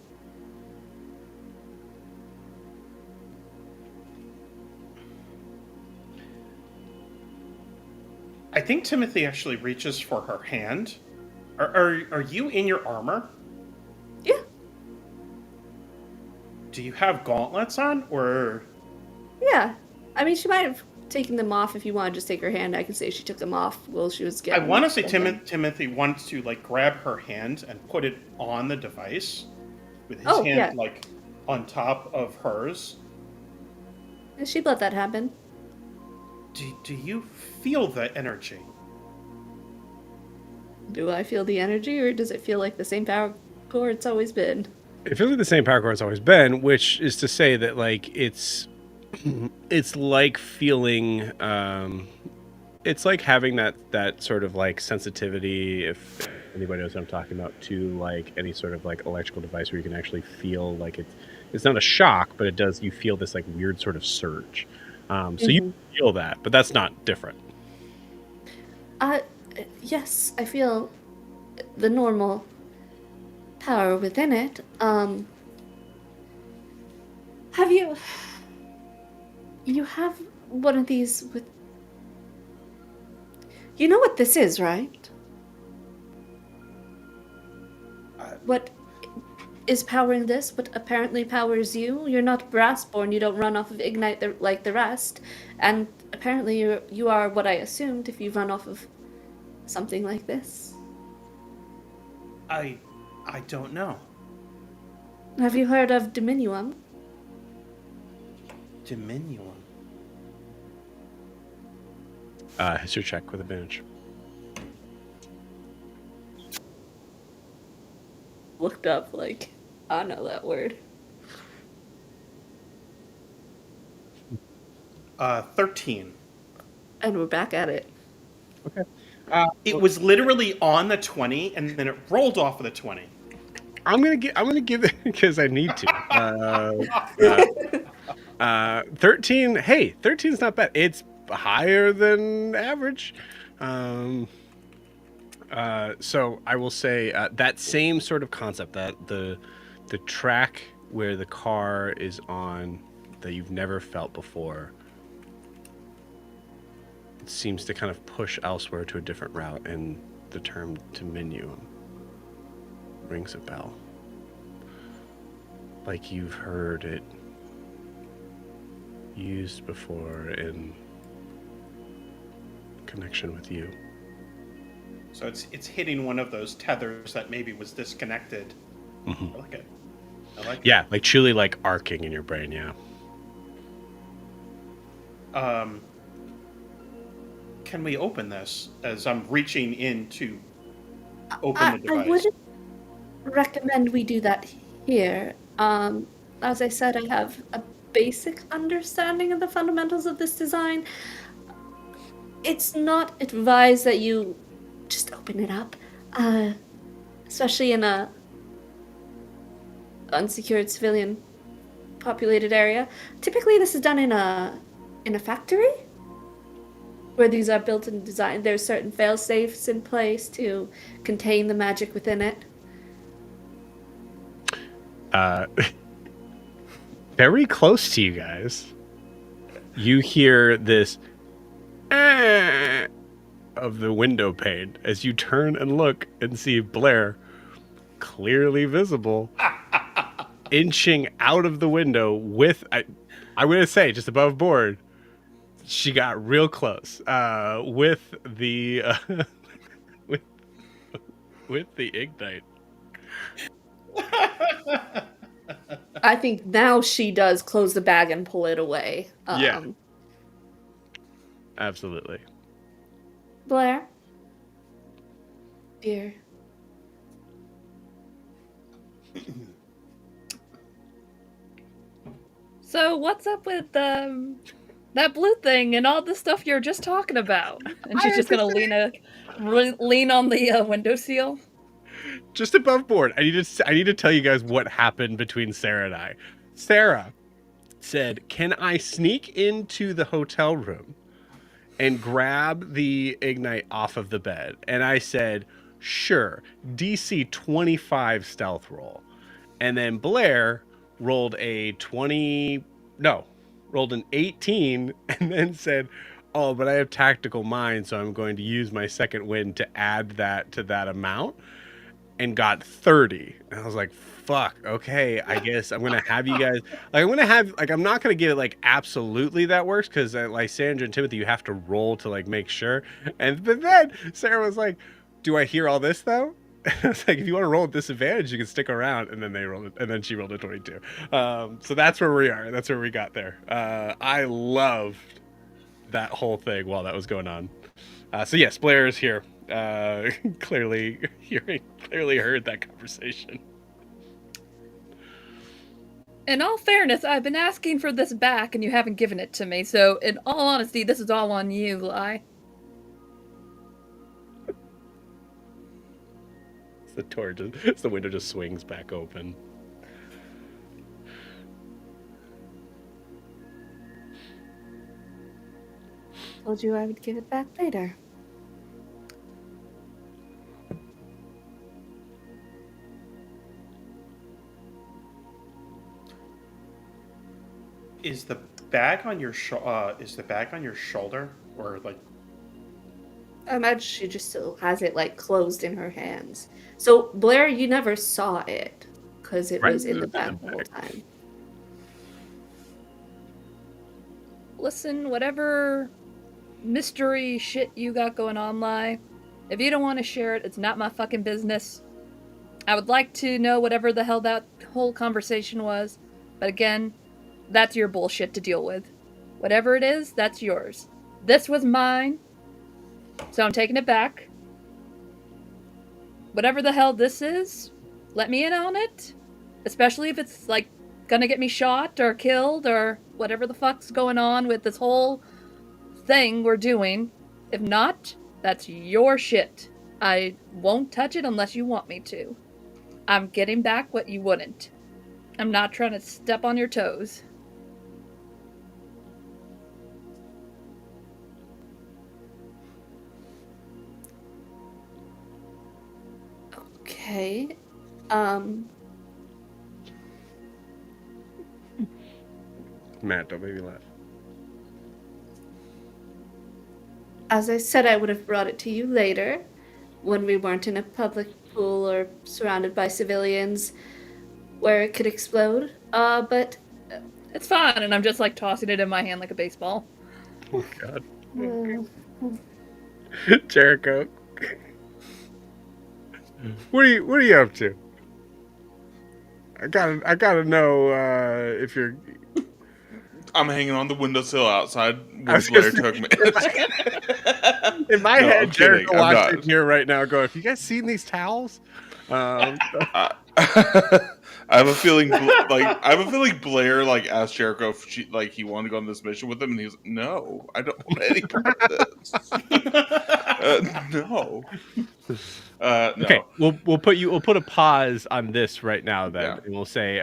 I think Timothy actually reaches for her hand. Are you in your armor? Yeah, Do you have gauntlets on, or yeah. I mean, she might have taken them off. If you want to just take her hand, I can say she took them off while she was I getting. want to say them. Timothy wants to like grab her hand and put it on the device with his Oh, hand yeah. like on top of hers. She'd let that happen. Do you feel the energy? Do I feel the energy, or does it feel like the same power core it's always been? It feels like the same power core it's always been, which is to say that like it's like feeling it's like having that sort of like sensitivity, if anybody knows what I'm talking about, to like any sort of like electrical device where you can actually feel like it's not a shock, but it does, you feel this like weird sort of surge. So you feel that, but that's not different. Yes, I feel the normal power within it. Have you? You have one of these with. You know what this is, right? What is powering this? What apparently powers you? You're not brass-born. You don't run off of ignite like the rest, and apparently you are what I assumed if you run off of something like this. I don't know. Have you heard of Diminuum? Diminuum. History check with advantage. Looked up like I know that word. 13. And we're back at it. Okay. It was literally on the 20, and then it rolled off of the 20. I'm gonna give it because I need to. 13. Hey, 13 is not bad. It's higher than average. So I will say that same sort of concept, that the track where the car is on that you've never felt before, it seems to kind of push elsewhere to a different route, and the term Dominium rings a bell. Like you've heard it used before in connection with you. So it's hitting one of those tethers that maybe was disconnected. Mm-hmm. I like it. I like Yeah, like truly like arcing in your brain, yeah. it. Can we open this as I'm reaching in to open the device? I wouldn't recommend we do that here. As I said, I have a basic understanding of the fundamentals of this design. It's not advised that you just open it up, especially in a unsecured civilian populated area. Typically, this is done in a factory where these are built and designed. There's certain fail safes in place to contain the magic within it. Very close to you guys, you hear this of the window pane as you turn and look and see Blair, clearly visible, inching out of the window with, I'm going to say, just above board. She got real close with the with the ignite. I think now she does close the bag and pull it away. Yeah. Absolutely. Blair? Dear. So what's up with that blue thing and all the stuff you're just talking about? And she's just gonna lean on the windowsill. Just above board, I need to tell you guys what happened between Sarah and I. Sarah said, "Can I sneak into the hotel room and grab the ignite off of the bed?" And I said, "Sure, DC 25 stealth roll." And then Blair rolled rolled an 18 and then said, "Oh, but I have tactical mind, so I'm going to use my second wind to add that to that amount," and got 30. And I was like, fuck, okay, I guess I'm gonna have you guys I'm not gonna give it like absolutely that works, because like Sandra and Timothy, you have to roll to like make sure. And then Sarah was like, "Do I hear all this though?" I was like, "If you want to roll at disadvantage, you can stick around." And then they rolled it, and then she rolled a 22. So that's where we are. That's where we got there. I loved that whole thing while that was going on. So yes, Blair is here. Clearly heard that conversation. In all fairness, I've been asking for this back and you haven't given it to me, so in all honesty, this is all on you, Lai. The window just swings back open. Told you I would give it back later. Is the bag on your shoulder, or like? I imagine she just still has it like closed in her hands. So Blair, you never saw it because it was in the bag the whole time. Listen, whatever mystery shit you got going on, Lai, if you don't want to share it, it's not my fucking business. I would like to know whatever the hell that whole conversation was, but again, that's your bullshit to deal with. Whatever it is, that's yours. This was mine, so I'm taking it back. Whatever the hell this is, let me in on it. Especially if it's, like, gonna get me shot or killed or whatever the fuck's going on with this whole thing we're doing. If not, that's your shit. I won't touch it unless you want me to. I'm getting back what you wouldn't. I'm not trying to step on your toes. Okay. Matt, don't make me laugh. As I said, I would have brought it to you later, when we weren't in a public pool or surrounded by civilians where it could explode. But It's fine, and I'm just like tossing it in my hand like a baseball. Oh God. Jericho. What are you up to? I gotta know if you're. I'm hanging on the windowsill outside when Blair took me. In my head, I'm Jericho kidding, I'm walks in not. here right now going, "Have you guys seen these towels?" I have a feeling Blair like asked Jericho if he wanted to go on this mission with him, and he was like, "No, I don't want any part of this." No. No. Okay, we'll put a pause on this right now then, Yeah. and we'll say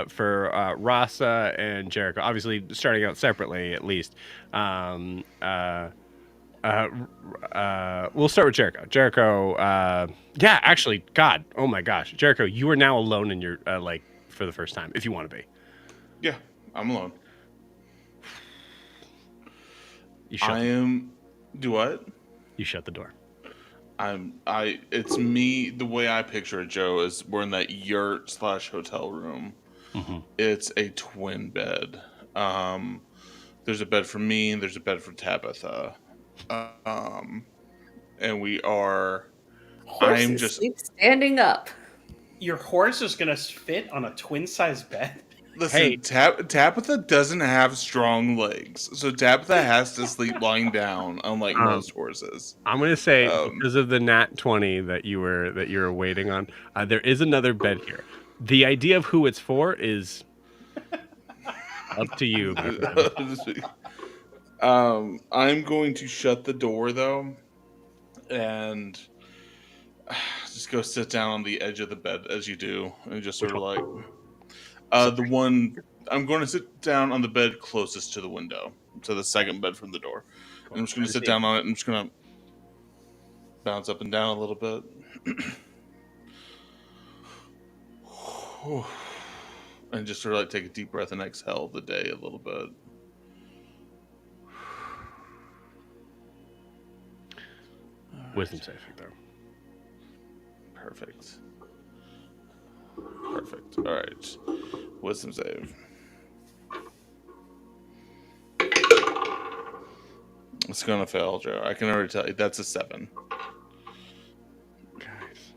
for Rasa and Jericho, obviously starting out separately at least. We'll start with Jericho. Jericho, yeah, actually, God, oh my gosh, Jericho, you are now alone in your for the first time, if you want to be. Yeah, I'm alone. I am. Do what? You shut the door. It's me. The way I picture it, Joe, is we're in that yurt / hotel room. Mm-hmm. It's a twin bed. There's a bed for me, and there's a bed for Tabitha. And we are. horses sleep standing up. Your horse is gonna fit on a twin-size bed? Listen, Hey. Tabitha doesn't have strong legs, so Tabitha has to sleep lying down, unlike most horses. I'm gonna say because of the nat 20 that you were waiting on, there is another bed here. The idea of who it's for is up to you, my friend. I'm going to shut the door though, and just go sit down on the edge of the bed as you do, and just sort Which of one? like the one. I'm going to sit down on the bed closest to the window, to the second bed from the door. Cool. I'm just going to sit Understand. down on it. And I'm just going to bounce up and down a little bit. And just sort of like take a deep breath and exhale the day a little bit. Wisdom saving throw. Perfect. All right. Wisdom save. It's going to fail, Joe. I can already tell you. That's a 7. Guys,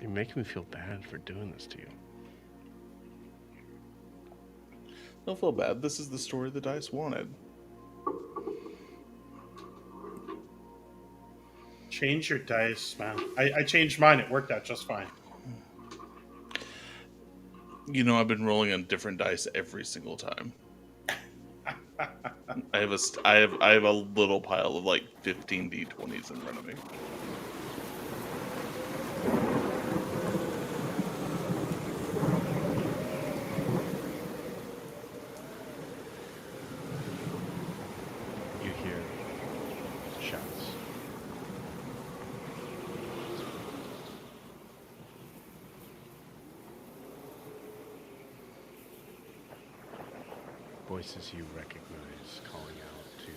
you make me feel bad for doing this to you. Don't feel bad. This is the story the dice wanted. Change your dice, man. I changed mine. It worked out just fine. You know, I've been rolling on different dice every single time. I have a little pile of like 15 d20s in front of me. You hear shouts. Voices you recognize calling out to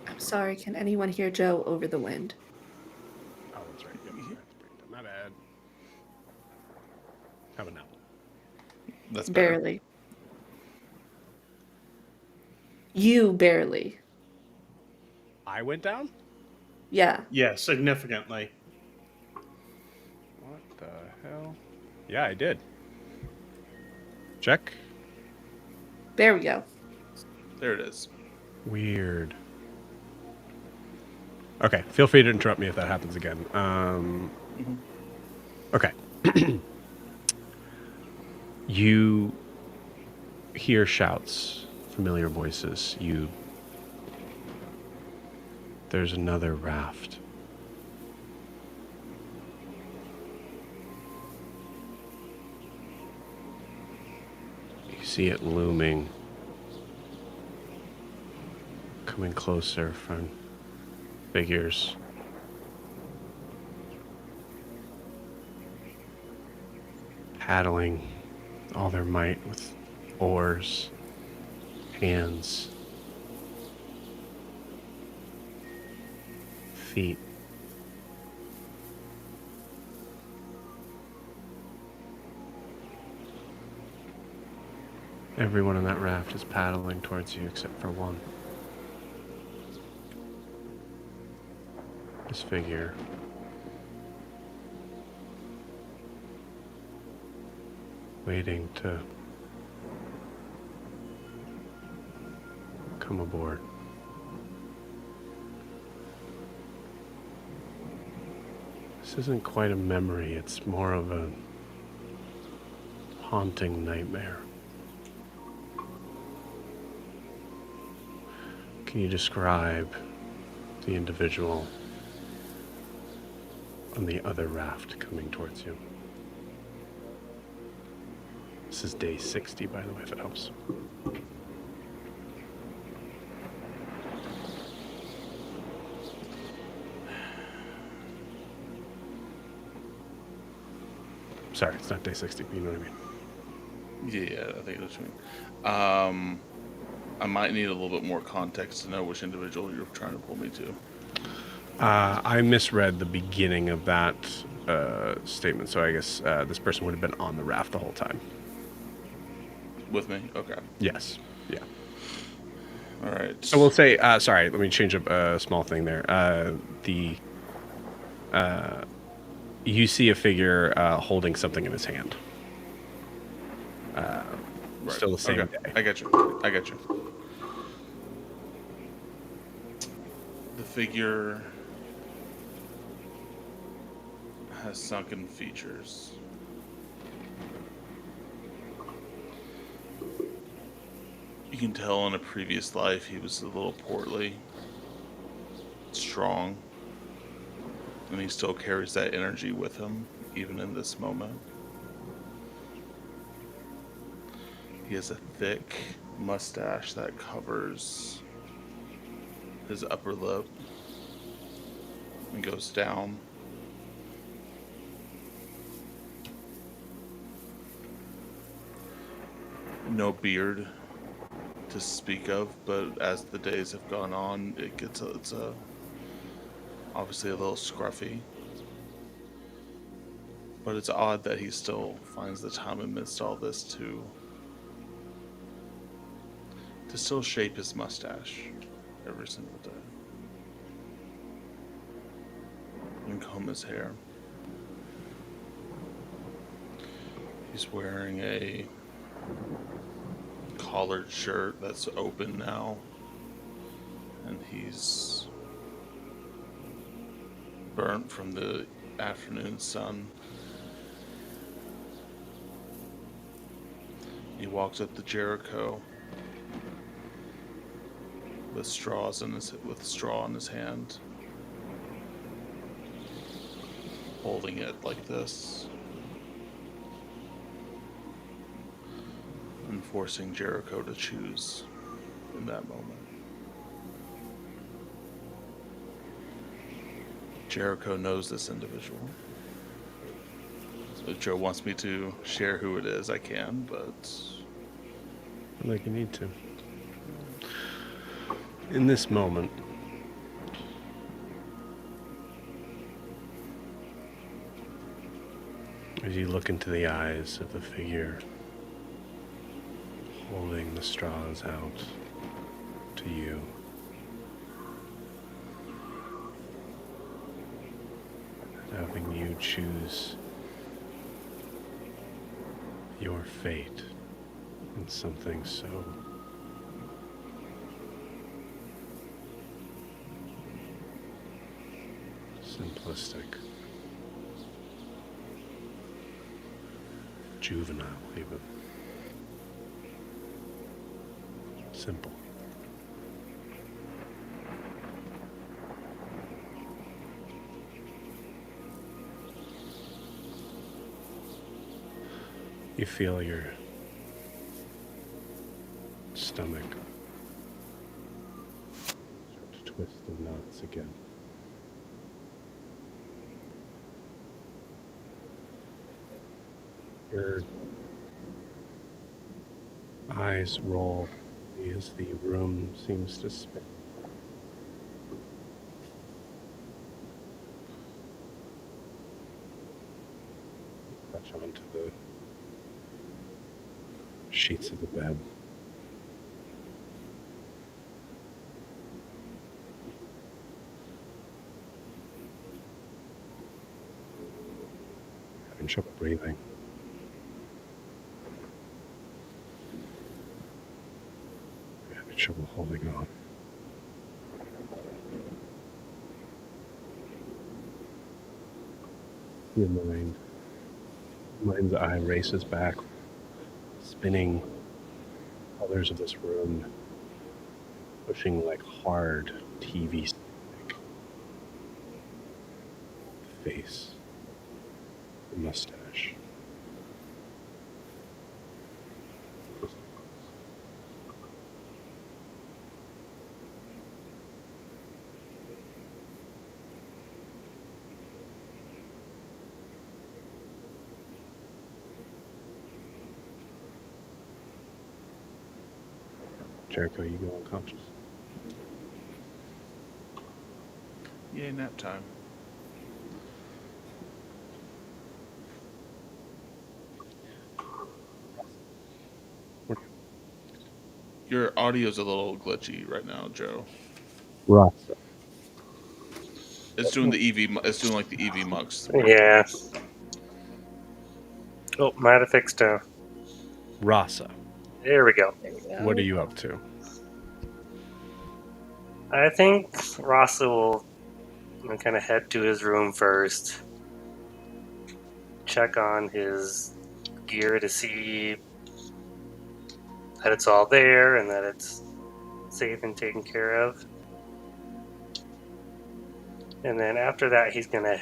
I'm sorry, can anyone hear Joe over the wind? Oh, that's right. Yep, my bad. How about now? That's better. Barely. You barely. I went down? Yeah. Yeah, significantly. What the hell? Yeah, I did. Check. There we go. There it is. Weird. Okay, feel free to interrupt me if that happens again. Okay. You hear shouts, familiar voices. There's another raft. You see it looming, coming closer from figures. Paddling all their might with oars, hands, feet. Everyone on that raft is paddling towards you except for one. This figure. Waiting to come aboard. This isn't quite a memory, it's more of a haunting nightmare. Can you describe the individual on the other raft coming towards you? This is day 60, by the way, if it helps. Sorry, it's not day 60, but you know what I mean. Yeah, I think that's right. I might need a little bit more context to know which individual you're trying to pull me to. I misread the beginning of that statement, so I guess this person would have been on the raft the whole time. With me? Okay. Yes. Yeah. All right. So we'll say, sorry, let me change up a small thing there. you see a figure holding something in his hand. Right. Still the same Okay. day. I got you. The figure has sunken features. You can tell in a previous life he was a little portly, strong, and he still carries that energy with him, even in this moment. He has a thick mustache that covers his upper lip and goes down. No beard to speak of, but as the days have gone on, it's obviously a little scruffy. But it's odd that he still finds the time amidst all this to still shape his mustache every single day and comb his hair. He's wearing a collared shirt that's open now, and he's burnt from the afternoon sun. He walks up to Jericho with straw in his hand, holding it like this, and forcing Jericho to choose in that moment. Jericho knows this individual. So if Joe wants me to share who it is, I can, but I think you need to. In this moment, as you look into the eyes of the figure holding the straws out to you, having you choose your fate in something so simplistic, juvenile even, simple. You feel your stomach start to twist in knots again. Your eyes roll as the room seems to spin. Touch onto the sheets of the bed. Having trouble breathing. Having trouble holding on. Your mind's eye races back, spinning colors of this room, pushing like hard TV stick. The face, the mustache. Jericho, you go unconscious. yay, nap time. Your audio's a little glitchy right now, Joe. Rasa. It's doing the EV. It's doing like the EV mugs. Yeah. Oh, might have fixed Rasa, There we go. There we go. what are you up to? I think Rasa will kind of head to his room first, check on his gear to see that it's all there and that it's safe and taken care of. And then after that, he's going to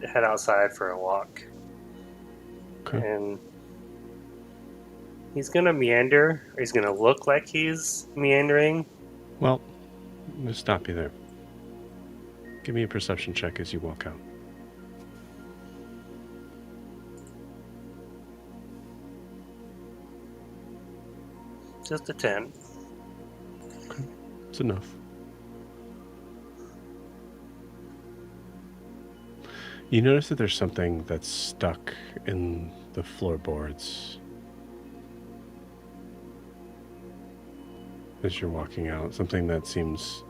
head outside for a walk. Okay. And he's going to meander, or he's going to look like he's meandering. Well, I'm gonna stop you there. Give me a perception check as you walk out. Just a 10. It's enough. You notice that there's something that's stuck in the floorboards as you're walking out. Something that seems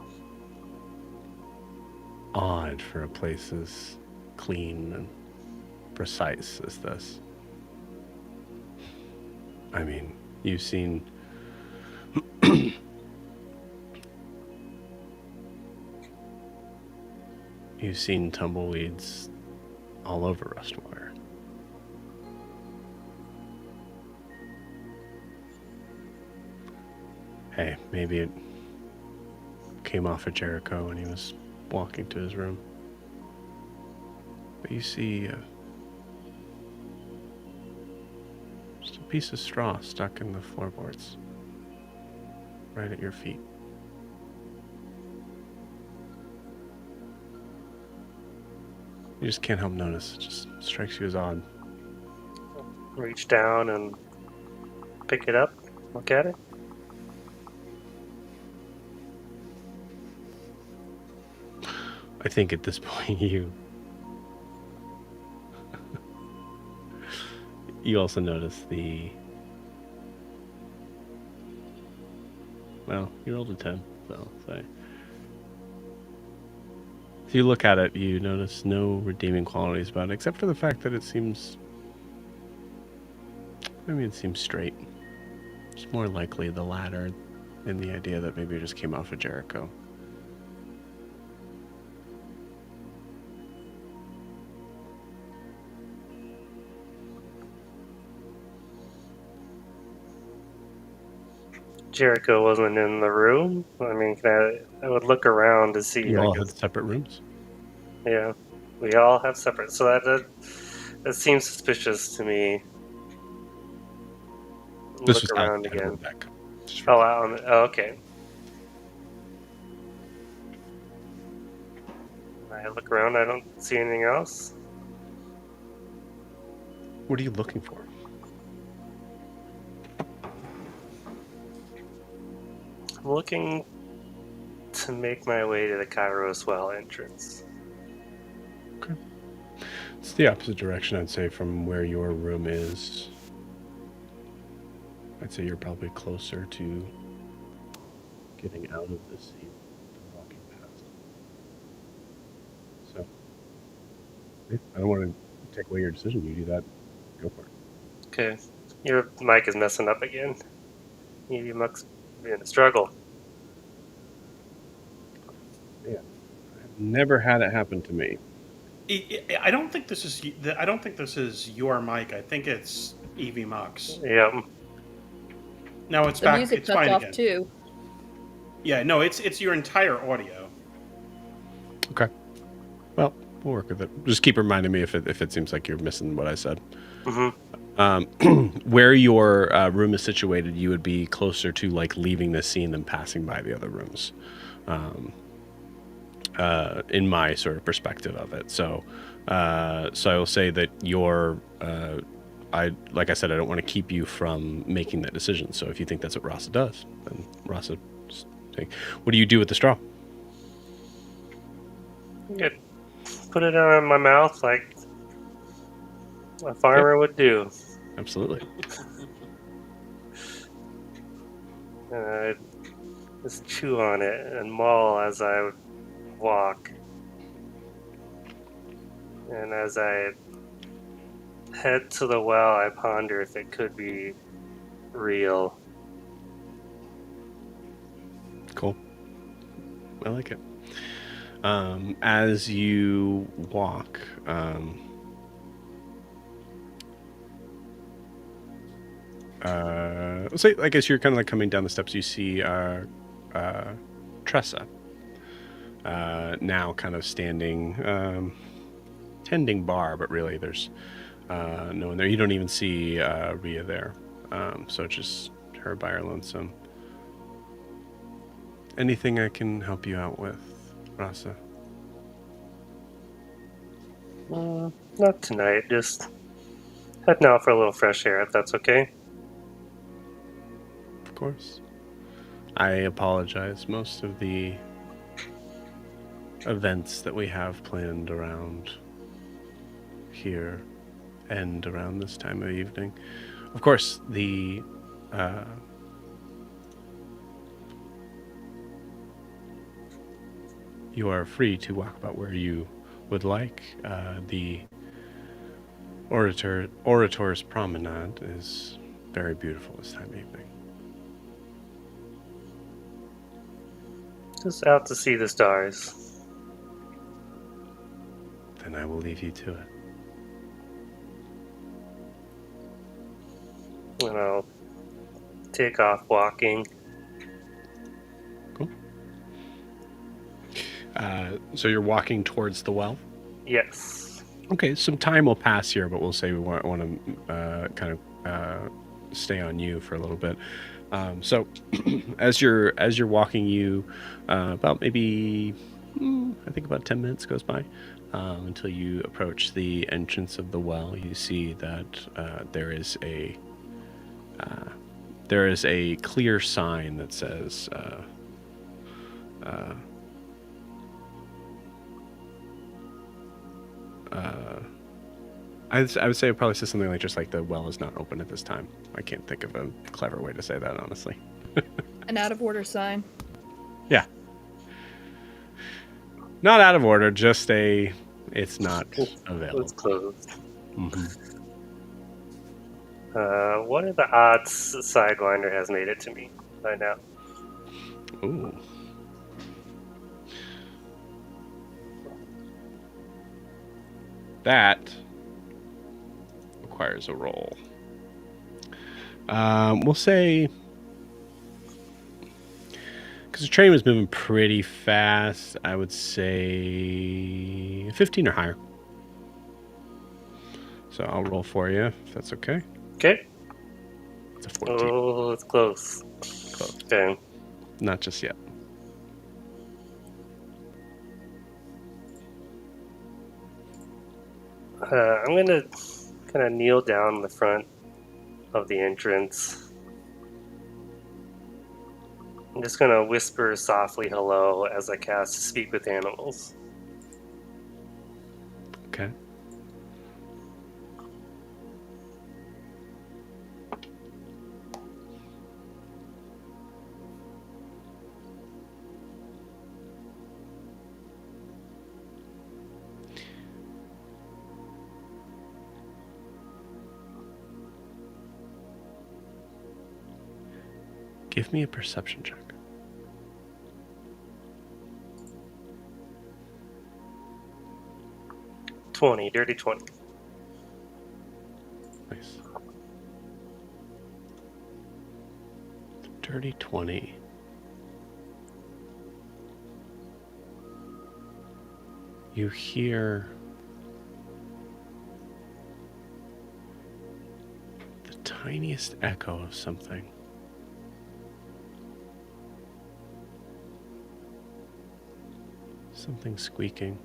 odd for a place as clean and precise as this. I mean, you've seen you've seen tumbleweeds all over Rustwater. Hey, maybe it came off of Jericho when he was walking to his room. But you see just a piece of straw stuck in the floorboards right at your feet. You just can't help notice. It just strikes you as odd. Reach down and pick it up, look at it. I think at this point you also notice well, you rolled a 10, so say. So you look at it, you notice no redeeming qualities about it, except for the fact that it seems straight. It's more likely the latter in the idea that maybe it just came off of Jericho. Jericho wasn't in the room. I mean, I would look around to see. You all like, had separate rooms. Yeah, we all have separate. So that seems suspicious to me. This Look was around outside again. of deck. Just for Oh, wow. Oh, okay. I look around. I don't see anything else. What are you looking for? I'm looking to make my way to the Kairos Well entrance. Okay. It's the opposite direction, I'd say, from where your room is. I'd say you're probably closer to getting out of this scene than walking past. So, yeah, I don't want to take away your decision. You do that, go for it. Okay. Your mic is messing up again. You must be in a struggle. Yeah, I've never had it happen to me. I don't think this is your mic. I think it's EV Mux. Yeah. No, it's The back. music It's cuts fine off again. too. Yeah, no, it's your entire audio. Okay. Well, we'll work with it. Just keep reminding me if it seems like you're missing what I said. Mm-hmm. Where your room is situated, you would be closer to like leaving the scene than passing by the other rooms. In my sort of perspective of it. So I will say that like I said, I don't want to keep you from making that decision. So if you think that's what Rasa does, then Rasa, what do you do with the straw? Good. Put it on my mouth like a farmer would do. Absolutely. And I'd just chew on it and maul as I would walk. And as I head to the well, I ponder if it could be real. Cool. I like it. As you walk, say, I guess you're kind of like coming down the steps. You see Tressa now kind of standing, tending bar, but really there's no one there. You don't even see Rhea there. So it's just her by her lonesome. Anything I can help you out with, Rasa? Not tonight, just heading out for a little fresh air, if that's okay. Of course. I apologize. Most of the events that we have planned around here end around this time of evening. Of course, the you are free to walk about where you would like. The Orator's Promenade is very beautiful this time of evening. Just out to see the stars. Then I will leave you to it. And I'll take off walking. Cool. So you're walking towards the well? Yes. Okay, some time will pass here, but we'll say we want to kind of stay on you for a little bit. So as you're walking, you about maybe I think about 10 minutes goes by until you approach the entrance of the well. You see that there is a clear sign that says I would say it probably says something like just like the well is not open at this time. I can't think of a clever way to say that, honestly. An out of order sign. Yeah. Not out of order, just it's not available. It's closed. Mm-hmm. What are the odds Sidewinder has made it to me by now? Ooh. That requires a roll. We'll say, because the train was moving pretty fast, I would say 15 or higher. So I'll roll for you, if that's okay. Okay. It's a 14. Oh, it's close. Close. Okay. Not just yet. I'm gonna kind of kneel down in the front of the entrance. I'm just gonna whisper softly hello as I cast Speak with Animals. Okay. Give me a perception check. Dirty 20. Nice. Dirty 20. You hear the tiniest echo of something. Something squeaking.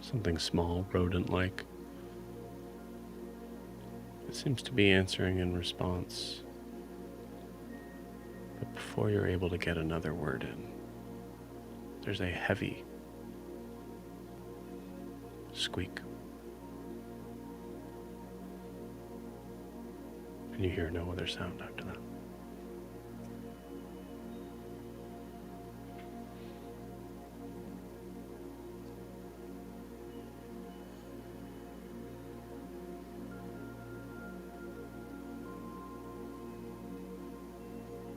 Something small, rodent-like. It seems to be answering in response. But before you're able to get another word in, there's a heavy squeak. And you hear no other sound after that.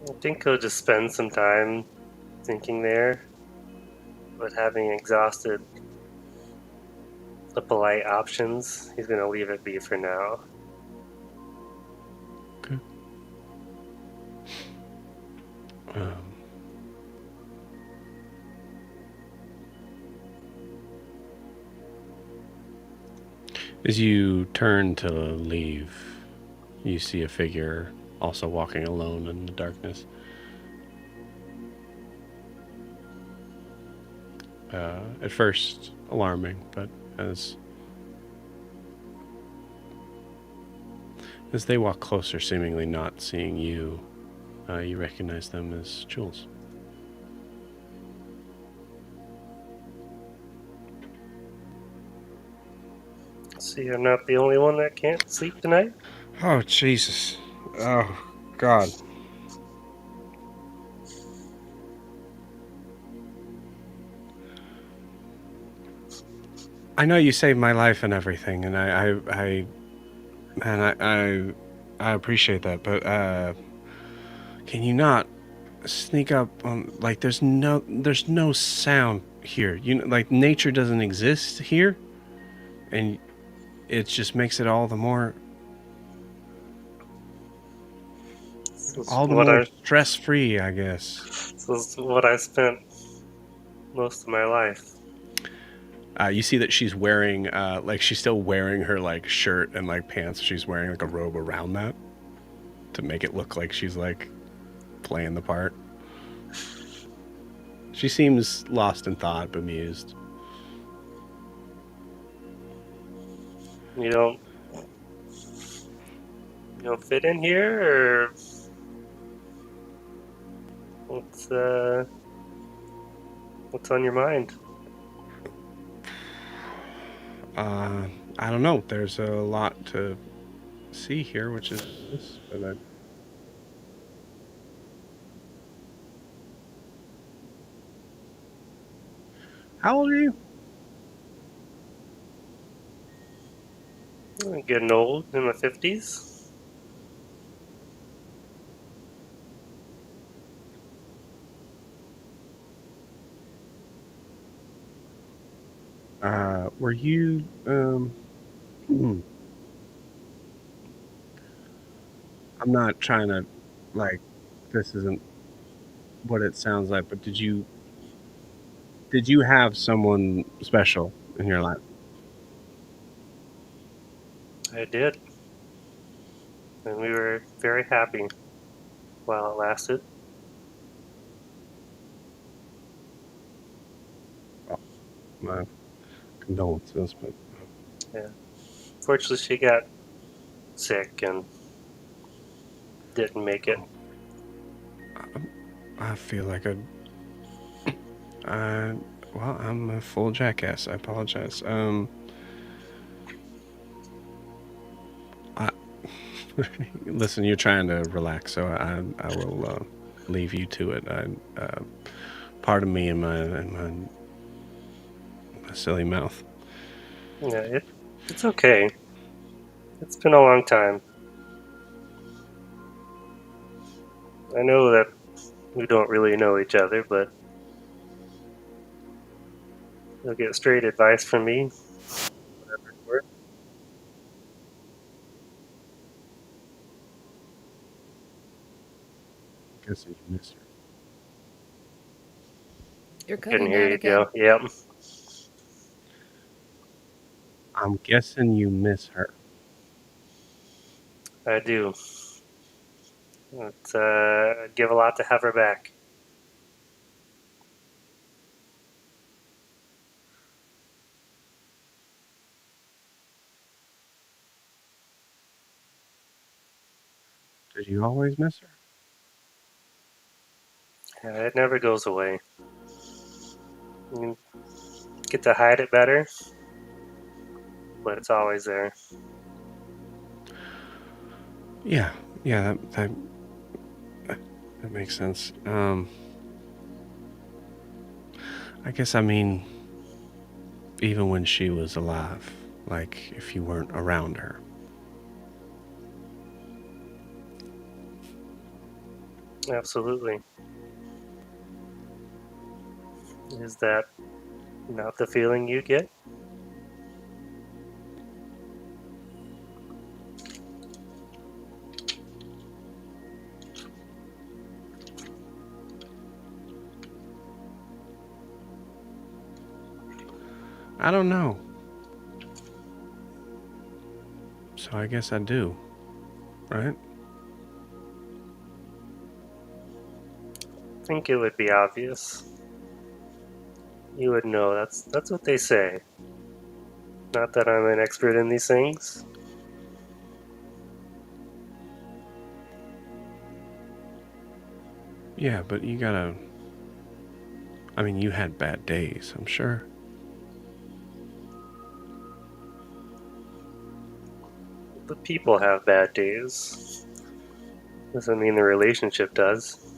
I think he'll just spend some time thinking there, but having exhausted the polite options, he's going to leave it be for now. Okay. As you turn to leave, you see a figure also walking alone in the darkness. At first, alarming, but as they walk closer, seemingly not seeing you, you recognize them as Jules. So you're not the only one that can't sleep tonight? Oh, Jesus. Oh, God. I know you saved my life and everything, and I appreciate that, but, can you not sneak up on, like, there's no sound here. You know, like, nature doesn't exist here, and it just makes it all the more stress-free, I guess. This is what I spent most of my life. You see that she's wearing, like, she's still wearing her, like, shirt and, like, pants. She's wearing, like, a robe around that to make it look like she's, like, playing the part. She seems lost in thought, bemused. You don't fit in here, or what's on your mind? I don't know. There's a lot to see here, which is this, but How old are you? I'm getting old, in my 50s. Were you, I'm not trying to, like, this isn't what it sounds like, but did you have someone special in your life? I did. And we were very happy while it lasted. Oh, my condolences, but Yeah. Fortunately, she got sick and didn't make it. I feel like well, I'm a full jackass. I apologize. Listen, you're trying to relax, so I will leave you to it. Pardon me in my silly mouth. Yeah, it's okay. It's been a long time. I know that we don't really know each other, but you'll get straight advice from me. Whatever it's worth. I guess you miss her. You're Couldn't cutting hear out you, again. Joe. Yep, I'm guessing you miss her. I do. I'd give a lot to have her back. Did you always miss her? Yeah, it never goes away. You can get to hide it better, but it's always there. Yeah, that makes sense. I guess, I mean, even when she was alive, like, if you weren't around her. Absolutely. Is that not the feeling you get? I don't know. So I guess I do, right? I think it would be obvious. You would know. That's what they say. Not that I'm an expert in these things. Yeah, but you gotta. I mean, you had bad days, I'm sure. But people have bad days. Doesn't mean the relationship does.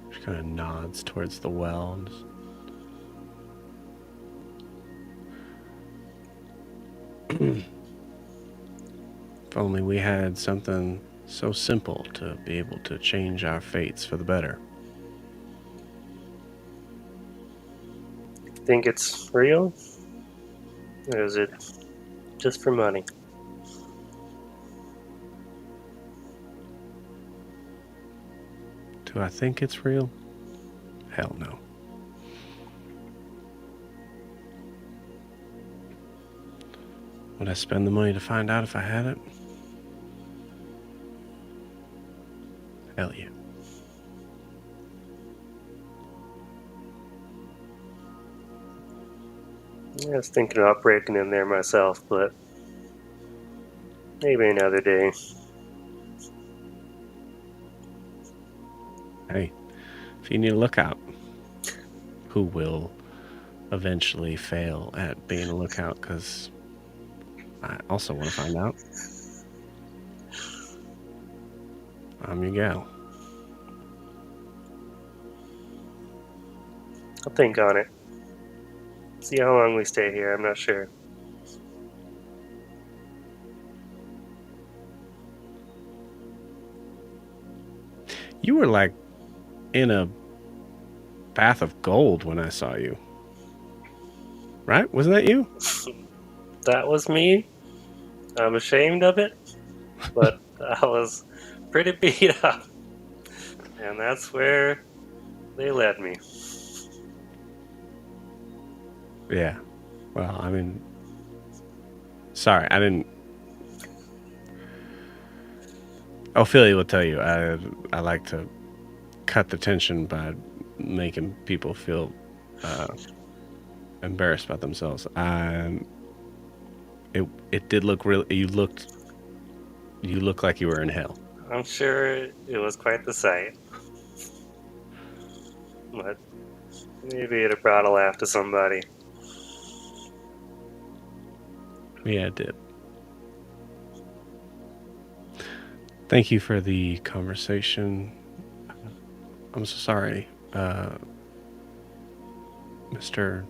She kind of nods towards the well. And if only we had something so simple to be able to change our fates for the better. Think it's real? Or is it just for money? Do I think it's real? Hell no. Would I spend the money to find out if I had it? Hell yeah. I was thinking about breaking in there myself, but maybe another day. Hey, if you need a lookout, who will eventually fail at being a lookout, because I also want to find out. I'm your gal. I'll think on it. See how long we stay here, I'm not sure. You were like in a bath of gold when I saw you. Right? Wasn't that you? That was me. I'm ashamed of it, but I was pretty beat up. And that's where they led me. Yeah. Well, I mean, sorry, I didn't. Ophelia will tell you I like to cut the tension by making people feel embarrassed about themselves. It did look real. You looked like you were in hell. I'm sure it was quite the sight. But maybe it brought a laugh to somebody. Yeah, it did. Thank you for the conversation. I'm so sorry, Mr.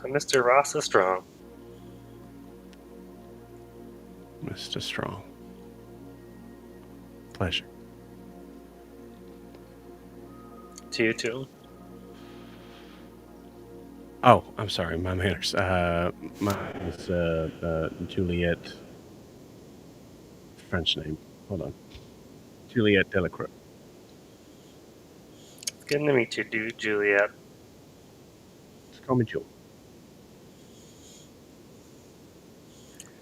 Mr. Ross is strong. Mr. Strong. Pleasure. To you too. Oh, I'm sorry, my manners. Mine is Juliet. French name. Hold on. Juliet Delacroix. It's good to meet you, dude, Juliet. Just call me Jewel.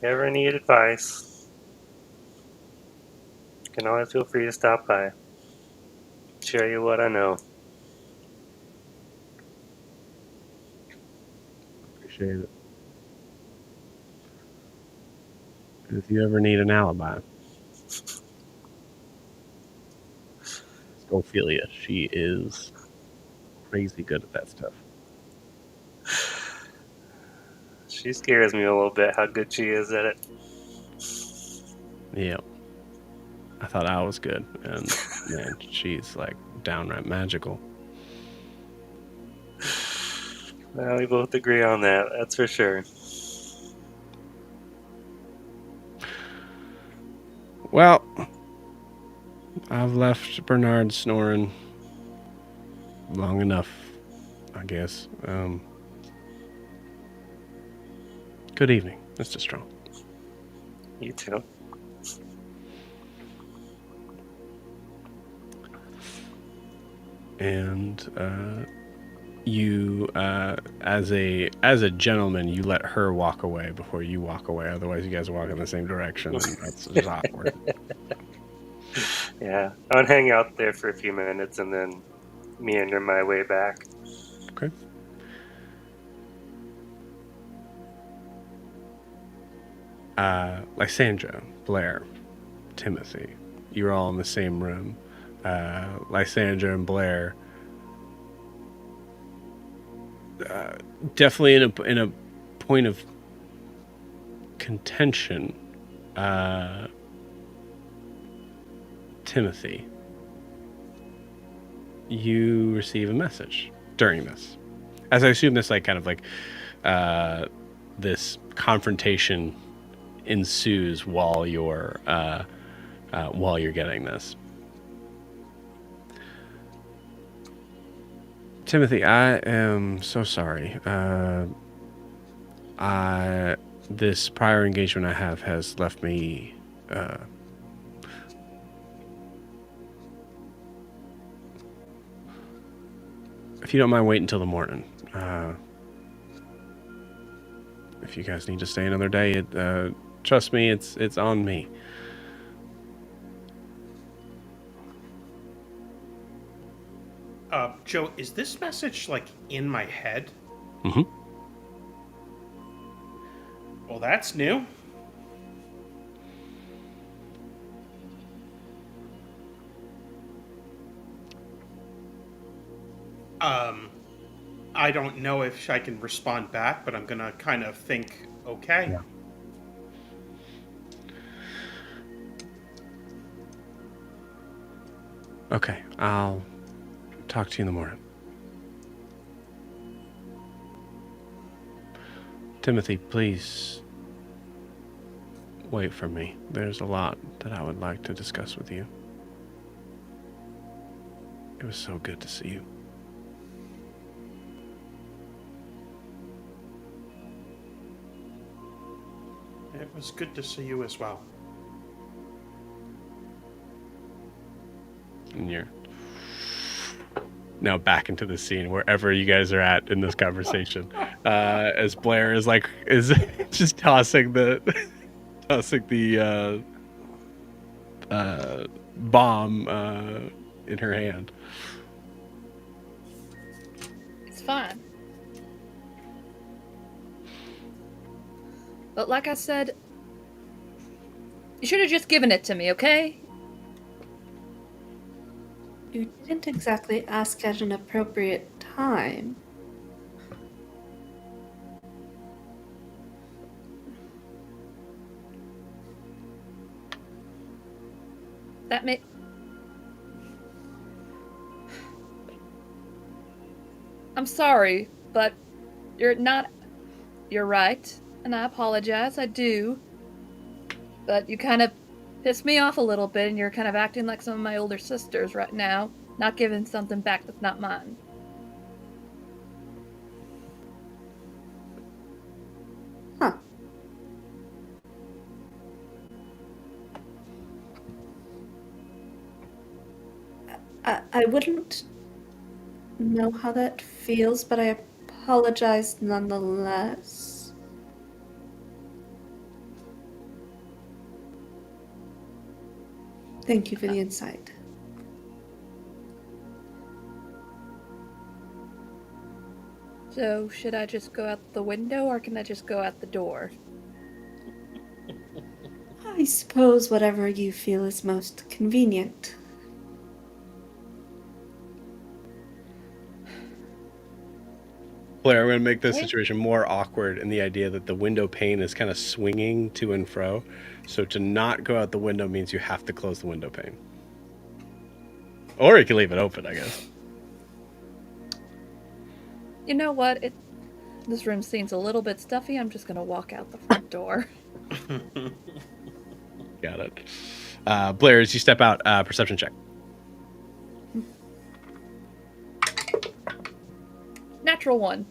Ever need advice? You can always feel free to stop by. Share you what I know. Appreciate it. If you ever need an alibi, Ophelia. She is crazy good at that stuff. She scares me a little bit how good she is at it. Yeah. I thought I was good, and man, she's like downright magical. Well, we both agree on that. That's for sure. Well, I've left Bernard snoring long enough, I guess. Good evening, Mr. Strong. You too. And you, as a gentleman, you let her walk away before you walk away. Otherwise, you guys walk in the same direction, and that's just awkward. Yeah, I'm gonna hang out there for a few minutes and then meander my way back. Okay. Lysandra, Blair, Timothy, you're all in the same room. Lysandra and Blair, definitely in a point of contention. Timothy, you receive a message during this, as I assume this kind of this confrontation ensues while you're getting this. Timothy, I am so sorry. This prior engagement I have has left me if you don't mind waiting until the morning. If you guys need to stay another day, trust me, it's on me. Joe, is this message in my head? Mm-hmm. Well, that's new. I don't know if I can respond back, but I'm gonna kind of think, okay. Yeah. Okay, I'll talk to you in the morning. Timothy, please wait for me. There's a lot that I would like to discuss with you. It was so good to see you. It was good to see you as well. And you're now back into the scene wherever you guys are at in this conversation, as Blair is just tossing the bomb in her hand. It's fine. But like I said, you should have just given it to me, okay? You didn't exactly ask at an appropriate time. That may... I'm sorry, but you're not... You're right, and I apologize, I do. But you kind of pissed me off a little bit, and you're kind of acting like some of my older sisters right now, not giving something back that's not mine. Huh. I wouldn't know how that feels, but I apologize nonetheless. Thank you for the insight. So, should I just go out the window, or can I just go out the door? I suppose whatever you feel is most convenient. Blair, I'm going to make this situation more awkward in the idea that the window pane is kind of swinging to and fro. So to not go out the window means you have to close the window pane. Or you can leave it open, I guess. You know what? This room seems a little bit stuffy. I'm just gonna walk out the front door. Got it. Blair, as you step out, perception check. Natural 1.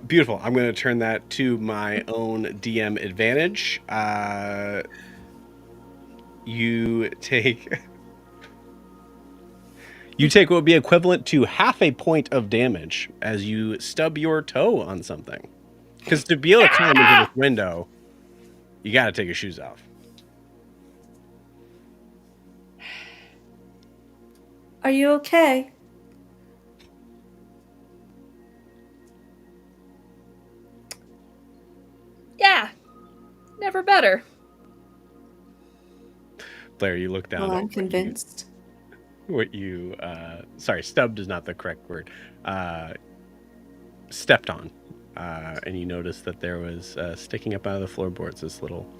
Beautiful. I'm going to turn that to my own DM advantage. You take what would be equivalent to half a point of damage as you stub your toe on something. Because to be able to climb into this window, you got to take your shoes off. Are you okay? Yeah. Never better. Blair, you look down. Well, I'm convinced. Sorry, stubbed is not the correct word. Stepped on. And you notice that there was sticking up out of the floorboards this little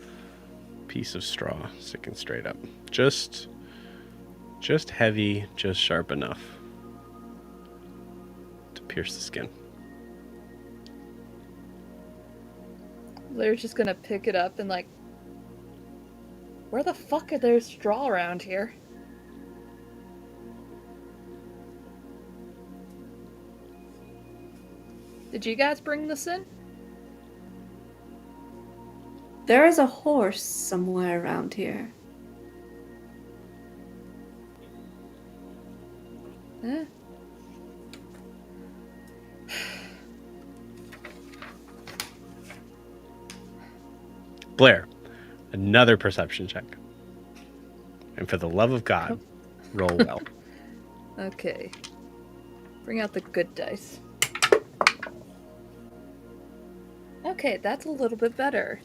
piece of straw sticking straight up. Just heavy, just sharp enough to pierce the skin. They're just gonna pick it up and like, where the fuck are there straw around here? Did you guys bring this in? There is a horse somewhere around here. Eh? Blair, another perception check. And for the love of God, roll well. Okay. Bring out the good dice. Okay, that's a little bit better.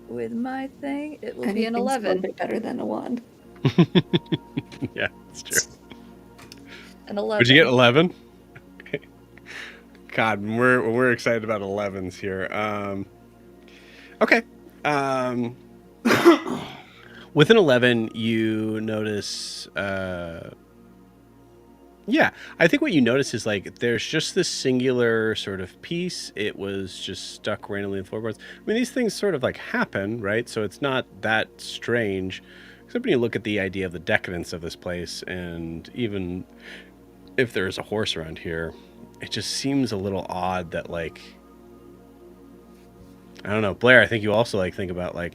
With my thing, it will be an Anything's a 11. little bit better than a 1. Yeah, that's true. An 11. Would you get 11? Okay. God, we're excited about 11s here. Okay. With an 11, you notice. Yeah, I think what you notice is like there's just this singular sort of piece. It was just stuck randomly in the floorboards. I mean, these things sort of like happen, right? So it's not that strange. Except when you look at the idea of the decadence of this place, and even if there's a horse around here, it just seems a little odd that like, I don't know, Blair, I think you also like think about like,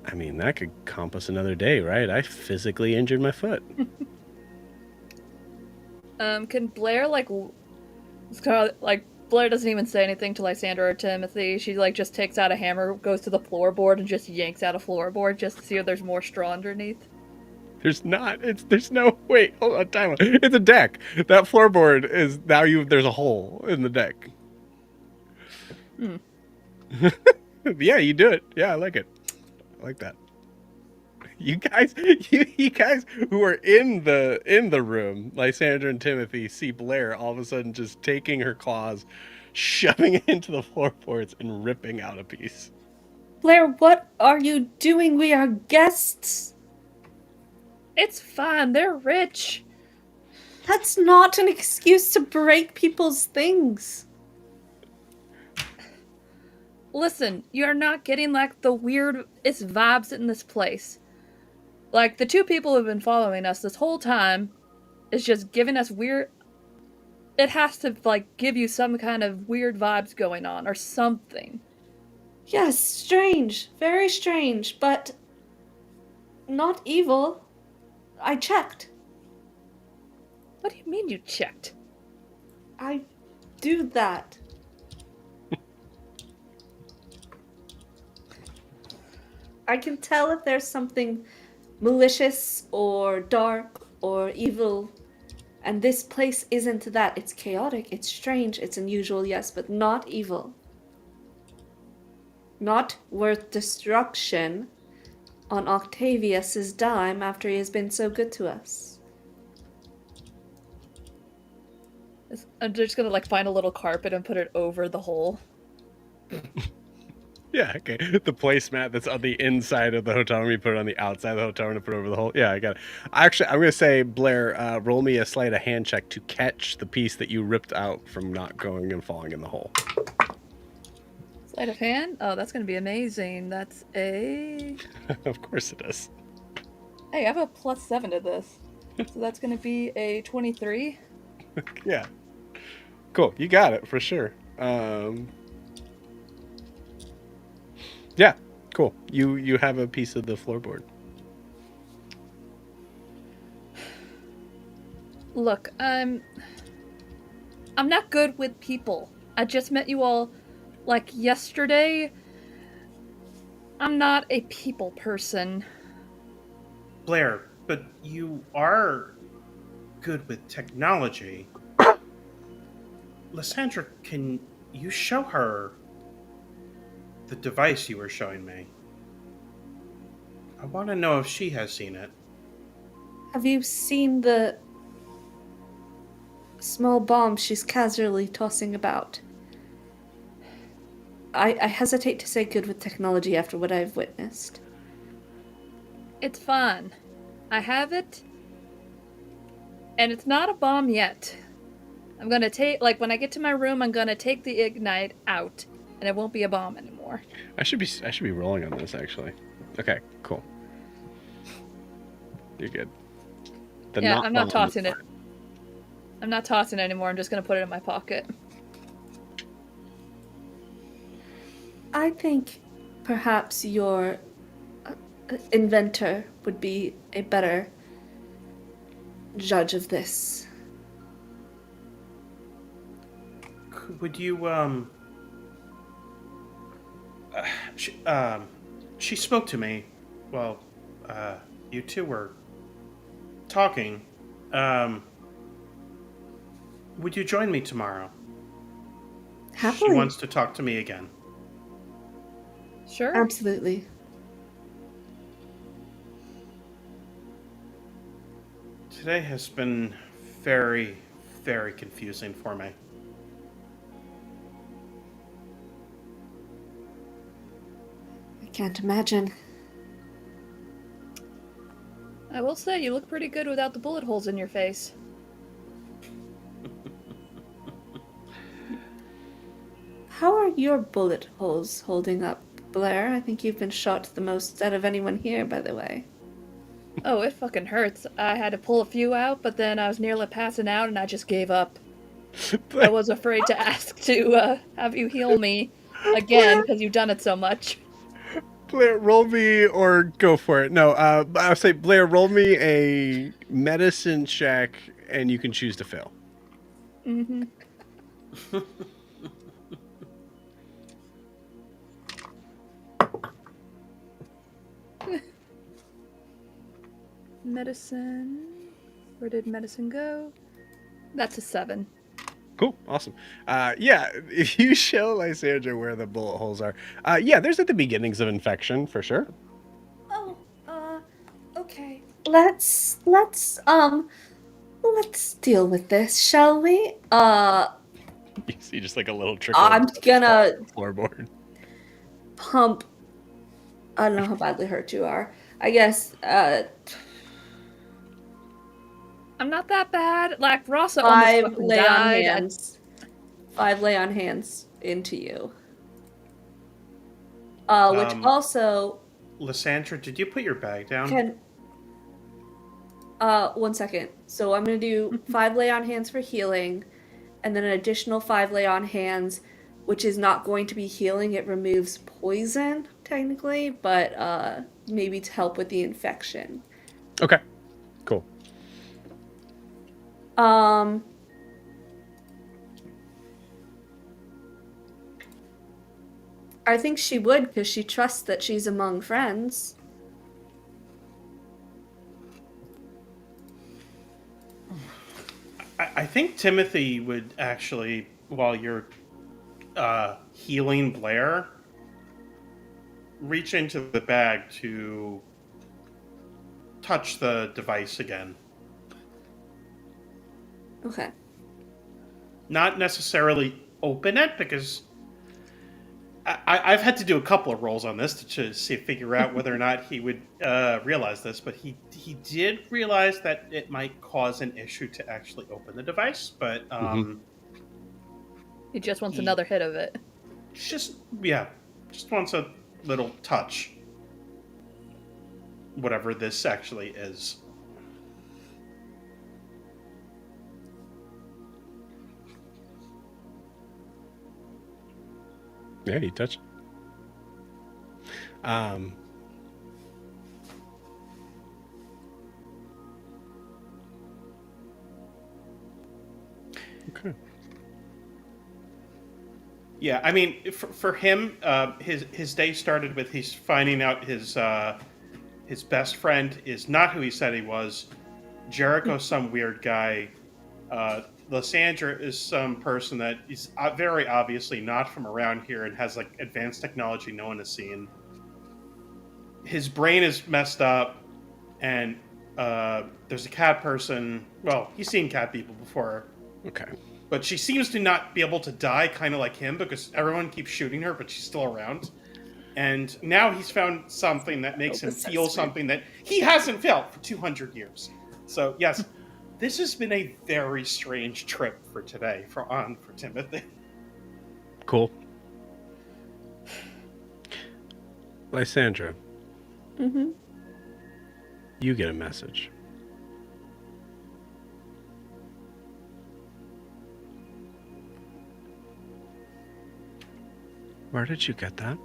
I mean, that could compass another day, right? I physically injured my foot. Can Blair it's kind of like Blair doesn't even say anything to Lysandra or Timothy. She like just takes out a hammer, goes to the floorboard, and just yanks out a floorboard just to see if there's more straw underneath. There's not. There's no. Wait, hold on. Time out. It's a deck. That floorboard is now there's a hole in the deck. Hmm. Yeah, you do it. Yeah, I like it. I like that. You guys who are in the room, Lysandra and Timothy, see Blair all of a sudden just taking her claws, shoving it into the floorboards, and ripping out a piece. Blair, what are you doing? We are guests. It's fine. They're rich. That's not an excuse to break people's things. Listen, you're not getting like the weirdest vibes in this place. Like the two people who've been following us this whole time is just giving us weird. It has to like give you some kind of weird vibes going on or something. Yes, strange. Very strange, but not evil. I checked. What do you mean you checked? I do that. I can tell if there's something malicious or dark or evil, and this place isn't that. It's chaotic, it's strange, it's unusual, yes, but not evil. Not worth destruction on Octavius's dime after he has been so good to us. I'm just gonna like find a little carpet and put it over the hole. Yeah, okay. The placemat that's on the inside of the hotel room, you put it on the outside of the hotel room to put over the hole. Yeah, I got it. Actually, I'm going to say, Blair, roll me a sleight of hand check to catch the piece that you ripped out from not going and falling in the hole. Sleight of hand? Oh, that's going to be amazing. That's a... Of course it is. Hey, I have a +7 to this. So that's going to be a 23. Yeah. Cool. You got it for sure. Yeah. Cool. You have a piece of the floorboard. Look, I'm not good with people. I just met you all, like, yesterday. I'm not a people person. Blair, but you are good with technology. Lysandra, can you show her the device you were showing me? I want to know if she has seen it. Have you seen the small bomb she's casually tossing about? I hesitate to say good with technology after what I've witnessed. It's fun. I have it. And it's not a bomb yet. I'm gonna take, like, when I get to my room, I'm gonna take the ignite out, and it won't be a bomb anymore. I should be rolling on this actually. Okay, cool. You're good. I'm not tossing it. I'm not tossing it anymore. I'm just gonna put it in my pocket. I think perhaps your inventor would be a better judge of this. Would you, she spoke to me. Well, you two were talking. Would you join me tomorrow? Happily. She wants to talk to me again. Sure. Absolutely. Today has been very, very confusing for me. I can't imagine. I will say, you look pretty good without the bullet holes in your face. How are your bullet holes holding up, Blair? I think you've been shot the most out of anyone here, by the way. Oh, it fucking hurts. I had to pull a few out, but then I was nearly passing out and I just gave up. I was afraid to ask to have you heal me again because you've done it so much. Blair, roll me or go for it. No, I'll say, Blair, roll me a medicine check and you can choose to fail. Mm-hmm. Medicine. Where did medicine go? That's a 7. Cool, awesome. Yeah, if you show Lysandra where the bullet holes are, yeah, there's at the beginnings of infection for sure. Oh, okay. Let's deal with this, shall we? You see just like a little trickle. I'm gonna floorboard. pump. I don't know how badly hurt you are. I guess, I'm not that bad. Like, Rasa almost 5 fucking lay on died. hands. 5 lay on hands into you. Which also Lysandra, did you put your bag down? can. 1 second. So I'm gonna do 5 lay on hands for healing, and then an additional 5 lay on hands, which is not going to be healing. It removes poison technically, but maybe to help with the infection. Okay, cool. I think she would because she trusts that she's among friends. I think Timothy would actually, while you're healing Blair, reach into the bag to touch the device again. Okay. Not necessarily open it, because I've had to do a couple of rolls on this to figure out whether or not he would realize this, but he did realize that it might cause an issue to actually open the device. But He just wants he another hit of it. just just wants a little touch, whatever this actually is. Yeah, you touch. Okay. Yeah, I mean, for him, his day started with he's finding out his best friend is not who he said he was. Jericho's some weird guy. Lysandra is some person that is very obviously not from around here and has like advanced technology no one has seen. His brain is messed up, and there's a cat person. Well, he's seen cat people before. Okay. But she seems to not be able to die, kind of like him, because everyone keeps shooting her, but she's still around. And now he's found something that makes him feel something that he hasn't felt for 200 years. So, yes, this has been a very strange trip for today for Timothy. Cool. Lysandra, Mm-hmm. you get a message. Where did you get that?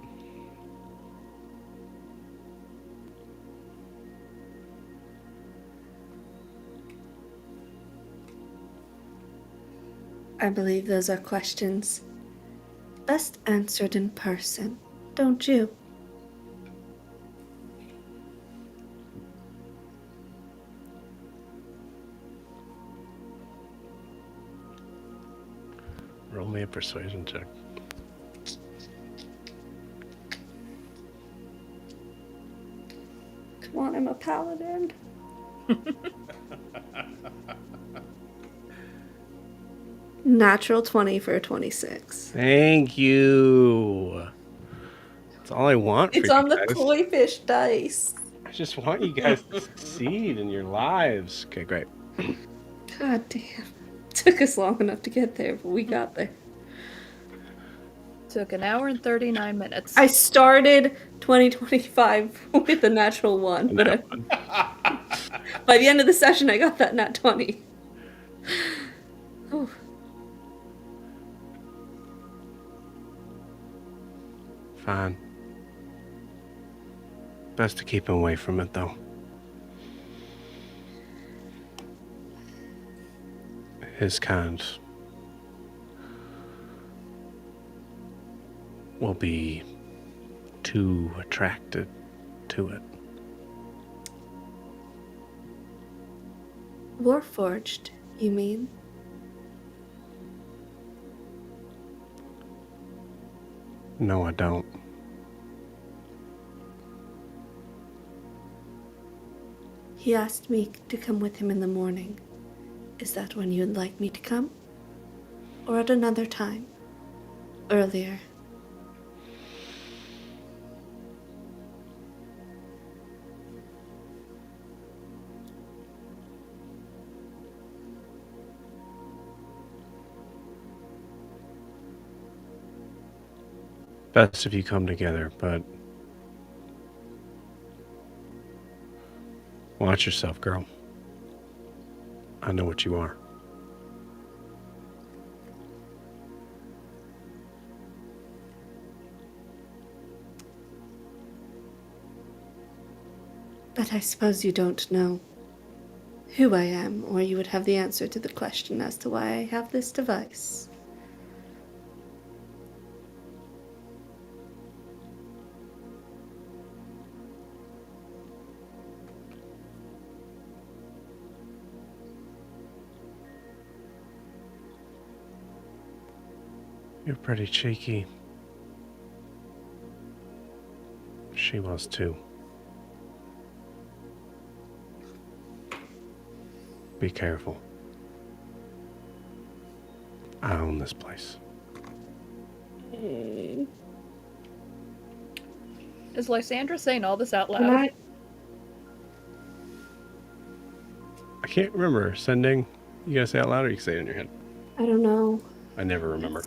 I believe those are questions best answered in person, don't you? Roll me a persuasion check. Come on, I'm a paladin. Natural 20 for a 26. Thank you. That's all I want It's for on you the guys. koi fish dice. I just want you guys to succeed in your lives. Okay, great. God damn. Took us long enough to get there, but we got there. Took an hour and 39 minutes. I started 2025 with a natural 1, but by the end of the session, I got that nat 20. Oh. Fine. Best to keep him away from it, though. His kind will be too attracted to it. Warforged, you mean? No, I don't. He asked me to come with him in the morning. Is that when you'd like me to come? Or at another time? Earlier? Best if you come together, but watch yourself, girl. I know what you are. But I suppose you don't know who I am, or you would have the answer to the question as to why I have this device. You're pretty cheeky. She was too. Be careful. I own this place. Is Lysandra saying all this out Can loud? I can't remember. Sending? You gotta say it out loud or you can say it in your head? I don't know. I never remember.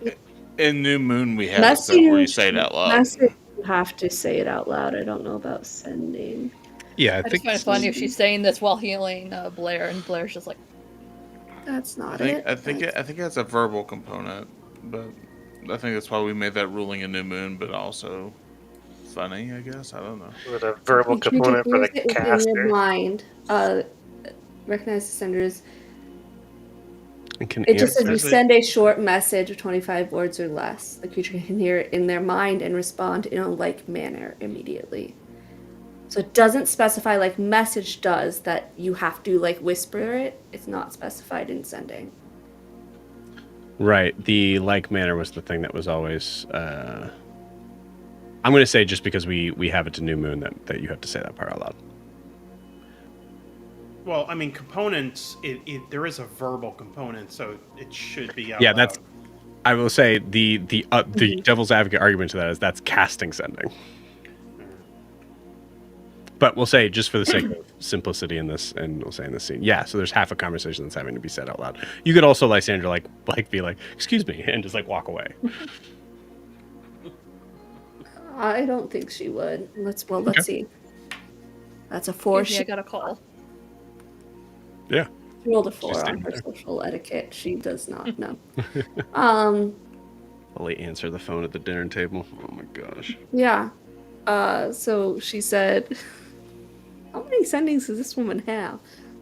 In New Moon, we have stuff where you say it out loud. Message, you have to say it out loud. I don't know about sending. Yeah, I just find it funny if she's saying this while healing Blair, and Blair's just like, That's not I think it has a verbal component, but I think that's why we made that ruling in New Moon, but also funny, I guess. I don't know. With a verbal If you component for the hears it within your caster. mind, recognize the senders. and can It just says answer. you send a short message of 25 words or less. The creature can hear it in their mind and respond in a like manner immediately. So it doesn't specify like message does that you have to like whisper it. It's not specified in sending. Right. The like manner was the thing that was always. I'm going to say just because we have it to New Moon that you have to say that part out loud. Well, I mean, components. There is a verbal component, so it should be out Yeah, loud. that's. I will say the devil's advocate argument to that is that's casting sending. But we'll say just for the sake of simplicity in this, and we'll say in this scene, yeah. So there's half a conversation that's having to be said out loud. You could also, Lysandra, like be like, "Excuse me," and just like walk away. I don't think she would. Let's see. That's a 4. "Excuse me, I got a call." Yeah. She rolled a 4 on standing her there. social etiquette. She does not know. Lily answer the phone at the dinner table. Oh my gosh. Yeah. So she said, how many sendings does this woman have?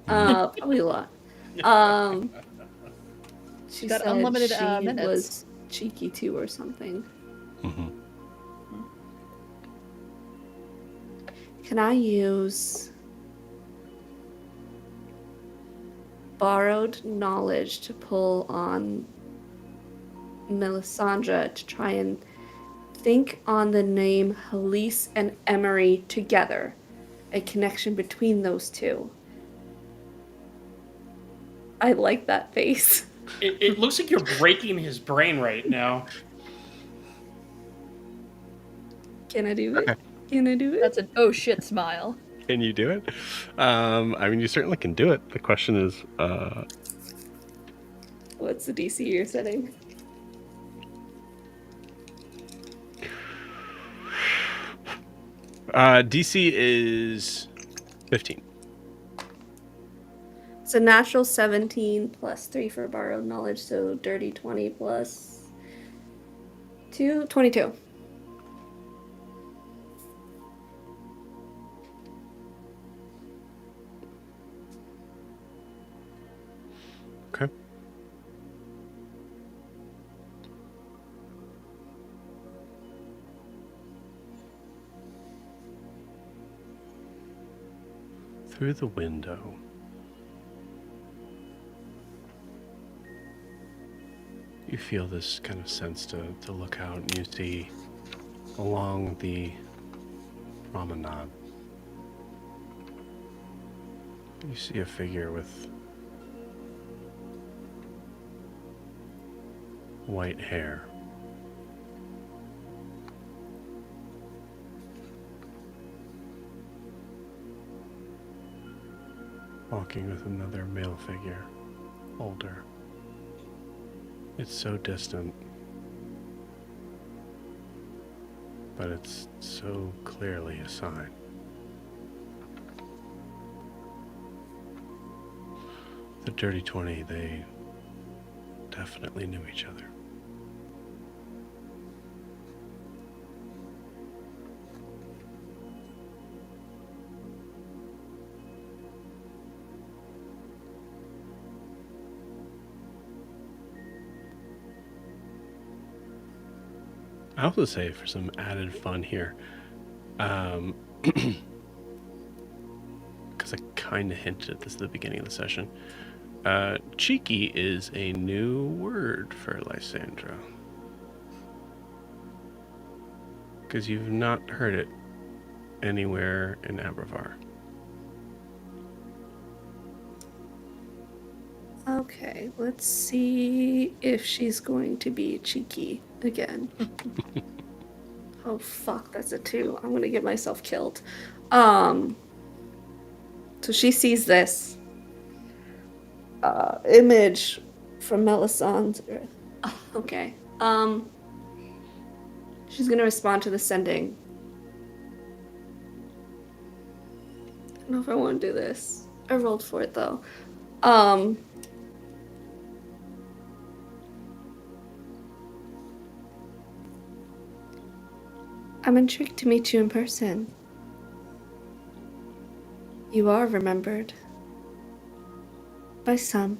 Probably a lot. She got said unlimited, she minutes. was cheeky too or something. Mm-hmm. Can I use borrowed knowledge to pull on Melisandre to try and think on the name Halise and Emery together, a connection between those two? I like that face. It looks like you're breaking his brain right now. Can I do it? Okay. Can I do it? That's an oh shit smile. Can you do it? I mean, you certainly can do it. The question is, What's the DC you're setting? DC is 15. It's a natural 17 plus 3 for borrowed knowledge, so dirty 20 plus 2, 22. Okay. Through the window. You feel this kind of sense to look out, and you see along the promenade. You see a figure with white hair. Walking with another male figure, older. It's so distant, but it's so clearly a sign. The Dirty 20, they definitely knew each other. I also say for some added fun here, because I kind of hinted at this at the beginning of the session, cheeky is a new word for Lysandra. Because you've not heard it anywhere in Abravar. Okay, let's see if she's going to be cheeky again. Oh fuck, that's a 2. I'm gonna get myself killed. So she sees this image from Melisandre. Okay. She's gonna respond to the sending. I don't know if I want to do this. I rolled for it though. I'm intrigued to meet you in person. You are remembered. By some.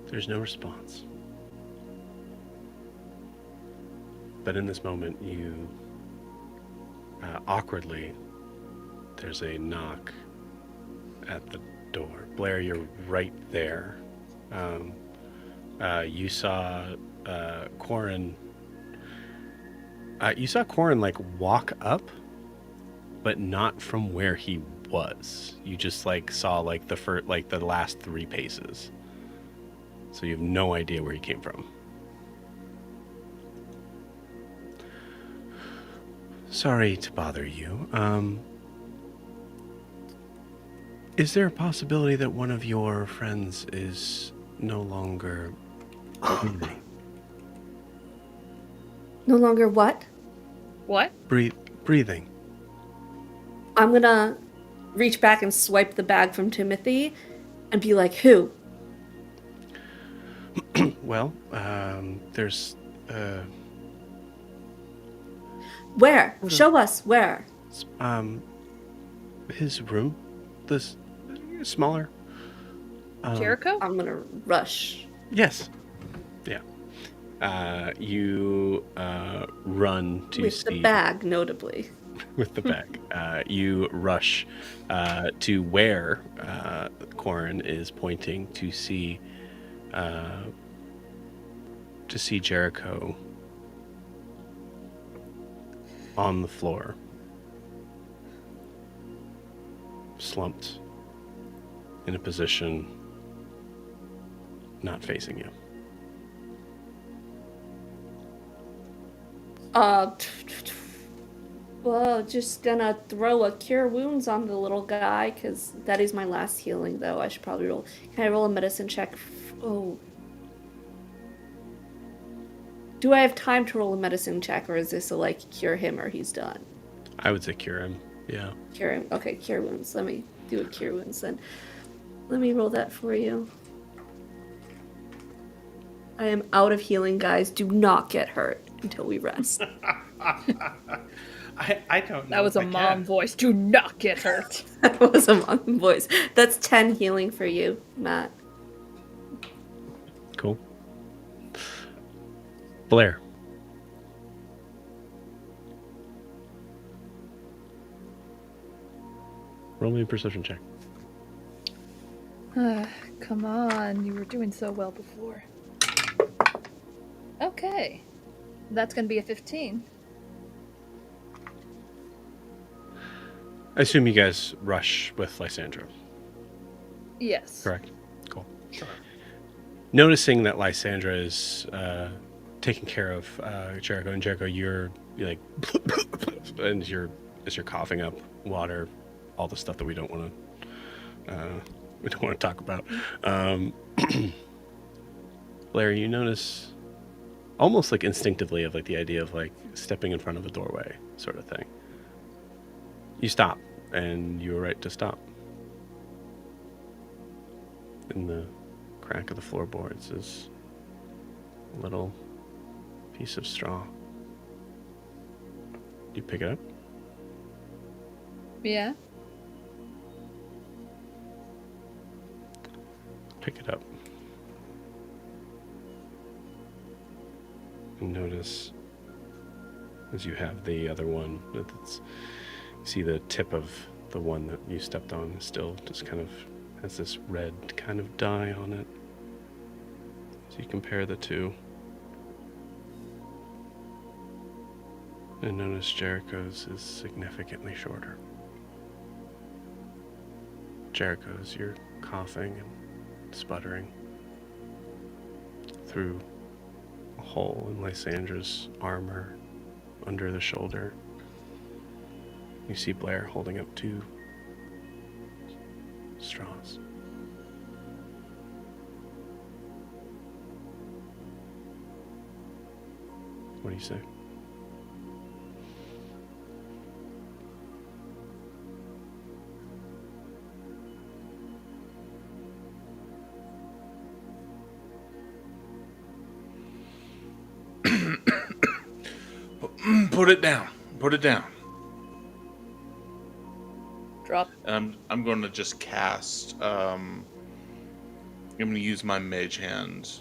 There's no response. But in this moment, you awkwardly, there's a knock at the door. Blair, you're right there. You saw Quarren. You saw Quarren like walk up, but not from where he was. You just like saw like the last 3 paces. So you have no idea where he came from. Sorry to bother you. Is there a possibility that one of your friends is no longer breathing? No longer what? What? Breathing. I'm gonna reach back and swipe the bag from Timothy and be like, who? Well, there's Where? Show us where. his room, this smaller. Jericho? I'm gonna rush. Yes. Yeah. You run to With see the bag, notably. with the bag. You rush to where Quarren is pointing to see Jericho on the floor, slumped in a position not facing you. Well, just gonna throw a cure wounds on the little guy, because that is my last healing, though. I should probably roll. Can I roll a medicine check? Oh. Do I have time to roll a medicine check, or is this a, like, cure him or he's done? I would say cure him. Yeah. Cure him. Okay, cure wounds. Let me do a cure wounds then. Let me roll that for you. I am out of healing, guys. Do not get hurt until we rest. I don't know. That was if a I mom can. voice. Do not get hurt. That was a mom voice. That's 10 healing for you, Matt. Cool. Blair. Roll me a perception check. Come on, you were doing so well before. Okay. That's gonna be a 15. I assume you guys rush with Lysandra. Yes. Correct. Cool. Sure. Noticing that Lysandra is taking care of Jericho, and Jericho, you're like, and you're coughing up water, all the stuff that we don't want to talk about. Larry, you notice almost like instinctively of like the idea of like stepping in front of a doorway sort of thing. You stop, and you were right to stop. In the crack of the floorboards is a little piece of straw. You pick it up? Yeah. Pick it up. And notice as you have the other one, that you see the tip of the one that you stepped on still just kind of has this red kind of dye on it. So you compare the two. And notice Jericho's is significantly shorter. Jericho's, you're coughing and sputtering through a hole in Lysandra's armor under the shoulder. You see Blair holding up 2 straws. What do you say? Put it down. Put it down. Drop. And I'm going to just cast. I'm going to use my mage hand.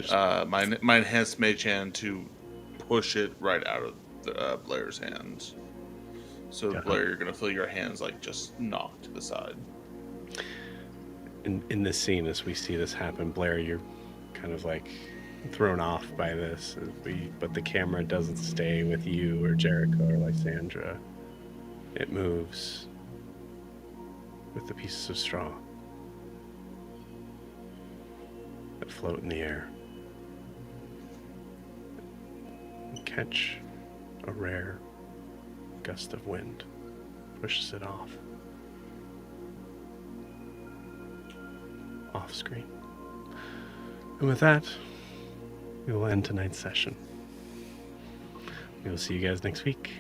My enhanced mage hand to push it right out of Blair's hands. So Blair, you're going to feel your hands like just knocked to the side. In this scene, as we see this happen, Blair, you're kind of like thrown off by this, but the camera doesn't stay with you or Jericho or Lysandra. It moves with the pieces of straw that float in the air and catch a rare gust of wind, pushes it off screen. And with that, we will end tonight's session. We will see you guys next week.